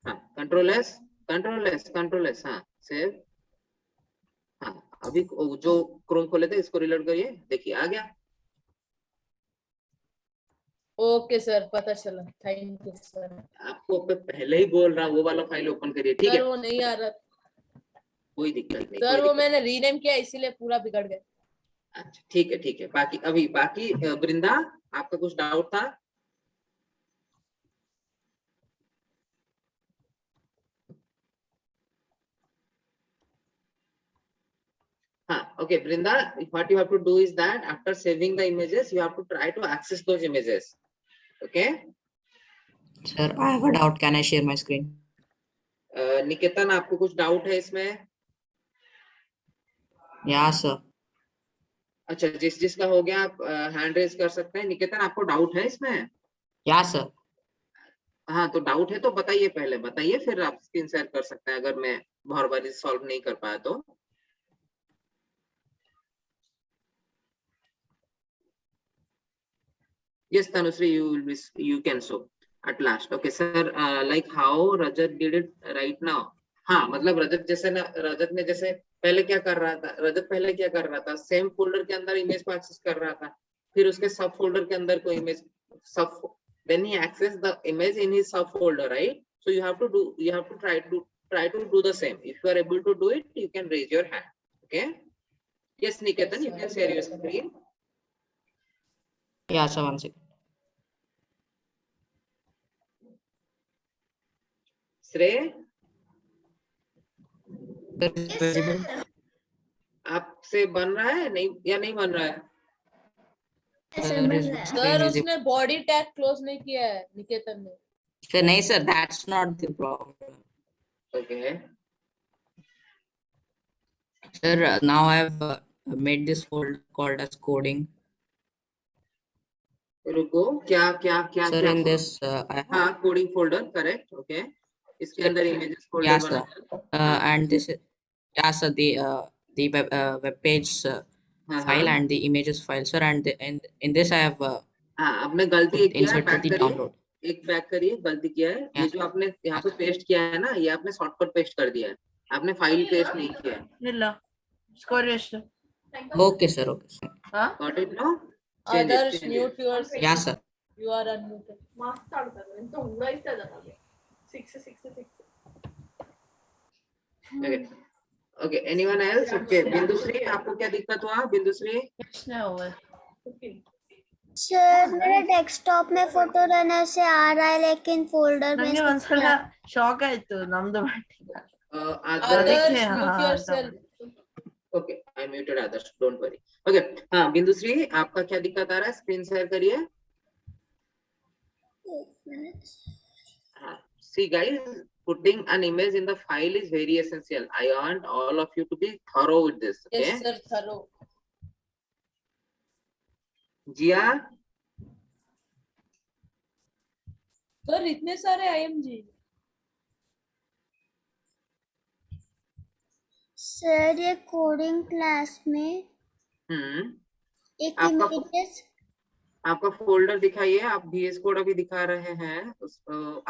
[SPEAKER 8] हाँ, कंट्रोल एस, कंट्रोल एस हाँ सेव। हाँ अभी जो क्रोम खोले थे इसको रिलोड करिए, देखिए आ गया।
[SPEAKER 7] ओके सर, पता चला, थैंक यू सर।
[SPEAKER 8] आपको पहले ही बोल रहा वो वाला फाइल ओपन करिए, ठीक
[SPEAKER 7] सर
[SPEAKER 8] है।
[SPEAKER 7] वो नहीं आ रहा
[SPEAKER 8] कोई दिक्कत नहीं,
[SPEAKER 7] सर,
[SPEAKER 8] कोई
[SPEAKER 7] वो
[SPEAKER 8] दिक्कत
[SPEAKER 7] मैंने रीनेम किया इसीलिए पूरा बिगड़ गया।
[SPEAKER 8] अच्छा ठीक है। बाकी वृंदा आपका कुछ डाउट था? हाँ okay Brinda, what you have to do is that after saving the images you have to try to access those images. Okay
[SPEAKER 6] Sir, I have a doubt. Can I share my screen?
[SPEAKER 8] निकेतन आपको कुछ doubt है इसमें?
[SPEAKER 6] Yeah, sir.
[SPEAKER 8] अच्छा जिसका हो गया आप hand raise कर सकते हैं। निकेतन आपको डाउट है इसमें?
[SPEAKER 6] Yeah, sir.
[SPEAKER 8] हाँ तो डाउट है तो बताइए, पहले बताइए फिर आप स्क्रीन शेयर कर सकते हैं अगर मैं बहुत बार सॉल्व नहीं कर पाया तो। Yes Tanushree, you can show at last. Okay sir, like how Rajat did it right now. हाँ मतलब रजत ने जैसे पहले क्या कर रहा था, सेम फोल्डर के अंदर इमेज को एक्सेस कर रहा था, फिर उसके सब फोल्डर के अंदर कोई image then he access the image in his sub folder, right? So you have to try to do the same. If you are able to do it, you can raise your hand. Okay. Yes Niketan, you can share your screen.
[SPEAKER 6] Yeah, sir. 1 second.
[SPEAKER 8] श्रेय
[SPEAKER 10] Yes, sir.
[SPEAKER 8] आपसे बन रहा है नहीं या नहीं बन रहा है?
[SPEAKER 10] Yes, sir, बन रहा है।
[SPEAKER 7] सर उसने बॉडी टैग क्लोज नहीं किया है निकेतन ने।
[SPEAKER 6] Sir, no, sir. That's not the problem.
[SPEAKER 8] Okay.
[SPEAKER 6] Sir, now I have made this folder called as coding.
[SPEAKER 8] रुको क्या
[SPEAKER 6] Sir, in this, I have,
[SPEAKER 8] हाँ कोडिंग फोल्डर करेक्ट। ओके इसके अंदर इमेजेस फोल्डर
[SPEAKER 6] yeah,
[SPEAKER 8] बना
[SPEAKER 6] sir.
[SPEAKER 8] है।
[SPEAKER 6] And this is, yeah, sir, the web page file and the images file, sir. And in this I have
[SPEAKER 8] हाँ आपने गलती एक किया है,
[SPEAKER 6] inserted the download.
[SPEAKER 8] बैक करिए, गलती किया है। ये जो आपने यहाँ पे पेस्ट किया है ना, ये आपने शॉर्टकट पेस्ट कर दिया है, आपने फाइल पेस्ट नहीं किया है।
[SPEAKER 4] Nilla. Score
[SPEAKER 6] Okay, sir. Okay, sir.
[SPEAKER 4] Huh?
[SPEAKER 8] Got it now?
[SPEAKER 7] Others mute yourself.
[SPEAKER 6] Yeah, sir.
[SPEAKER 7] You are unmuted.
[SPEAKER 8] Okay anyone else? Okay बिंदुश्री आपको क्या दिक्कत हुआ? बिंदुश्री
[SPEAKER 10] सर मेरे डेस्कटॉप में फोटो रनर से आ रहा है लेकिन फोल्डर में
[SPEAKER 4] ಶಾಕ್ ಆಯ್ತು ನಮ್ದು
[SPEAKER 7] Others mute yourself.
[SPEAKER 8] Okay I muted others, don't worry. Okay हाँ बिंदुश्री आपका क्या दिक्कत आ रहा है? स्क्रीन शेयर करिए। See guys, putting an image in the file is very essential. I want all of you to be thorough with this. Okay?
[SPEAKER 7] Yes sir, thorough.
[SPEAKER 8] Jiya
[SPEAKER 7] sir इतने सारे IMG।
[SPEAKER 10] Sir ये coding class में एक images
[SPEAKER 8] आपका folder दिखाइए। आप VS code अभी दिखा रहे हैं।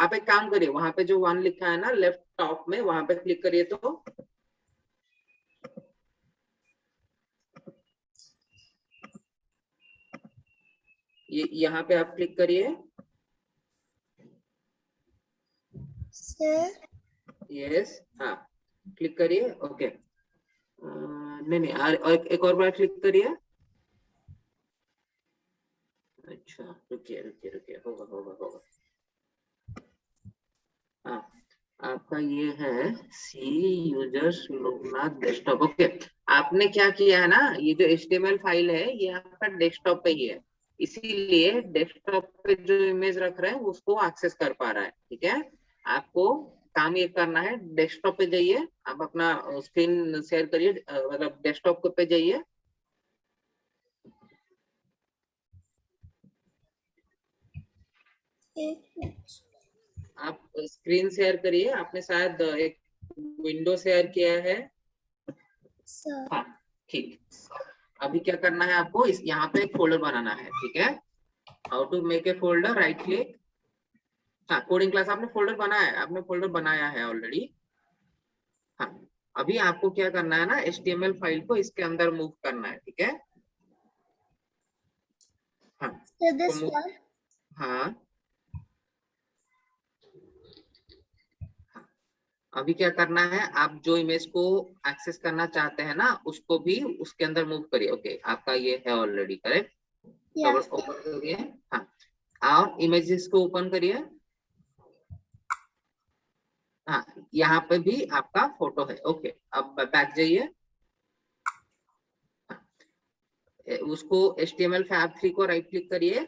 [SPEAKER 8] आप एक काम करिए, वहां पे जो 1 लिखा है ना लेफ्ट टॉप में, वहां पे क्लिक करिए तो ये यहाँ पे आप क्लिक करिए। यस हाँ क्लिक करिए। ओके नहीं एक और बार क्लिक करिए। अच्छा रुकिए होगा। हाँ आपका ये है C users Loknath desktop. Okay आपने क्या किया है ना, ये जो HTML फाइल है ये आपका डेस्कटॉप पे ही है, इसीलिए डेस्कटॉप पे जो इमेज रख रहे हैं उसको एक्सेस कर पा रहा है। ठीक है, आपको काम ये करना है, डेस्कटॉप पे जाइए, आप अपना स्क्रीन शेयर करिए, मतलब डेस्कटॉप पे जाइए। आप स्क्रीन शेयर करिए। आपने शायद एक विंडो शेयर किया है। हाँ ठीक, अभी क्या करना है आपको, इस यहाँ पे एक फोल्डर बनाना है। ठीक है, how to make a folder, right click. हाँ कोडिंग क्लास आपने फोल्डर बनाया है, आपने फोल्डर बनाया है ऑलरेडी। अभी आपको क्या करना है ना, HTML फाइल को इसके अंदर मूव करना है, ठीक है। हाँ
[SPEAKER 10] So
[SPEAKER 8] तो
[SPEAKER 10] this
[SPEAKER 8] move-
[SPEAKER 10] one.
[SPEAKER 8] हाँ अभी क्या करना है, आप जो इमेज को एक्सेस करना चाहते हैं ना उसको भी उसके अंदर मूव करिए। ओके आपका ये है ऑलरेडी, करेक्ट।
[SPEAKER 10] Yes.
[SPEAKER 8] ओपन करिए, हाँ और इमेजेस को ओपन करिए। हाँ यहाँ पे भी आपका फोटो है। ओके अब बैक जाइए, उसको HTML fab3 को राइट क्लिक करिए,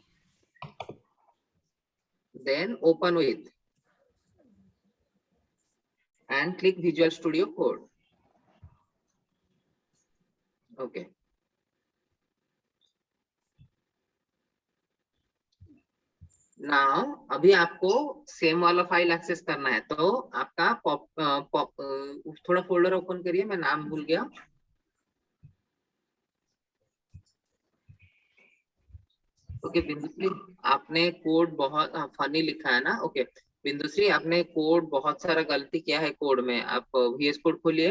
[SPEAKER 8] then open with and click Visual Studio Code. Okay. Now अभी आपको सेम वाला फाइल एक्सेस करना है, तो आपका थोड़ा फोल्डर ओपन करिए, मैं नाम भूल गया। ओके बिंदुश्री, आपने कोड बहुत फनी लिखा है ना। ओके बिंदुश्री, आपने कोड बहुत सारा गलती किया है कोड में, आप VS कोड खोलिए।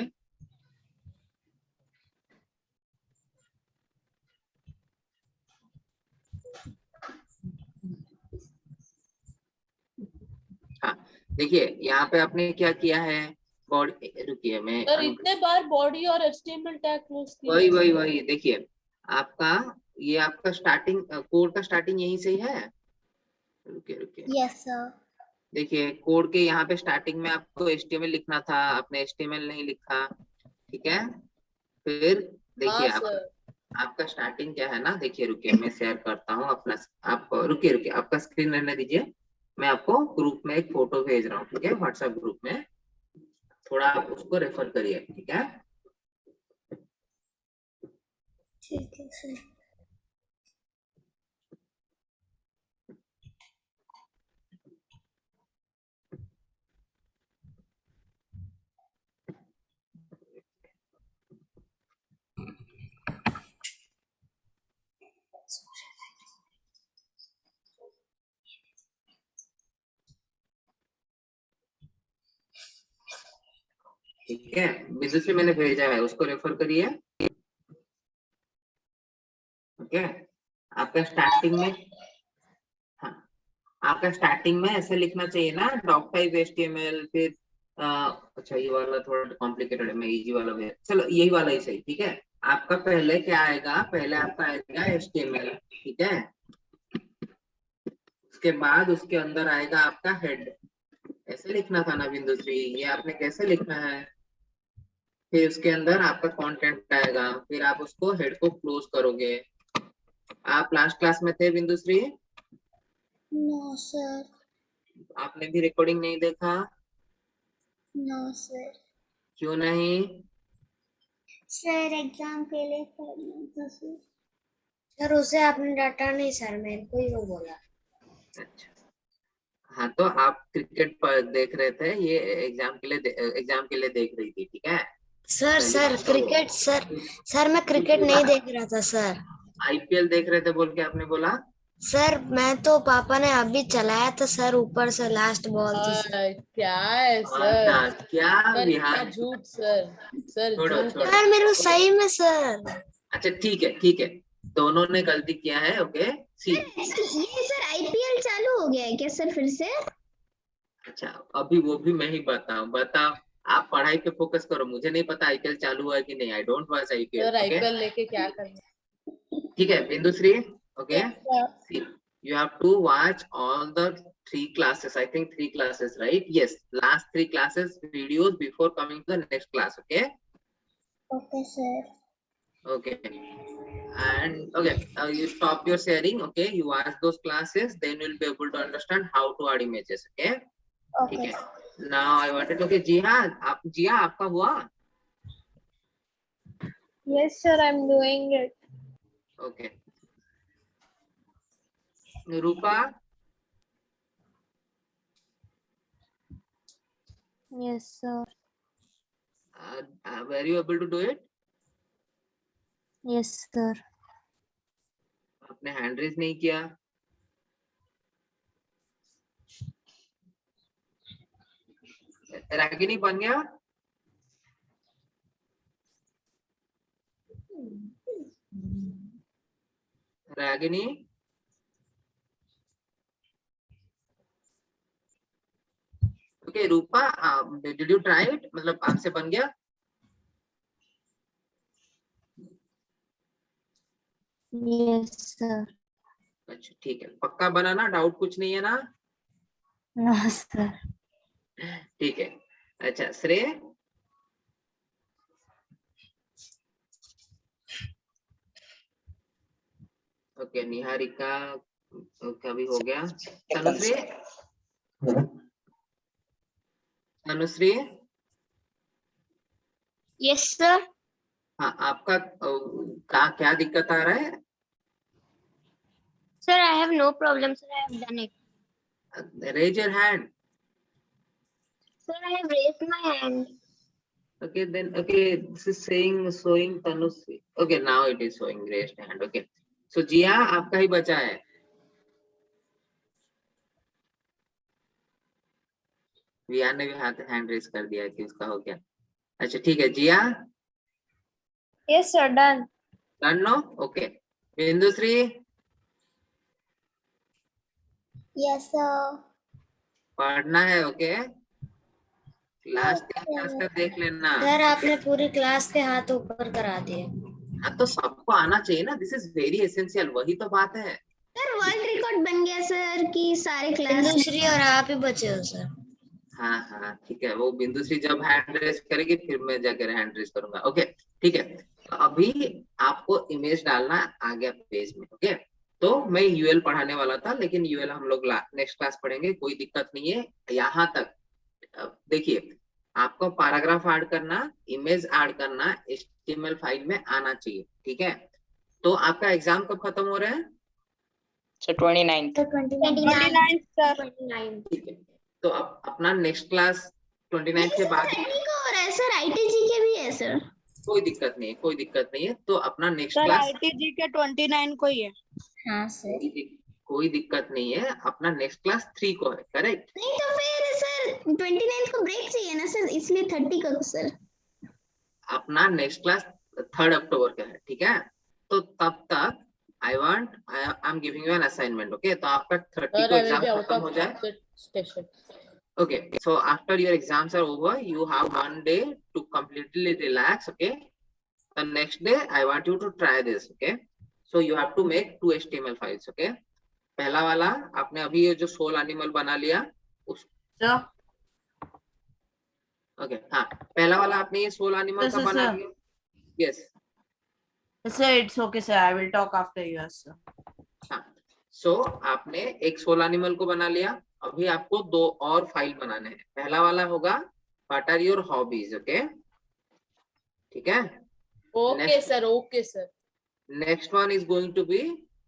[SPEAKER 8] हाँ देखिए यहाँ पे आपने क्या किया है, बॉडी, रुकिए मैं
[SPEAKER 7] सर इतने बार बॉडी और HTML टैग क्लोज किया।
[SPEAKER 8] वही देखिए आपका, ये आपका स्टार्टिंग कोड का स्टार्टिंग यहीं से ही है। रुकिए
[SPEAKER 10] Yes sir.
[SPEAKER 8] देखिए कोड के यहाँ पे स्टार्टिंग में आपको HTML लिखना था, आपने HTML नहीं लिखा, ठीक है। फिर देखिए आपका स्टार्टिंग क्या है ना, देखिए रुकिए मैं शेयर करता हूँ अपना, आप रुकिए आपका स्क्रीन रहने दीजिए, मैं आपको ग्रुप में एक फोटो भेज रहा हूँ, ठीक है, व्हाट्सएप ग्रुप में, थोड़ा आप उसको रेफर करिए, ठीक है।
[SPEAKER 10] ठीक है सर।
[SPEAKER 8] ठीक है, बिजनेस से मैंने भेजा है, उसको रेफर करिए। ओके आपका स्टार्टिंग में, हाँ आपका स्टार्टिंग में ऐसे लिखना चाहिए ना, डॉक टाइप HTML, फिर अच्छा ये वाला थोड़ा कॉम्प्लिकेटेड है, मैं इजी वाला भेज, चलो यही वाला ही सही, ठीक है। आपका पहले क्या आएगा, पहले आपका आएगा HTML, ठीक है। उसके बाद उसके अंदर आएगा आपका हेड, ऐसे लिखना था ना बिंदुश्री, ये आपने कैसे लिखना है। फिर उसके अंदर आपका कंटेंट आएगा, फिर आप उसको हेड को क्लोज करोगे। आप लास्ट क्लास में थे बिंदुश्री?
[SPEAKER 10] No sir.
[SPEAKER 8] आपने भी रिकॉर्डिंग नहीं देखा?
[SPEAKER 10] No sir.
[SPEAKER 8] क्यों नहीं?
[SPEAKER 10] सर एग्जाम के लिए पढ़ना था सर।
[SPEAKER 5] सर उसे आपने डाटा नहीं सर, मेरे को ही वो बोला।
[SPEAKER 8] अच्छा हाँ तो आप क्रिकेट पर देख रहे थे, ये एग्जाम के लिए देख रही थी, ठीक है।
[SPEAKER 5] सर क्रिकेट सर मैं क्रिकेट नहीं देख रहा था सर।
[SPEAKER 8] IPL देख रहे थे बोल के आपने बोला।
[SPEAKER 5] सर मैं तो पापा ने अभी चलाया था सर, ऊपर से लास्ट बॉल थी सर।
[SPEAKER 7] क्या है सर,
[SPEAKER 8] अच्छा क्या
[SPEAKER 7] सर इतना
[SPEAKER 8] बिहार,
[SPEAKER 7] झूठ सर
[SPEAKER 8] छोड़ो
[SPEAKER 7] झूठ।
[SPEAKER 8] छोड़ो।
[SPEAKER 5] सर मेरे को सही में सर।
[SPEAKER 8] अच्छा ठीक है दोनों ने गलती किया है। ओके सी
[SPEAKER 10] ये सर IPL चालू हो गया है क्या सर फिर से?
[SPEAKER 8] अच्छा अभी वो भी मैं ही बताओ, आप पढ़ाई पे फोकस करो, मुझे नहीं पता IPL चालू हुआ है कि नहीं, I don't watch IPL।
[SPEAKER 7] Sir IPL लेके क्या करना।
[SPEAKER 8] ठीक है बिंदुश्री, okay
[SPEAKER 10] Yes, sir.
[SPEAKER 8] you have to watch all the 3 classes, I think 3 classes, right? Yes, last 3 classes videos before coming to the next class. Okay.
[SPEAKER 10] Okay sir.
[SPEAKER 8] Okay. And okay, you stop your sharing. Okay, you watch those classes, then you'll be able to understand how to add images. Okay.
[SPEAKER 10] Okay.
[SPEAKER 8] Now I wanted to, okay, जिया आपका हुआ?
[SPEAKER 2] Yes sir, I'm doing it.
[SPEAKER 8] Okay. Rupa?
[SPEAKER 9] Yes, sir.
[SPEAKER 8] Were you able to do it?
[SPEAKER 9] Yes, sir.
[SPEAKER 8] आपने hand raise नहीं किया? रागिनी बन गया? Ragini, okay Rupa, did you try it, मतलब आपसे बन गया?
[SPEAKER 9] Yes, sir.
[SPEAKER 8] अच्छा ठीक है, पक्का बना ना, डाउट कुछ नहीं है ना?
[SPEAKER 9] No, sir.
[SPEAKER 8] ठीक है। अच्छा श्रेय, ओके निहारिका का भी हो गया। Tanushree, Tanushree,
[SPEAKER 5] Yes, sir.
[SPEAKER 8] हाँ आपका क्या दिक्कत आ रहा है?
[SPEAKER 5] Sir, I have no problem, sir. I have done it.
[SPEAKER 8] Raise your hand.
[SPEAKER 5] Sir, I have raised my hand.
[SPEAKER 8] Okay, then okay, this is showing Tanushree. Okay, now it is showing raised hand. Okay, so जिया आपका ही बचा है। जिया ने भी hand raise कर दिया कि उसका हो गया। अच्छा ठीक है Jiya,
[SPEAKER 2] Yes, sir. Done.
[SPEAKER 8] Done no? Okay Bindushri,
[SPEAKER 10] Yes, sir.
[SPEAKER 8] पढ़ना है। ओके क्लास का देख लेना।
[SPEAKER 5] सर आपने पूरी क्लास के हाथ ऊपर करा दिए।
[SPEAKER 8] हाँ तो सबको आना चाहिए ना, दिस इज वेरी एसेंशियल, वही तो बात है।
[SPEAKER 5] सर वर्ल्ड रिकॉर्ड बन गया सर कि सारे क्लास दूसरी और आप ही बचे हो सर।
[SPEAKER 8] हाँ हाँ ठीक है, वो बिंदुश्री जब हैंड रेस करेगी फिर मैं जाकर हैंड रेस करूंगा। ओके ठीक है, तो अभी आपको इमेज डालना आ गया पेज में। ओके तो मैं यूएल पढ़ाने वाला था, लेकिन यूएल हम लोग नेक्स्ट क्लास पढ़ेंगे, कोई दिक्कत नहीं है। यहाँ तक देखिए, आपको पैराग्राफ ऐड करना, इमेज ऐड करना HTML फाइल में आना चाहिए। ठीक है, तो आपका एग्जाम कब खत्म हो रहा है?
[SPEAKER 1] So 29th.
[SPEAKER 10] 29.
[SPEAKER 2] Sir. 29.
[SPEAKER 8] ठीक है, तो अपना नेक्स्ट क्लास 29 के बाद
[SPEAKER 5] हो रहा है सर, ITG के भी है सर।
[SPEAKER 8] कोई दिक्कत नहीं है, कोई दिक्कत नहीं है। तो अपना नेक्स्ट
[SPEAKER 11] सर
[SPEAKER 8] क्लास
[SPEAKER 11] ITG के 29 को ही है।
[SPEAKER 10] हाँ सर।
[SPEAKER 8] कोई दिक्कत नहीं है, अपना नेक्स्ट क्लास 3 को है, करेक्ट?
[SPEAKER 5] नहीं तो फिर सर 29 को ब्रेक चाहिए ना सर, इसलिए 30 को सर।
[SPEAKER 8] अपना नेक्स्ट क्लास 3 अक्टूबर का है। ठीक है, तो तब तक I am giving you an assignment. Okay, तो आपका 30 को एग्जाम खत्म हो जाए। Okay, so after your exams are over, you have 1 day to completely relax. Okay, the next day I want you to try this. Okay, so you have to make 2 HTML files. Okay, पहला वाला आपने अभी ये जो soul animal बना लिया उस okay हाँ, पहला वाला आपने ये सोल एनिमल का बना लिया। Yes
[SPEAKER 4] Sir, it's okay, sir. I will talk after you, sir.
[SPEAKER 8] हाँ, सो आपने एक सोल एनिमल को बना लिया, अभी आपको 2 और फाइल बनाने हैं। पहला वाला होगा what are your hobbies. Okay ठीक है,
[SPEAKER 7] okay sir, okay sir.
[SPEAKER 8] Next one is going to be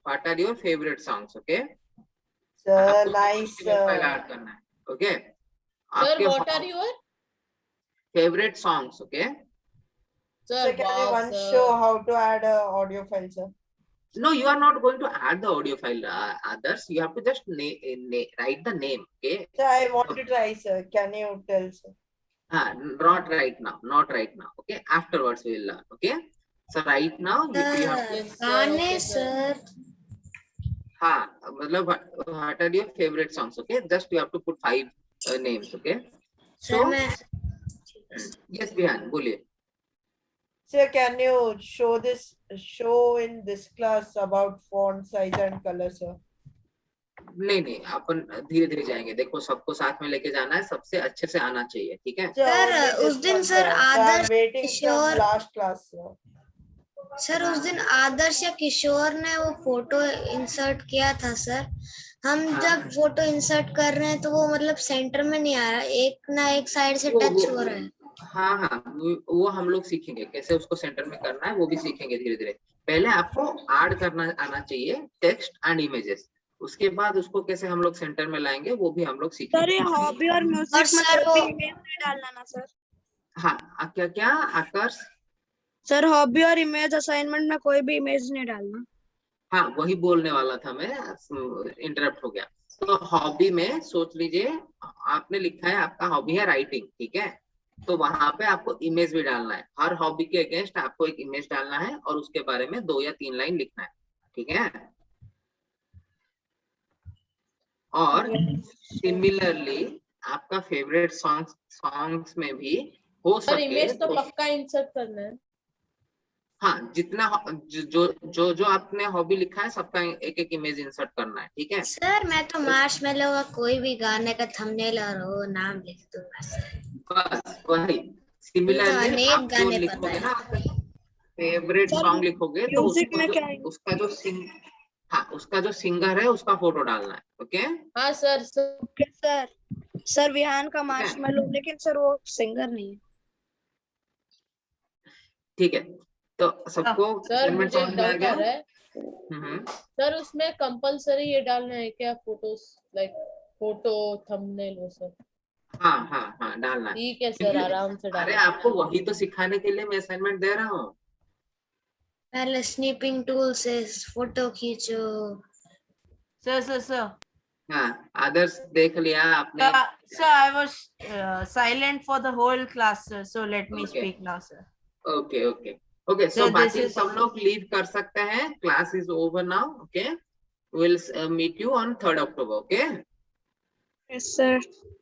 [SPEAKER 8] what are your favourite songs. Okay
[SPEAKER 4] Sir, nice.
[SPEAKER 8] File add करना है। Okay
[SPEAKER 7] sir what are your
[SPEAKER 8] favourite songs. Okay
[SPEAKER 4] Sir,
[SPEAKER 7] sir
[SPEAKER 4] can you once show how to add a audio file, sir?
[SPEAKER 8] no, you are not going to add the audio file, others. You have to just write the name. Okay,
[SPEAKER 4] Sir, I want to try, sir. Can you tell, sir?
[SPEAKER 8] not right now, not right now. Okay, afterwards we will learn. Okay, so right now you have to,
[SPEAKER 5] गाने sir.
[SPEAKER 8] हाँ मतलब what are your favorite songs? Okay, just you have to put 5 names. Okay, so
[SPEAKER 5] sir मैं
[SPEAKER 8] yes Bihan बोलिए।
[SPEAKER 4] Sir, can you show in this class about font size and color, sir?
[SPEAKER 8] नहीं अपन धीरे धीरे जाएंगे, देखो सबको साथ में लेके जाना है, सबसे अच्छे से आना चाहिए। ठीक है
[SPEAKER 5] सर,
[SPEAKER 4] only
[SPEAKER 5] उस
[SPEAKER 4] this
[SPEAKER 5] दिन
[SPEAKER 4] one,
[SPEAKER 5] sir
[SPEAKER 4] sir. So
[SPEAKER 5] Adarsh,
[SPEAKER 4] I'm waiting from
[SPEAKER 5] Kishore-
[SPEAKER 4] last class, sir.
[SPEAKER 5] Sir उस दिन आदर्श या किशोर ने वो फोटो इंसर्ट किया था सर। हम जब फोटो इंसर्ट कर रहे हैं तो वो मतलब सेंटर में नहीं आ रहा, एक ना एक साइड से टच हो रहा है।
[SPEAKER 8] हाँ वो हम लोग सीखेंगे कैसे उसको सेंटर में करना है, वो भी सीखेंगे धीरे धीरे। पहले आपको ऐड करना आना चाहिए टेक्स्ट एंड इमेजेस, उसके बाद उसको कैसे हम लोग सेंटर में लाएंगे वो भी हम लोग
[SPEAKER 11] सर
[SPEAKER 8] सीखेंगे।
[SPEAKER 11] ये हॉबी और म्यूजिक
[SPEAKER 5] और
[SPEAKER 11] में
[SPEAKER 5] सर
[SPEAKER 11] कोई
[SPEAKER 5] वो-
[SPEAKER 11] भी इमेज नहीं डालना ना सर।
[SPEAKER 8] हाँ क्या क्या आकर्ष?
[SPEAKER 11] सर हॉबी और इमेज असाइनमेंट में कोई भी इमेज नहीं डालना।
[SPEAKER 8] हाँ वही बोलने वाला था मैं, इंटरप्ट हो गया। तो हॉबी में सोच लीजिए आपने लिखा है आपका हॉबी है राइटिंग, ठीक है, तो वहां पे आपको इमेज भी डालना है। हर हॉबी के अगेंस्ट आपको एक इमेज डालना है और उसके बारे में 2 या 3 लाइन लिखना है। ठीक है, और सिमिलरली आपका फेवरेट सॉन्ग्स में भी हो
[SPEAKER 12] सर
[SPEAKER 8] सके
[SPEAKER 12] इमेज तो
[SPEAKER 8] तो
[SPEAKER 12] पक्का इंसर्ट करना है।
[SPEAKER 8] हाँ, जितना जो आपने हॉबी लिखा है सबका एक एक इमेज इंसर्ट करना है, ठीक है।
[SPEAKER 5] सर मैं तो मार्शमेलो का कोई भी गाने का थंबनेल और वो नाम लिख दूंगा सर।
[SPEAKER 8] बस वही
[SPEAKER 5] मुझे
[SPEAKER 8] सिमिलरली
[SPEAKER 5] अनेक
[SPEAKER 8] आप जो
[SPEAKER 5] गाने पता
[SPEAKER 8] लिखोगे
[SPEAKER 5] है।
[SPEAKER 8] ना, फेवरेट
[SPEAKER 11] सर
[SPEAKER 8] सॉन्ग लिखोगे तो
[SPEAKER 11] म्यूजिक में क्या है?
[SPEAKER 8] उसका जो सिंगर है उसका फोटो डालना है, ओके।
[SPEAKER 12] हाँ sir sir
[SPEAKER 11] okay sir. Sir Vihan का
[SPEAKER 8] ठीक है,
[SPEAKER 11] मार्शमेलो, लेकिन सर वो सिंगर नहीं है।
[SPEAKER 8] ठीक है। तो सबको
[SPEAKER 12] सर
[SPEAKER 8] असाइनमेंट
[SPEAKER 12] मुझे एक
[SPEAKER 8] समझ में आ
[SPEAKER 12] डाउट
[SPEAKER 8] गया?
[SPEAKER 12] आ रहा है
[SPEAKER 8] हम्म।
[SPEAKER 12] सर, उसमें कंपलसरी ये डालना है क्या, फोटोस लाइक फोटो थंबनेल वो सब?
[SPEAKER 8] हाँ हाँ हाँ, डालना है।
[SPEAKER 12] ठीक है सर,
[SPEAKER 8] क्योंकि
[SPEAKER 12] आराम से
[SPEAKER 8] अरे
[SPEAKER 12] डालना।
[SPEAKER 8] आपको वही तो सिखाने के लिए मैं असाइनमेंट दे रहा हूँ।
[SPEAKER 5] पहले स्नीपिंग टूल से फोटो खींचो।
[SPEAKER 7] Sir.
[SPEAKER 8] हाँ, आदर्श देख लिया आपने?
[SPEAKER 7] Sir, I was silent for the whole class, sir. So let me
[SPEAKER 8] Okay.
[SPEAKER 7] speak now, sir.
[SPEAKER 8] Okay okay okay, so
[SPEAKER 7] Sir, this
[SPEAKER 8] बाकी
[SPEAKER 7] is
[SPEAKER 8] सब लोग लीव कर सकते हैं, class is over now, okay. Will meet you on 3rd October, okay.
[SPEAKER 11] Yes sir,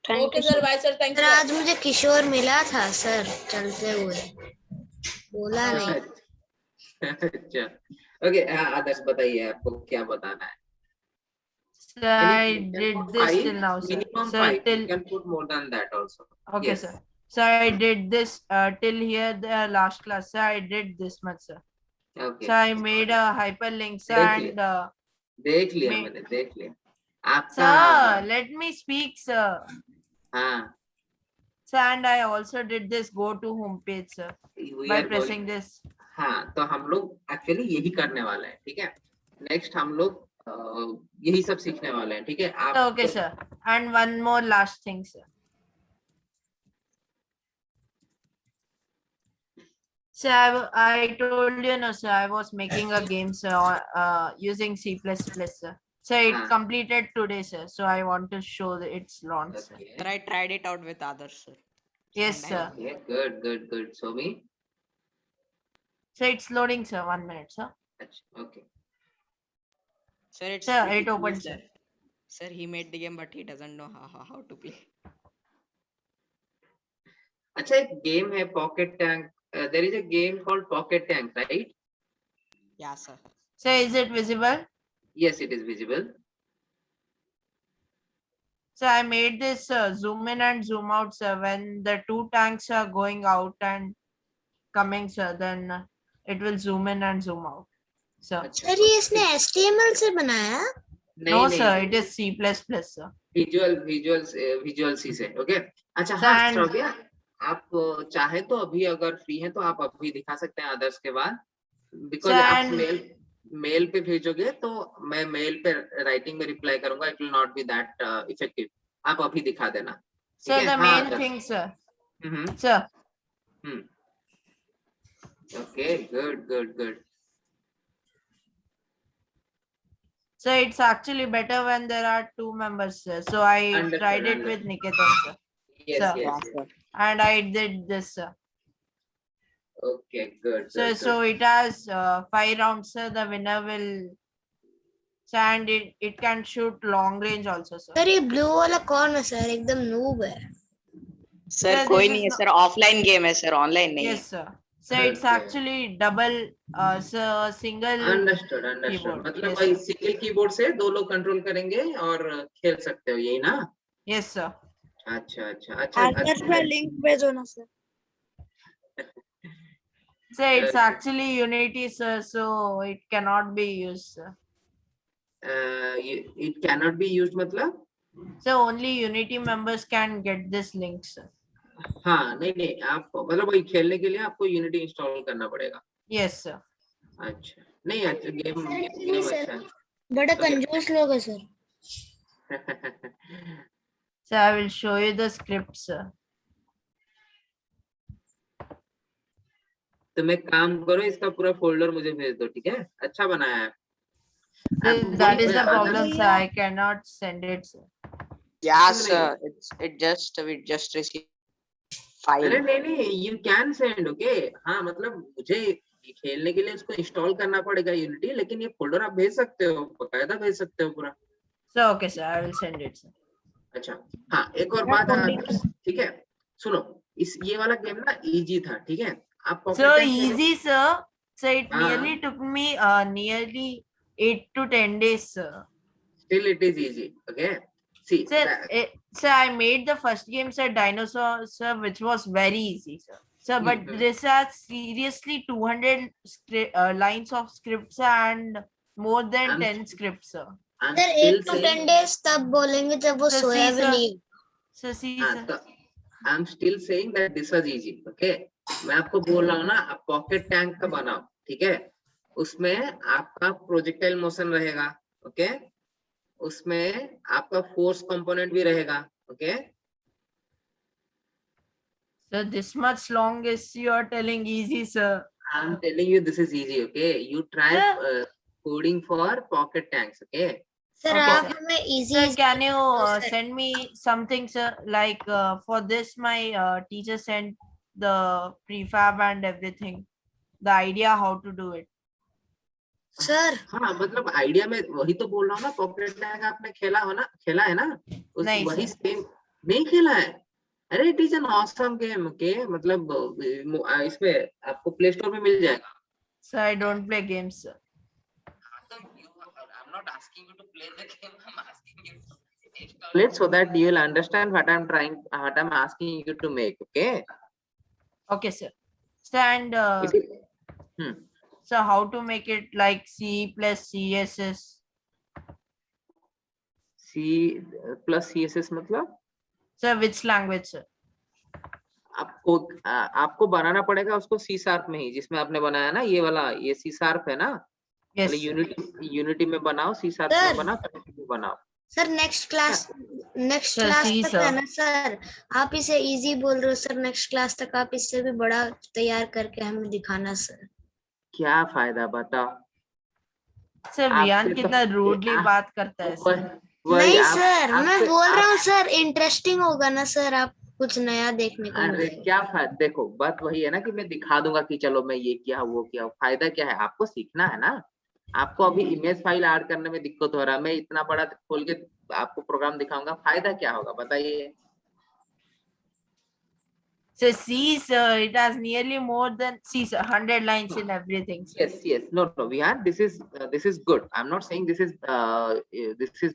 [SPEAKER 11] thank
[SPEAKER 12] okay
[SPEAKER 11] you
[SPEAKER 12] sir,
[SPEAKER 11] sir.
[SPEAKER 12] Bye sir, thank
[SPEAKER 5] sir
[SPEAKER 12] you.
[SPEAKER 5] आज मुझे किशोर मिला था सर चलते हुए, बोला नहीं।
[SPEAKER 8] अच्छा, ओके। आदर्श बताइए आपको क्या बताना है?
[SPEAKER 7] Sir, I did this till now, sir.
[SPEAKER 8] Minimum
[SPEAKER 7] Sir,
[SPEAKER 8] 5.
[SPEAKER 7] till
[SPEAKER 8] You can put more than that also.
[SPEAKER 7] okay,
[SPEAKER 8] Yes.
[SPEAKER 7] sir. Sir, I did this till here the last class. Sir, I did this much, sir.
[SPEAKER 8] Okay.
[SPEAKER 7] So I made a hyperlink, sir,
[SPEAKER 8] देख
[SPEAKER 7] and
[SPEAKER 8] देख लिया
[SPEAKER 7] may-
[SPEAKER 8] मैंने, देख लिया आपका।
[SPEAKER 7] sir, let me speak, sir.
[SPEAKER 8] हाँ,
[SPEAKER 7] Sir, and I also did this go to home page, sir,
[SPEAKER 8] we
[SPEAKER 7] by
[SPEAKER 8] are
[SPEAKER 7] pressing
[SPEAKER 8] going.
[SPEAKER 7] this.
[SPEAKER 8] हाँ, तो हम लोग एक्चुअली यही करने वाले हैं, ठीक है। नेक्स्ट हम लोग यही सब सीखने वाले हैं, ठीक है। आप
[SPEAKER 7] Okay, sir. And one more last thing, sir. Sir, I told you, no, sir, I was making a game, sir, using C++, sir. So it
[SPEAKER 8] हाँ,
[SPEAKER 7] completed today, sir. So I want to show that it's launched, sir.
[SPEAKER 8] okay.
[SPEAKER 6] Sir, I tried it out with others, sir.
[SPEAKER 7] Yes,
[SPEAKER 6] And
[SPEAKER 7] sir.
[SPEAKER 8] Okay, good. Show me.
[SPEAKER 7] So it's loading, sir. 1 minute, sir.
[SPEAKER 8] Okay.
[SPEAKER 6] Sir, it's
[SPEAKER 7] Sir,
[SPEAKER 6] pretty
[SPEAKER 7] it
[SPEAKER 6] cool,
[SPEAKER 7] opened,
[SPEAKER 6] sir.
[SPEAKER 7] sir.
[SPEAKER 6] Sir, he made the game, but he doesn't know how to play.
[SPEAKER 8] अच्छा, एक game है pocket tank. There is a game called pocket tank, right?
[SPEAKER 6] Yeah, sir.
[SPEAKER 7] So is it visible?
[SPEAKER 8] Yes, it is visible.
[SPEAKER 7] So I made this zoom in and zoom out, sir. When the two tanks are going out and coming, sir, then it will zoom in and zoom out, sir.
[SPEAKER 8] अच्छा,
[SPEAKER 5] sir ये इसने HTML से बनाया?
[SPEAKER 7] No,
[SPEAKER 8] नहीं
[SPEAKER 7] sir,
[SPEAKER 8] नहीं,
[SPEAKER 7] it is C++, sir.
[SPEAKER 8] Visual C से, okay. अच्छा,
[SPEAKER 7] Sir,
[SPEAKER 8] हाँ
[SPEAKER 7] and
[SPEAKER 8] श्रव्या, आप चाहे तो अभी अगर फ्री हैं तो आप अभी दिखा सकते हैं आदर्श के बाद, बिकॉज
[SPEAKER 7] Sir,
[SPEAKER 8] आप
[SPEAKER 7] and
[SPEAKER 8] मेल पे भेजोगे तो मैं मेल पे राइटिंग में रिप्लाई करूंगा, it will not be that effective. आप अभी दिखा देना, ठीक
[SPEAKER 7] sir,
[SPEAKER 8] है।
[SPEAKER 7] the
[SPEAKER 8] हाँ
[SPEAKER 7] main
[SPEAKER 8] Adarsh.
[SPEAKER 7] thing, sir.
[SPEAKER 8] Hmm,
[SPEAKER 7] Sir,
[SPEAKER 8] okay, good.
[SPEAKER 7] so it's actually better when there are two members, sir. So I
[SPEAKER 8] Understood,
[SPEAKER 7] tried it with Niketan, sir.
[SPEAKER 8] Yes,
[SPEAKER 7] Sir.
[SPEAKER 8] yes,
[SPEAKER 6] Yeah,
[SPEAKER 8] yes.
[SPEAKER 6] sir.
[SPEAKER 7] And I did this, sir.
[SPEAKER 8] Okay, good.
[SPEAKER 7] So it has 5 rounds, sir. The winner will, sir, and it can shoot long range also, sir.
[SPEAKER 5] Sir ये blue वाला कौन है sir? एकदम noob है।
[SPEAKER 6] Sir,
[SPEAKER 7] Sir,
[SPEAKER 6] कोई
[SPEAKER 7] this
[SPEAKER 6] नहीं
[SPEAKER 7] is
[SPEAKER 6] है, sir. Offline game है, sir. Online नहीं है.
[SPEAKER 7] Yes, sir. So it's
[SPEAKER 8] Okay.
[SPEAKER 7] actually double, sir, single
[SPEAKER 8] understood
[SPEAKER 7] keyboard.
[SPEAKER 8] मतलब
[SPEAKER 7] Yes,
[SPEAKER 8] भाई
[SPEAKER 7] sir.
[SPEAKER 8] सिंगल कीबोर्ड से दो लोग कंट्रोल करेंगे और खेल सकते हो, यही ना?
[SPEAKER 7] Yes, sir.
[SPEAKER 8] अच्छा।
[SPEAKER 11] आदर्श में लिंक भेजो ना sir.
[SPEAKER 7] So it's
[SPEAKER 8] Okay.
[SPEAKER 7] actually Unity, sir. So it cannot be used, sir.
[SPEAKER 8] It cannot be used मतलब?
[SPEAKER 7] So only Unity members can get this link, sir.
[SPEAKER 8] हाँ, नहीं, आप मतलब वही खेलने के लिए आपको यूनिटी इंस्टॉल करना पड़ेगा।
[SPEAKER 7] Yes, sir.
[SPEAKER 8] अच्छा, नहीं अच्छा, गेम अच्छा है।
[SPEAKER 5] बड़ा
[SPEAKER 8] Okay.
[SPEAKER 5] कंजूस लोग है sir.
[SPEAKER 7] So I will show you the script, sir.
[SPEAKER 8] तुम एक काम करो, इसका पूरा फोल्डर मुझे भेज दो, ठीक है? अच्छा बनाया है।
[SPEAKER 7] That is the
[SPEAKER 8] Adarsh-
[SPEAKER 7] problem, sir. I cannot send it, sir.
[SPEAKER 6] Yeah,
[SPEAKER 8] नहीं,
[SPEAKER 6] sir. We just received file.
[SPEAKER 8] अरे नहीं, यू कैन सेंड, ओके। हाँ, मतलब मुझे खेलने के लिए इसको इंस्टॉल करना पड़ेगा यूनिटी, लेकिन ये फोल्डर आप भेज सकते हो, बकायदा भेज सकते हो पूरा।
[SPEAKER 7] So okay, sir. I will send it, sir.
[SPEAKER 8] अच्छा हाँ, एक और बात आदर्श, ठीक है, सुनो, इस ये वाला गेम ना इजी था, ठीक है, आप
[SPEAKER 7] So
[SPEAKER 8] Pocket Tank Khelo.
[SPEAKER 7] easy, sir. So it
[SPEAKER 8] हाँ,
[SPEAKER 7] nearly took me nearly 8 to 10 days, sir.
[SPEAKER 8] still it is easy, okay. See,
[SPEAKER 7] Sir, I made the first game, sir, Dinosaur, sir, which was very easy, sir. Sir, but this has seriously 200 lines of scripts and more than 10 scripts, sir.
[SPEAKER 5] Sir 8 to 10 days तब बोलेंगे जब वो
[SPEAKER 7] Sir,
[SPEAKER 5] सोया
[SPEAKER 7] see,
[SPEAKER 5] भी
[SPEAKER 7] sir.
[SPEAKER 5] नहीं।
[SPEAKER 7] So see,
[SPEAKER 8] हाँ,
[SPEAKER 7] sir.
[SPEAKER 8] तो I'm still saying that this was easy, okay. मैं आपको बोल रहा हूँ ना, आप पॉकेट टैंक का बनाओ, ठीक है, उसमें आपका प्रोजेक्टाइल मोशन रहेगा, ओके, उसमें आपका फोर्स कंपोनेंट भी रहेगा, okay.
[SPEAKER 7] So this much long is you are telling easy, sir.
[SPEAKER 8] I'm telling you this is easy, okay. You try coding for pocket tanks, okay.
[SPEAKER 5] Sir
[SPEAKER 7] Okay,
[SPEAKER 5] आप
[SPEAKER 7] sir.
[SPEAKER 5] हमें easy
[SPEAKER 7] Sir, can you send me something, sir? Like for this, my teacher sent the prefab and everything, the idea how to do it.
[SPEAKER 5] Sir
[SPEAKER 8] हाँ, मतलब idea में वही तो बोल रहा हूँ ना, पॉकेट टैग आपने खेला हो ना, खेला है ना, उस
[SPEAKER 7] नहीं,
[SPEAKER 8] वही
[SPEAKER 7] sir.
[SPEAKER 8] सेम नहीं खेला है। अरे it is an awesome game, okay, मतलब इसमें आपको प्ले स्टोर में मिल जाएगा।
[SPEAKER 7] Sir, I don't play games, sir.
[SPEAKER 8] I'm not asking you to play the game. I'm asking you to install it so that you will understand what I'm asking you to make. Okay.
[SPEAKER 7] Okay, sir. So and so how to make it like C plus CSS?
[SPEAKER 8] C plus CSS मतलब?
[SPEAKER 7] Sir, which language, sir?
[SPEAKER 8] आपको बनाना पड़ेगा उसको C sharp में ही, जिसमें आपने बनाया ना ये वाला, ये C शार्प है ना?
[SPEAKER 7] Yes.
[SPEAKER 8] यूनिटी में बनाओ, C शार्प में बनाओ।
[SPEAKER 5] Sir next class
[SPEAKER 7] Sir, see,
[SPEAKER 5] तक
[SPEAKER 7] sir.
[SPEAKER 5] है ना सर, आप इसे इजी बोल रहे हो सर, नेक्स्ट क्लास तक आप इससे भी बड़ा तैयार करके हमें दिखाना सर।
[SPEAKER 8] क्या फायदा बताओ?
[SPEAKER 7] सर वियान कितना रूडली बात करता है सर।
[SPEAKER 5] नहीं सर, मैं बोल रहा हूँ सर, इंटरेस्टिंग होगा ना सर, आप कुछ नया देखने को
[SPEAKER 8] अरे क्या फायदा, देखो बात वही है ना कि मैं दिखा दूंगा कि चलो मैं ये किया वो किया, फायदा क्या है? आपको सीखना है ना। आपको अभी इमेज फाइल ऐड करने में दिक्कत हो रहा है, मैं इतना बड़ा खोल के आपको प्रोग्राम दिखाऊंगा, फायदा क्या होगा बताइए?
[SPEAKER 7] So see sir, it has nearly more than 100 lines in everything. Sir.
[SPEAKER 8] Yes, no, Vihan, this is good. I'm not saying this is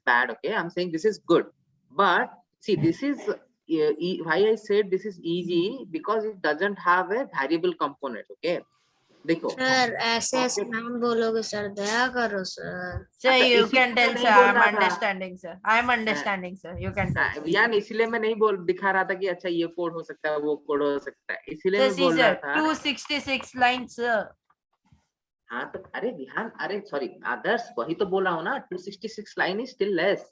[SPEAKER 8] bad. Okay, I'm saying this is good. But see, this is why I said this is easy, because it doesn't have a variable component. Okay, देखो
[SPEAKER 5] sir ऐसे नाम बोलोगे sir, दया करो sir.
[SPEAKER 7] Sir, you can tell sir, I'm understanding sir, I'm understanding sir, you can tell.
[SPEAKER 8] यार इसलिए मैं नहीं दिखा रहा था कि अच्छा ये कोड हो सकता है वो कोड हो सकता है, इसलिए मैं बोल रहा था
[SPEAKER 7] 266 lines sir.
[SPEAKER 8] हाँ तो अरे विहान, अरे सॉरी आदर्श, वही तो बोला हूँ ना, 266 लाइन इज स्टिल लेस,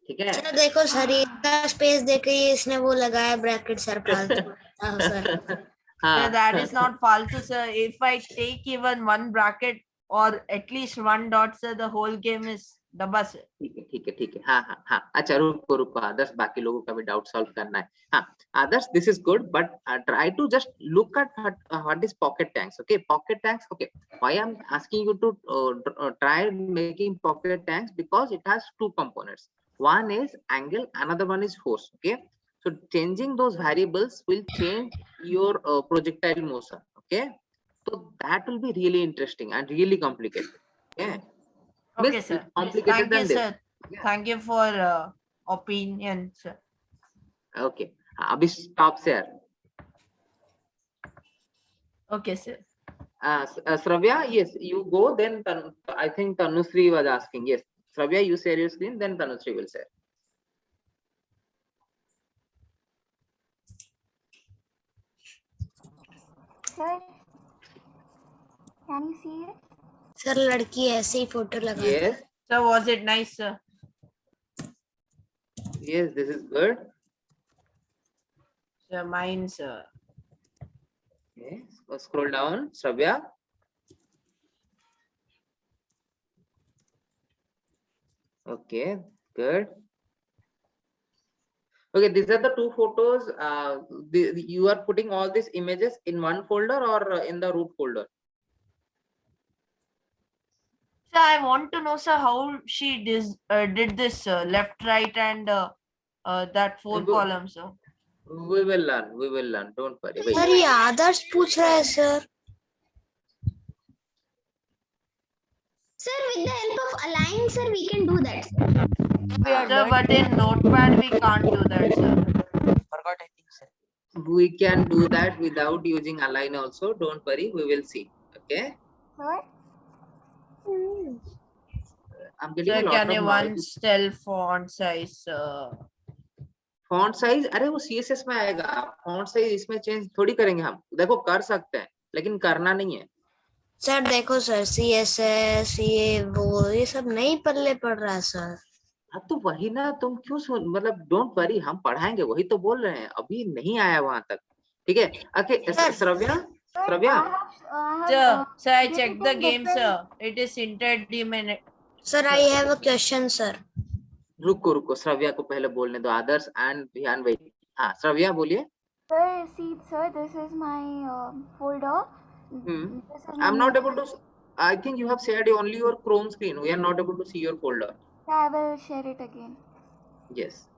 [SPEAKER 8] ठीक है?
[SPEAKER 5] सर देखो सर, इतना स्पेस देके ये इसने वो लगाया ब्रैकेट सर, फालतू sir.
[SPEAKER 7] So that is not false sir. If I take even one bracket or at least one dot sir, the whole game is डब्बा से।
[SPEAKER 8] ठीक है हाँ अच्छा रुको आदर्श, बाकी लोगों का भी डाउट सॉल्व करना है। हाँ Adarsh, this is good, but try to just look at what is Pocket Tanks. Okay, Pocket Tanks, okay, why I am asking you to try making Pocket Tanks, because it has two components, one is angle, another one is force. Okay, so changing those variables will change your projectile motion. Okay, so that will be really interesting and really complicated. Okay.
[SPEAKER 7] Okay sir, thank you sir, thank you for opinion sir.
[SPEAKER 8] Okay, abhi stop sir.
[SPEAKER 7] Okay sir.
[SPEAKER 8] Shravya, yes, you go, then I think Tanushree was asking. Yes, Shravya, you share your screen, then Tanushree will share.
[SPEAKER 10] Sir, can you see it?
[SPEAKER 5] Sir लड़की ऐसे ही photo लगा।
[SPEAKER 8] Yes.
[SPEAKER 7] So was it nice sir?
[SPEAKER 8] Yes, this is good.
[SPEAKER 7] Sir, mine sir.
[SPEAKER 8] Okay, so scroll down, Shravya. Okay, good. Okay, these are the two photos. You are putting all these images in one folder or in the root folder?
[SPEAKER 7] So I want to know, sir, how she did this left, right, and that 4
[SPEAKER 8] Bindu,
[SPEAKER 7] columns, sir.
[SPEAKER 8] we will learn. We will learn. Don't worry. Wait.
[SPEAKER 11] Sir ये आदर्श पूछ रहा है sir.
[SPEAKER 10] Sir, with the help of align, sir, we can do that.
[SPEAKER 7] Sir, but in Notepad we can't do that, sir.
[SPEAKER 6] Forgot, I think, sir.
[SPEAKER 8] We can do that without using align also. Don't worry. We will see. Okay.
[SPEAKER 10] What?
[SPEAKER 8] I'm getting
[SPEAKER 7] Sir,
[SPEAKER 8] a lot
[SPEAKER 7] can
[SPEAKER 8] of
[SPEAKER 7] you
[SPEAKER 8] noise.
[SPEAKER 7] once tell font size?
[SPEAKER 8] Font size, अरे वो CSS में आएगा. Font size इसमें change थोड़ी करेंगे हम. देखो कर सकते हैं लेकिन करना नहीं है.
[SPEAKER 11] सर देखो सर CSS ये वो ये सब नहीं पल्ले पड़ रहा है सर.
[SPEAKER 8] हाँ तो वही ना, तुम क्यों मतलब डोंट वरी, हम पढ़ाएंगे. वही तो बोल रहे हैं, अभी नहीं आया वहां तक. ठीक है. Okay Shravya.
[SPEAKER 7] Sir, I checked the game, sir. It is inter-domain.
[SPEAKER 11] Sir, I have a question, sir.
[SPEAKER 8] रुको श्रव्या को पहले बोलने दो. आदर्श एंड ध्यान वेट. हाँ श्रव्या बोलिए.
[SPEAKER 13] Sir, see, sir, this is my folder. This is
[SPEAKER 8] I'm
[SPEAKER 13] my
[SPEAKER 8] not able to. I think you have shared only your Chrome screen. We are not able to see your folder.
[SPEAKER 13] I will share it again.
[SPEAKER 8] Yes.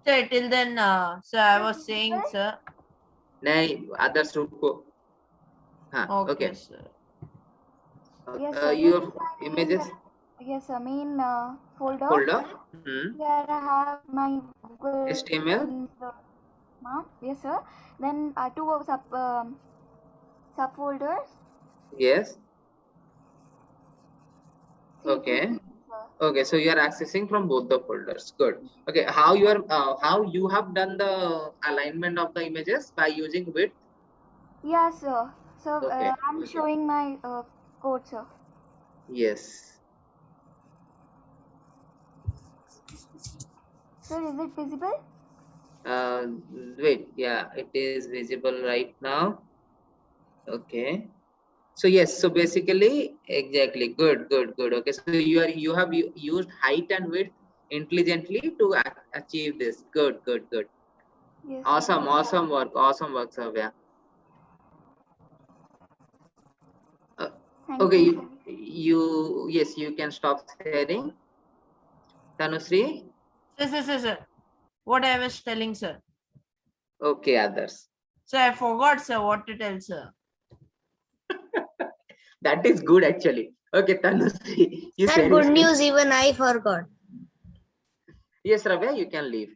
[SPEAKER 7] Sir, till then, sir, I was saying, sir.
[SPEAKER 8] नहीं आदर्श रुको. हाँ
[SPEAKER 7] Okay,
[SPEAKER 8] okay.
[SPEAKER 7] sir.
[SPEAKER 13] Yes, sir.
[SPEAKER 8] Your
[SPEAKER 13] This is my
[SPEAKER 8] images
[SPEAKER 13] Yes, sir. Main folder.
[SPEAKER 8] folder.
[SPEAKER 13] Where I have my Google
[SPEAKER 8] HTML.
[SPEAKER 13] and the map. Yes, sir. Then two subfolders.
[SPEAKER 8] Yes.
[SPEAKER 13] Three
[SPEAKER 8] Okay.
[SPEAKER 13] folders, sir.
[SPEAKER 8] Okay, so you are accessing from both the folders. Good. Okay, how you have done the alignment of the images by using width?
[SPEAKER 13] Yes, sir. So
[SPEAKER 8] Okay,
[SPEAKER 13] I'm
[SPEAKER 8] okay.
[SPEAKER 13] showing my code, sir.
[SPEAKER 8] Yes.
[SPEAKER 13] Sir, is it visible?
[SPEAKER 8] Wait, yeah, it is visible right now. Okay. So yes, so basically, exactly, good. Okay, so you have used height and width intelligently to achieve this. Good.
[SPEAKER 13] Yes.
[SPEAKER 8] Awesome work, Savya.
[SPEAKER 13] Thank
[SPEAKER 8] Okay,
[SPEAKER 13] you, sir.
[SPEAKER 8] you can stop sharing. Tanushree.
[SPEAKER 7] Sir. What I was telling, sir.
[SPEAKER 8] Okay, others.
[SPEAKER 7] Sir, I forgot, sir, what to tell, sir.
[SPEAKER 8] That is good actually. Okay, Tanushree. You
[SPEAKER 11] Sir,
[SPEAKER 8] said
[SPEAKER 11] good
[SPEAKER 8] it.
[SPEAKER 11] news, even I forgot.
[SPEAKER 8] Yes, Ravya, you can leave.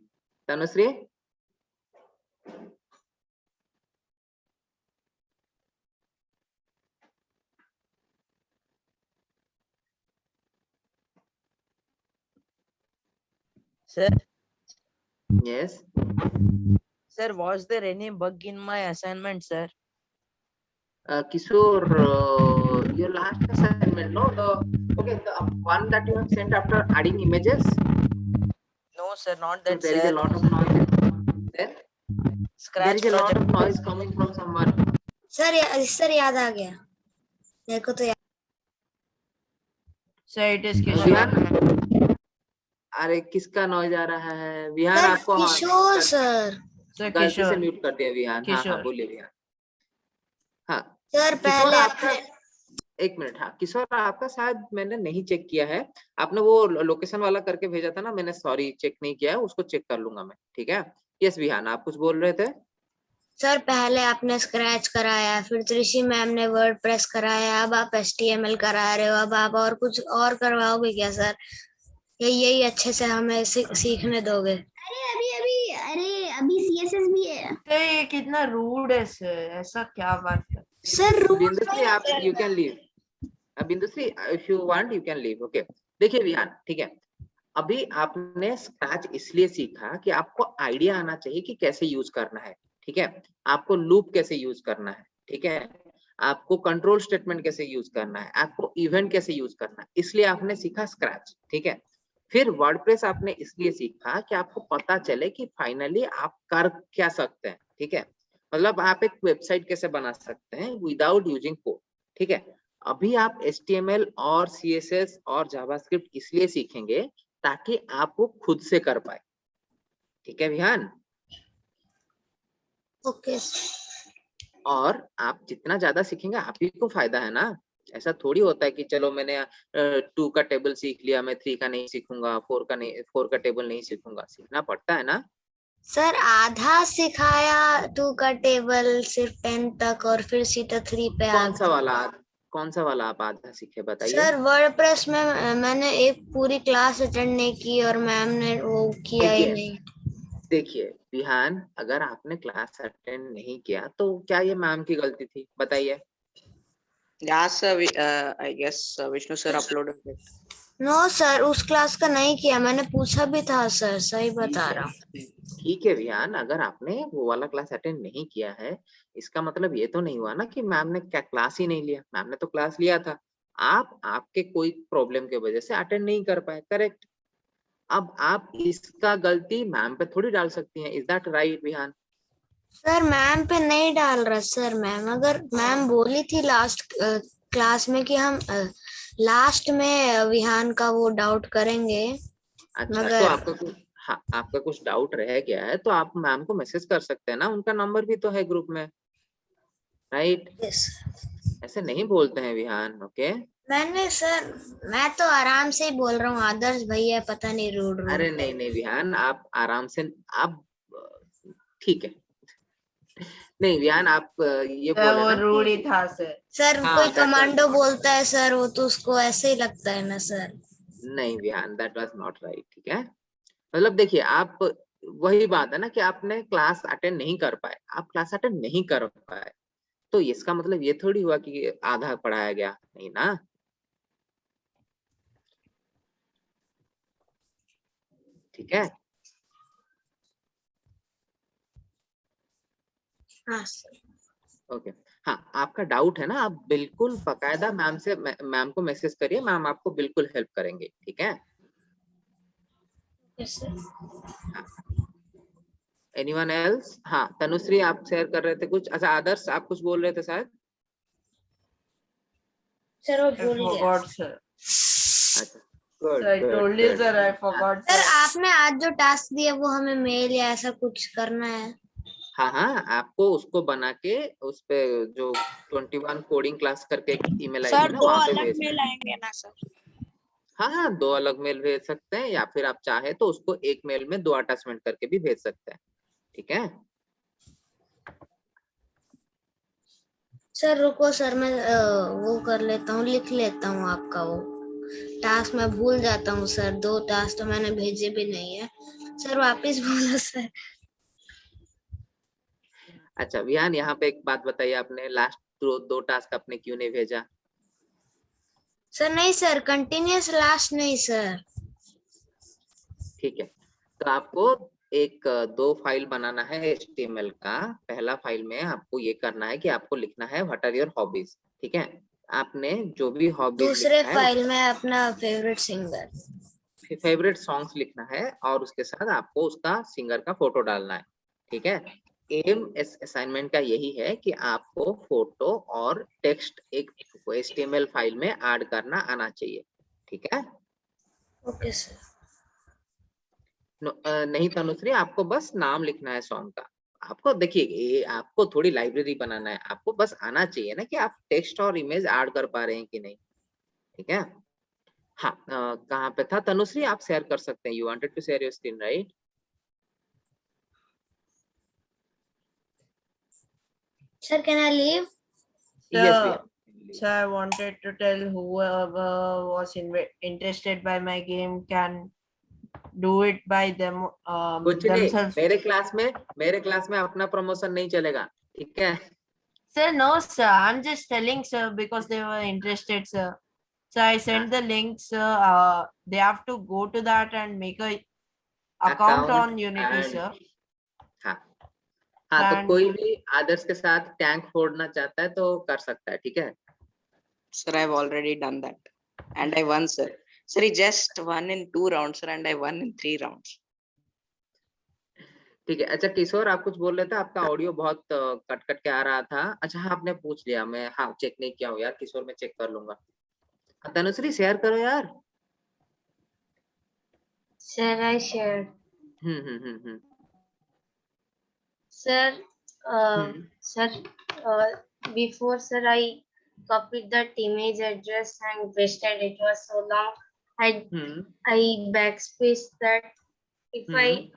[SPEAKER 8] Tanushree.
[SPEAKER 6] Sir,
[SPEAKER 8] Yes.
[SPEAKER 6] sir, was there any bug in my assignment, sir?
[SPEAKER 8] Kishore, your last assignment, no? The one that you have sent after adding images.
[SPEAKER 6] No, sir, not
[SPEAKER 8] So
[SPEAKER 6] that,
[SPEAKER 8] there is a
[SPEAKER 6] sir.
[SPEAKER 8] lot of noise. There
[SPEAKER 6] Scratch
[SPEAKER 8] is a lot
[SPEAKER 6] project.
[SPEAKER 8] of noise coming from someone.
[SPEAKER 11] Sir याद आ गया मेरे को तो याद.
[SPEAKER 7] Sir, it is Kishore.
[SPEAKER 8] Vihaan, अरे किसका noise आ रहा है? विहान
[SPEAKER 11] सर
[SPEAKER 8] आपको
[SPEAKER 11] किशोर सर.
[SPEAKER 7] Sir,
[SPEAKER 8] गलती से
[SPEAKER 7] Kishore.
[SPEAKER 8] म्यूट कर दिया विहान. हाँ
[SPEAKER 7] किशोर.
[SPEAKER 8] बोलिए विहान. हाँ
[SPEAKER 11] सर
[SPEAKER 8] किशोर
[SPEAKER 11] पहले
[SPEAKER 8] आपका एक मिनट. हाँ किशोर आपका शायद मैंने नहीं चेक किया है. आपने वो लोकेशन वाला करके भेजा था ना, मैंने सॉरी चेक नहीं किया है, उसको चेक कर लूंगा मैं. ठीक है. यस विहान, आप कुछ बोल रहे थे.
[SPEAKER 11] सर पहले आपने स्क्रैच कराया, फिर त्रिशी मैम ने वर्डप्रेस कराया, अब आप HTML करा रहे हो. अब आप और कुछ और करवाओगे क्या सर? यही अच्छे से हमें सीखने दोगे?
[SPEAKER 10] अभी CSS भी है.
[SPEAKER 7] Sir, ये कितना रूड है सर. ऐसा क्या बात है?
[SPEAKER 11] सर
[SPEAKER 8] बिंदुश्री आप you can leave. Bindushri if you want you can leave. Okay. देखिए विहान, ठीक है, अभी आपने स्क्रैच इसलिए सीखा कि आपको आइडिया आना चाहिए कि कैसे यूज करना है. ठीक है. आपको लूप कैसे यूज करना है. ठीक है. आपको कंट्रोल स्टेटमेंट कैसे यूज करना है, आपको इवेंट कैसे यूज करना है, इसलिए आपने सीखा स्क्रैच. ठीक है. फिर वर्डप्रेस आपने इसलिए सीखा कि आपको पता चले कि फाइनली आप कर क्या सकते हैं. ठीक है. मतलब आप एक वेबसाइट कैसे बना सकते हैं विदाउट यूजिंग कोड. ठीक है. अभी आप HTML और CSS और जावास्क्रिप्ट इसलिए सीखेंगे ताकि आप वो खुद से कर पाए. ठीक है विहान.
[SPEAKER 11] ओके.
[SPEAKER 8] और आप जितना ज्यादा सीखेंगे आप ही को फायदा है ना. ऐसा थोड़ी होता है कि चलो मैंने 2 का टेबल सीख लिया, मैं 3 का नहीं सीखूंगा, 4 का टेबल नहीं सीखूंगा। सीखना पड़ता है ना।
[SPEAKER 11] सर आधा सिखाया 2 का टेबल सिर्फ 10 तक और फिर सीधा 3 पे आ
[SPEAKER 8] कौन सा वाला आप आधा सीखे बताइए।
[SPEAKER 11] सर वर्डप्रेस में मैंने एक पूरी क्लास अटेंड नहीं की और मैम ने वो किया ही नहीं।
[SPEAKER 8] देखिए विहान, अगर आपने क्लास अटेंड नहीं किया तो क्या ये मैम की गलती थी बताइए।
[SPEAKER 6] Yes, sir. I guess Vishnu sir uploaded it.
[SPEAKER 11] No sir उस क्लास का नहीं किया, मैंने पूछा भी था सर, सही बता रहा हूँ।
[SPEAKER 8] ठीक है विहान, अगर आपने वो वाला क्लास अटेंड नहीं किया है, इसका मतलब ये तो नहीं हुआ ना कि मैम ने क्या क्लास ही नहीं लिया। मैम ने तो क्लास लिया था, आप आपके कोई प्रॉब्लम की वजह से अटेंड नहीं कर पाए, करेक्ट। अब आप इसका गलती मैम पे थोड़ी डाल सकती हैं। Is that right Vihan?
[SPEAKER 11] Sir ma'am पे नहीं डाल रहा सर। मैम अगर मैम बोली थी लास्ट क्लास में कि हम लास्ट में विहान का वो डाउट करेंगे।
[SPEAKER 8] अच्छा
[SPEAKER 11] मगर
[SPEAKER 8] तो आपका कुछ डाउट रह गया है तो आप मैम को मैसेज कर सकते हैं ना, उनका नंबर भी तो है ग्रुप में, राइट? ऐसे नहीं बोलते हैं विहान, ओके।
[SPEAKER 11] मैंने सर मैं तो आराम से ही बोल रहा हूँ, आदर्श भैया पता नहीं रूड
[SPEAKER 8] अरे नहीं विहान, आप आराम से, आप ठीक है। नहीं विहान, आप ये बोले
[SPEAKER 7] वो
[SPEAKER 8] ना
[SPEAKER 7] रूड
[SPEAKER 8] कि
[SPEAKER 7] ही था सर।
[SPEAKER 11] सर
[SPEAKER 8] हाँ,
[SPEAKER 11] कोई
[SPEAKER 8] that was
[SPEAKER 11] कमांडो
[SPEAKER 8] not
[SPEAKER 11] बोलता है सर, वो तो उसको ऐसे ही लगता है ना सर।
[SPEAKER 8] नहीं Vihan, that was not right, ठीक है। मतलब देखिए, आप वही बात है ना कि आपने क्लास अटेंड नहीं कर पाए, आप क्लास अटेंड नहीं कर पाए तो इसका मतलब ये थोड़ी हुआ कि आधा पढ़ाया गया, नहीं ना। ठीक है।
[SPEAKER 11] हाँ सर।
[SPEAKER 8] ओके। हाँ, आपका डाउट है ना, आप बिल्कुल बकायदा मैम को मैसेज करिए, मैम आपको बिल्कुल हेल्प करेंगे, ठीक है। Anyone else? हाँ तनुश्री, आप शेयर कर रहे थे कुछ। अच्छा आदर्श, आप कुछ बोल रहे थे शायद।
[SPEAKER 11] सर वो
[SPEAKER 7] I
[SPEAKER 11] भूल गया।
[SPEAKER 7] forgot sir.
[SPEAKER 8] अच्छा good
[SPEAKER 7] So I told you sir, I forgot
[SPEAKER 11] sir
[SPEAKER 7] sir.
[SPEAKER 11] आपने आज जो टास्क दिया वो हमें मेल या ऐसा कुछ करना है?
[SPEAKER 8] हाँ, आपको उसको बना के उस पे जो 21 कोडिंग क्लास करके एक ईमेल आईडी
[SPEAKER 6] सर
[SPEAKER 8] है ना,
[SPEAKER 6] 2
[SPEAKER 8] वहां पे
[SPEAKER 6] अलग
[SPEAKER 8] भेजना
[SPEAKER 6] मेल
[SPEAKER 8] है।
[SPEAKER 6] आएंगे ना सर?
[SPEAKER 8] हाँ 2 अलग मेल भेज सकते हैं, या फिर आप चाहे तो उसको एक मेल में 2 अटैचमेंट करके भी भेज सकते हैं, ठीक है।
[SPEAKER 11] सर रुको सर, मैं वो कर लेता हूँ, लिख लेता हूँ आपका वो टास्क। मैं भूल जाता हूँ सर, 2 टास्क तो मैंने भेजे भी नहीं है सर, वापस बोलो सर।
[SPEAKER 8] अच्छा विहान, यहाँ पे एक बात बताइए, आपने लास्ट 2 टास्क आपने क्यों नहीं भेजा?
[SPEAKER 11] सर नहीं सर, कंटिन्यूअस लास्ट नहीं सर।
[SPEAKER 8] ठीक है, तो आपको एक 2 फाइल बनाना है HTML का। पहला फाइल में आपको ये करना है कि आपको लिखना है व्हाट आर योर हॉबीज, ठीक है। आपने जो भी हॉबीज
[SPEAKER 11] दूसरे
[SPEAKER 8] लिखना है,
[SPEAKER 11] फाइल में अपना फेवरेट सिंगर,
[SPEAKER 8] फेवरेट सॉन्ग्स लिखना है, और उसके साथ आपको उसका सिंगर का फोटो डालना है, ठीक है। एम असाइनमेंट का यही है कि आपको फोटो और टेक्स्ट एक HTML फाइल में ऐड करना आना चाहिए, ठीक है।
[SPEAKER 11] Okay sir.
[SPEAKER 8] नहीं तनुश्री, आपको बस नाम लिखना है सॉन्ग का। आपको देखिए, ये आपको थोड़ी लाइब्रेरी बनाना है, आपको बस आना चाहिए ना कि आप टेक्स्ट और इमेज ऐड कर पा रहे हैं कि नहीं, ठीक है। हाँ, कहाँ पे था तनुश्री, आप शेयर कर सकते हैं। You wanted to share your screen, right?
[SPEAKER 11] Sir can I leave?
[SPEAKER 7] So I wanted to tell whoever was interested by my game can do it by them
[SPEAKER 8] कुछ नहीं,
[SPEAKER 7] themselves.
[SPEAKER 8] मेरे क्लास में अपना प्रमोशन नहीं चलेगा, ठीक है।
[SPEAKER 7] Sir, no sir, I'm just telling sir because they were interested sir. So I sent the link sir. They have to go to that and make a account on Unity
[SPEAKER 8] and-
[SPEAKER 7] sir.
[SPEAKER 8] हाँ तो
[SPEAKER 7] And-
[SPEAKER 8] कोई भी आदर्श के साथ tank फोड़ना चाहता है तो कर सकता है, ठीक है।
[SPEAKER 6] Sir, I've already done that and I won, sir. Sir, he just won in 2 rounds, sir, and I won in 3 rounds.
[SPEAKER 8] ठीक है। अच्छा किशोर, आप कुछ बोल रहे थे, आपका ऑडियो बहुत कट कट के आ रहा था। अच्छा हाँ, आपने पूछ लिया, मैं हाँ चेक नहीं किया हूँ यार किशोर, मैं चेक कर लूंगा। तनुश्री शेयर करो यार।
[SPEAKER 9] Sir, I shared. Sir, sir, before sir, I copied that image address and pasted. It was so long. I backspaced that. If I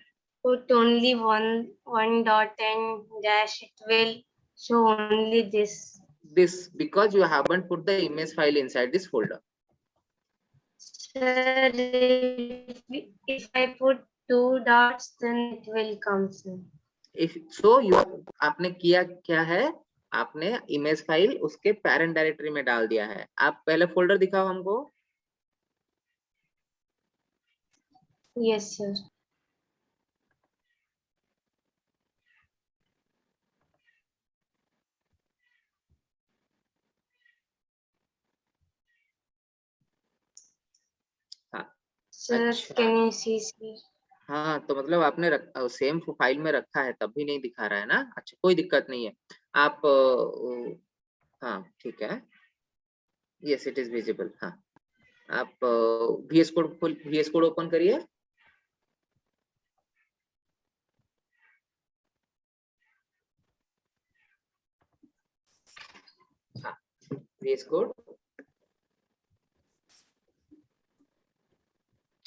[SPEAKER 9] put only one dot and dash, it will show only this.
[SPEAKER 8] This because you haven't put the image file inside this folder.
[SPEAKER 9] Sir, if I put 2 dots, then it will come, sir.
[SPEAKER 8] If so, you आपने किया क्या है, आपने image file उसके parent directory में डाल दिया है. आप पहले फोल्डर दिखाओ हमको.
[SPEAKER 9] Yes, sir. Sir,
[SPEAKER 8] अच्छा.
[SPEAKER 9] can you see, sir?
[SPEAKER 8] हाँ, तो मतलब आपने सेम फाइल में रखा है तब भी नहीं दिखा रहा है ना. अच्छा, कोई दिक्कत नहीं है. आप हाँ ठीक है. Yes, it is visible. हाँ, आप VS कोड ओपन करिए. हाँ, VS कोड.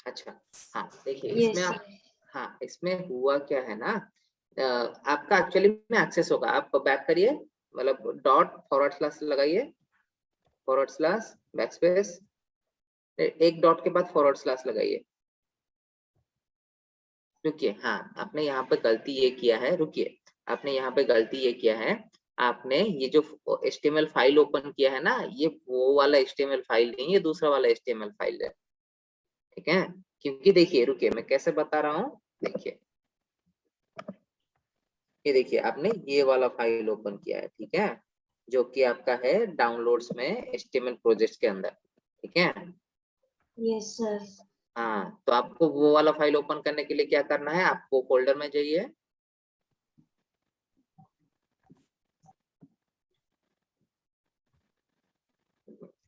[SPEAKER 8] अच्छा, हाँ देखिए इसमें आप, हाँ इसमें हुआ क्या है ना, आपका एक्चुअली में एक्सेस होगा. आप बैक करिए, मतलब डॉट फॉरवर्ड स्लैश लगाइए, फॉरवर्ड स्लैश बैकस्पेस, एक डॉट के बाद फॉरवर्ड स्लैश लगाइए. रुकिए, हाँ आपने यहाँ पे गलती ये किया है. रुकिए, आपने यहाँ पे गलती ये किया है. आपने ये जो HTML फाइल ओपन किया है ना, ये वो वाला HTML फाइल नहीं, ये दूसरा वाला HTML फाइल है. ठीक है, क्योंकि देखिए, रुकिए मैं कैसे बता रहा हूँ. देखिए, ये देखिए आपने ये वाला फाइल ओपन किया है. ठीक है, जो कि आपका है डाउनलोड्स में HTML प्रोजेक्ट के अंदर. ठीक है.
[SPEAKER 9] Yes, sir.
[SPEAKER 8] हाँ, तो आपको वो वाला फाइल ओपन करने के लिए क्या करना है, आपको फोल्डर में जाइए.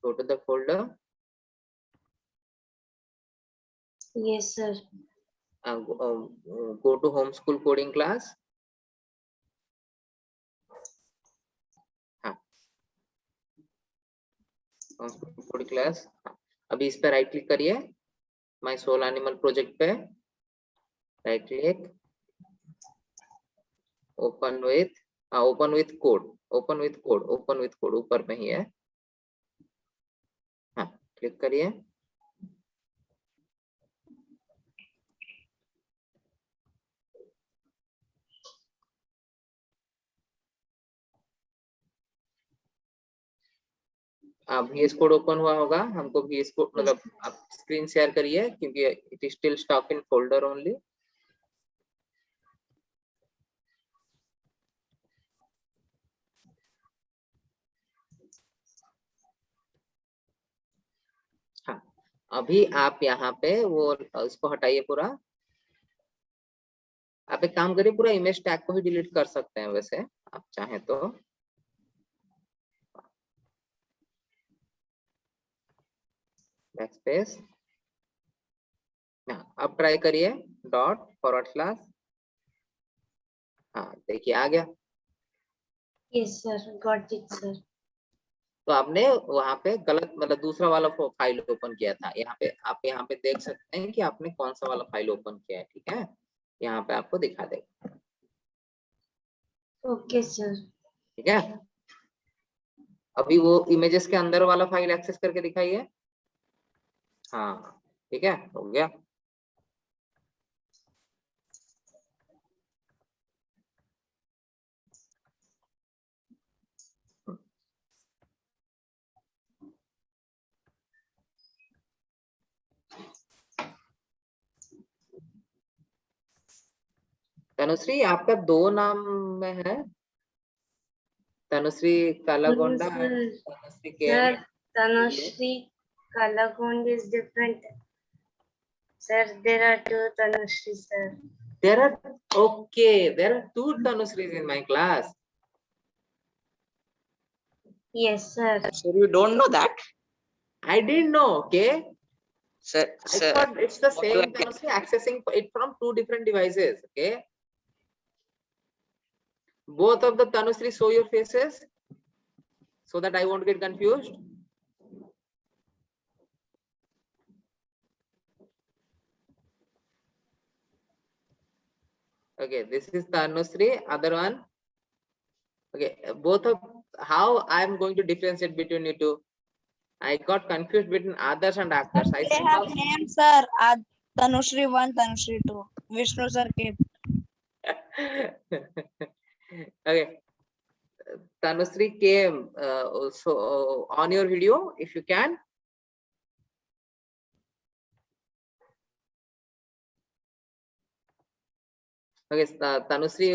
[SPEAKER 8] Go to the folder.
[SPEAKER 9] Yes, sir.
[SPEAKER 8] Go to homeschool coding class. हाँ, homeschool coding class. अभी इस पे राइट क्लिक करिए, माय सोल एनिमल प्रोजेक्ट पे right click, open with code ऊपर में ही है. हाँ, क्लिक करिए. VS कोड ओपन हुआ होगा. हमको VS कोड, मतलब आप स्क्रीन शेयर करिए क्योंकि it is still stuck in folder only. हाँ, अभी आप यहाँ पे वो इसको हटाइए पूरा. आप एक काम करिए, पूरा इमेज टैग को ही डिलीट कर सकते हैं वैसे आप चाहें तो. बैकस्पेस. अब ट्राई करिए डॉट फॉरवर्ड स्लैश. हाँ देखिए आ गया.
[SPEAKER 9] Yes, sir. Got it, sir.
[SPEAKER 8] तो आपने वहां पे गलत, मतलब दूसरा वाला फाइल ओपन किया था. यहाँ पे आप यहाँ पे देख सकते हैं कि आपने कौन सा वाला फाइल ओपन किया है. ठीक है, यहाँ पे आपको दिखा देगा.
[SPEAKER 9] Okay, sir.
[SPEAKER 8] ठीक है, अभी वो इमेजेस के अंदर वाला फाइल एक्सेस करके दिखाइए. हाँ ठीक है, हो गया. तनुश्री, आपका 2 नाम में है, तनुश्री कालागोंडा, तनुश्री के.
[SPEAKER 9] Sir, Tanushree Kalagond is different. Sir, there are 2 Tanushree, sir.
[SPEAKER 8] There are 2 Tanushree in my class.
[SPEAKER 9] Yes, sir.
[SPEAKER 6] So you don't know that?
[SPEAKER 8] I didn't know. Okay.
[SPEAKER 6] Sir,
[SPEAKER 8] I thought it's the same Tanushree accessing it from 2 different devices. Okay. Both of the Tanushree show your faces. so that I won't get confused. Okay, this is Tanushree, other one. Okay, both of how I'm going to differentiate between you two. I got confused between others and actors. I
[SPEAKER 14] They have names, sir. Tanushree 1, Tanushree 2. Vishnu sir kept.
[SPEAKER 8] Okay, Tanushree came also on your video if you can. Okay, Tanushree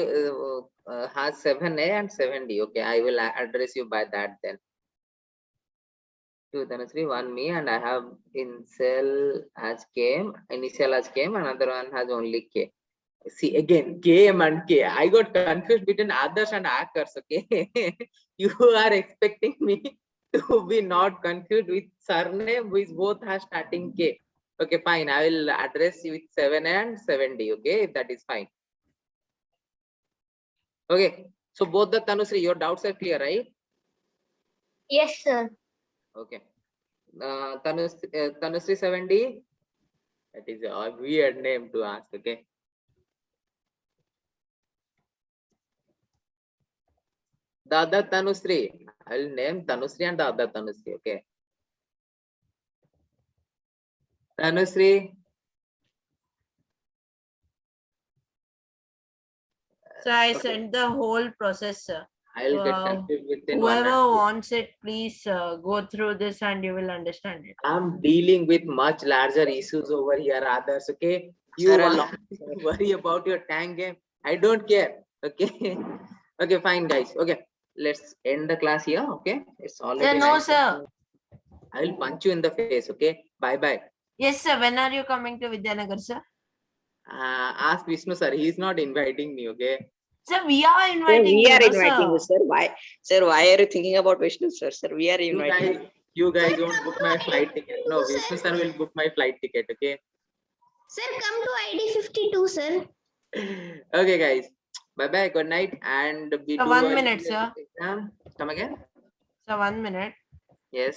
[SPEAKER 8] has 7A and 7D. Okay, I will address you by that then. Two Tanushree, one me, and I have initial as K, another one has only K. See again, KM and K. I got confused between others and hackers. Okay, you are expecting me to be not confused with surname which both has starting K. Okay, fine. I will address you with 7 and 7D. Okay, if that is fine. Okay, so both the Tanushree, your doubts are clear, right?
[SPEAKER 9] Yes, sir.
[SPEAKER 8] Okay. Tanushree 7D. That is a weird name to ask. Okay. The other Tanushree, I will name Tanushree and the other Tanushree. Okay. Tanushree.
[SPEAKER 7] So I sent the whole process, sir.
[SPEAKER 8] I'll get confused within 1 and
[SPEAKER 7] Whoever
[SPEAKER 8] 2.
[SPEAKER 7] wants it, please go through this and you will understand it.
[SPEAKER 8] I'm dealing with much larger issues over here, others. Okay. You worry about your tank game. I don't care. Okay. Okay, fine, guys. Okay. Let's end the class here. Okay. It's already.
[SPEAKER 7] Sir, no,
[SPEAKER 8] 9.
[SPEAKER 7] sir.
[SPEAKER 8] I will punch you in the face. Okay. Bye bye.
[SPEAKER 7] Yes, sir. When are you coming to Vidyanagar, sir?
[SPEAKER 8] Ask Vishnu sir. He is not inviting me. Okay.
[SPEAKER 7] Sir, we are inviting
[SPEAKER 15] we are
[SPEAKER 7] you,
[SPEAKER 15] inviting you, sir. Sir, why are you thinking about Vishnu, sir? Sir, we are inviting
[SPEAKER 8] you guys don't book my flight ticket. No, Vishnu sir will book my flight ticket. Okay.
[SPEAKER 10] Sir, come to ID 52, sir.
[SPEAKER 8] Okay, guys. Bye bye. Good night. And we
[SPEAKER 7] So
[SPEAKER 8] do
[SPEAKER 7] 1
[SPEAKER 8] a
[SPEAKER 7] minute, sir.
[SPEAKER 8] exam. Come again.
[SPEAKER 7] So 1 minute.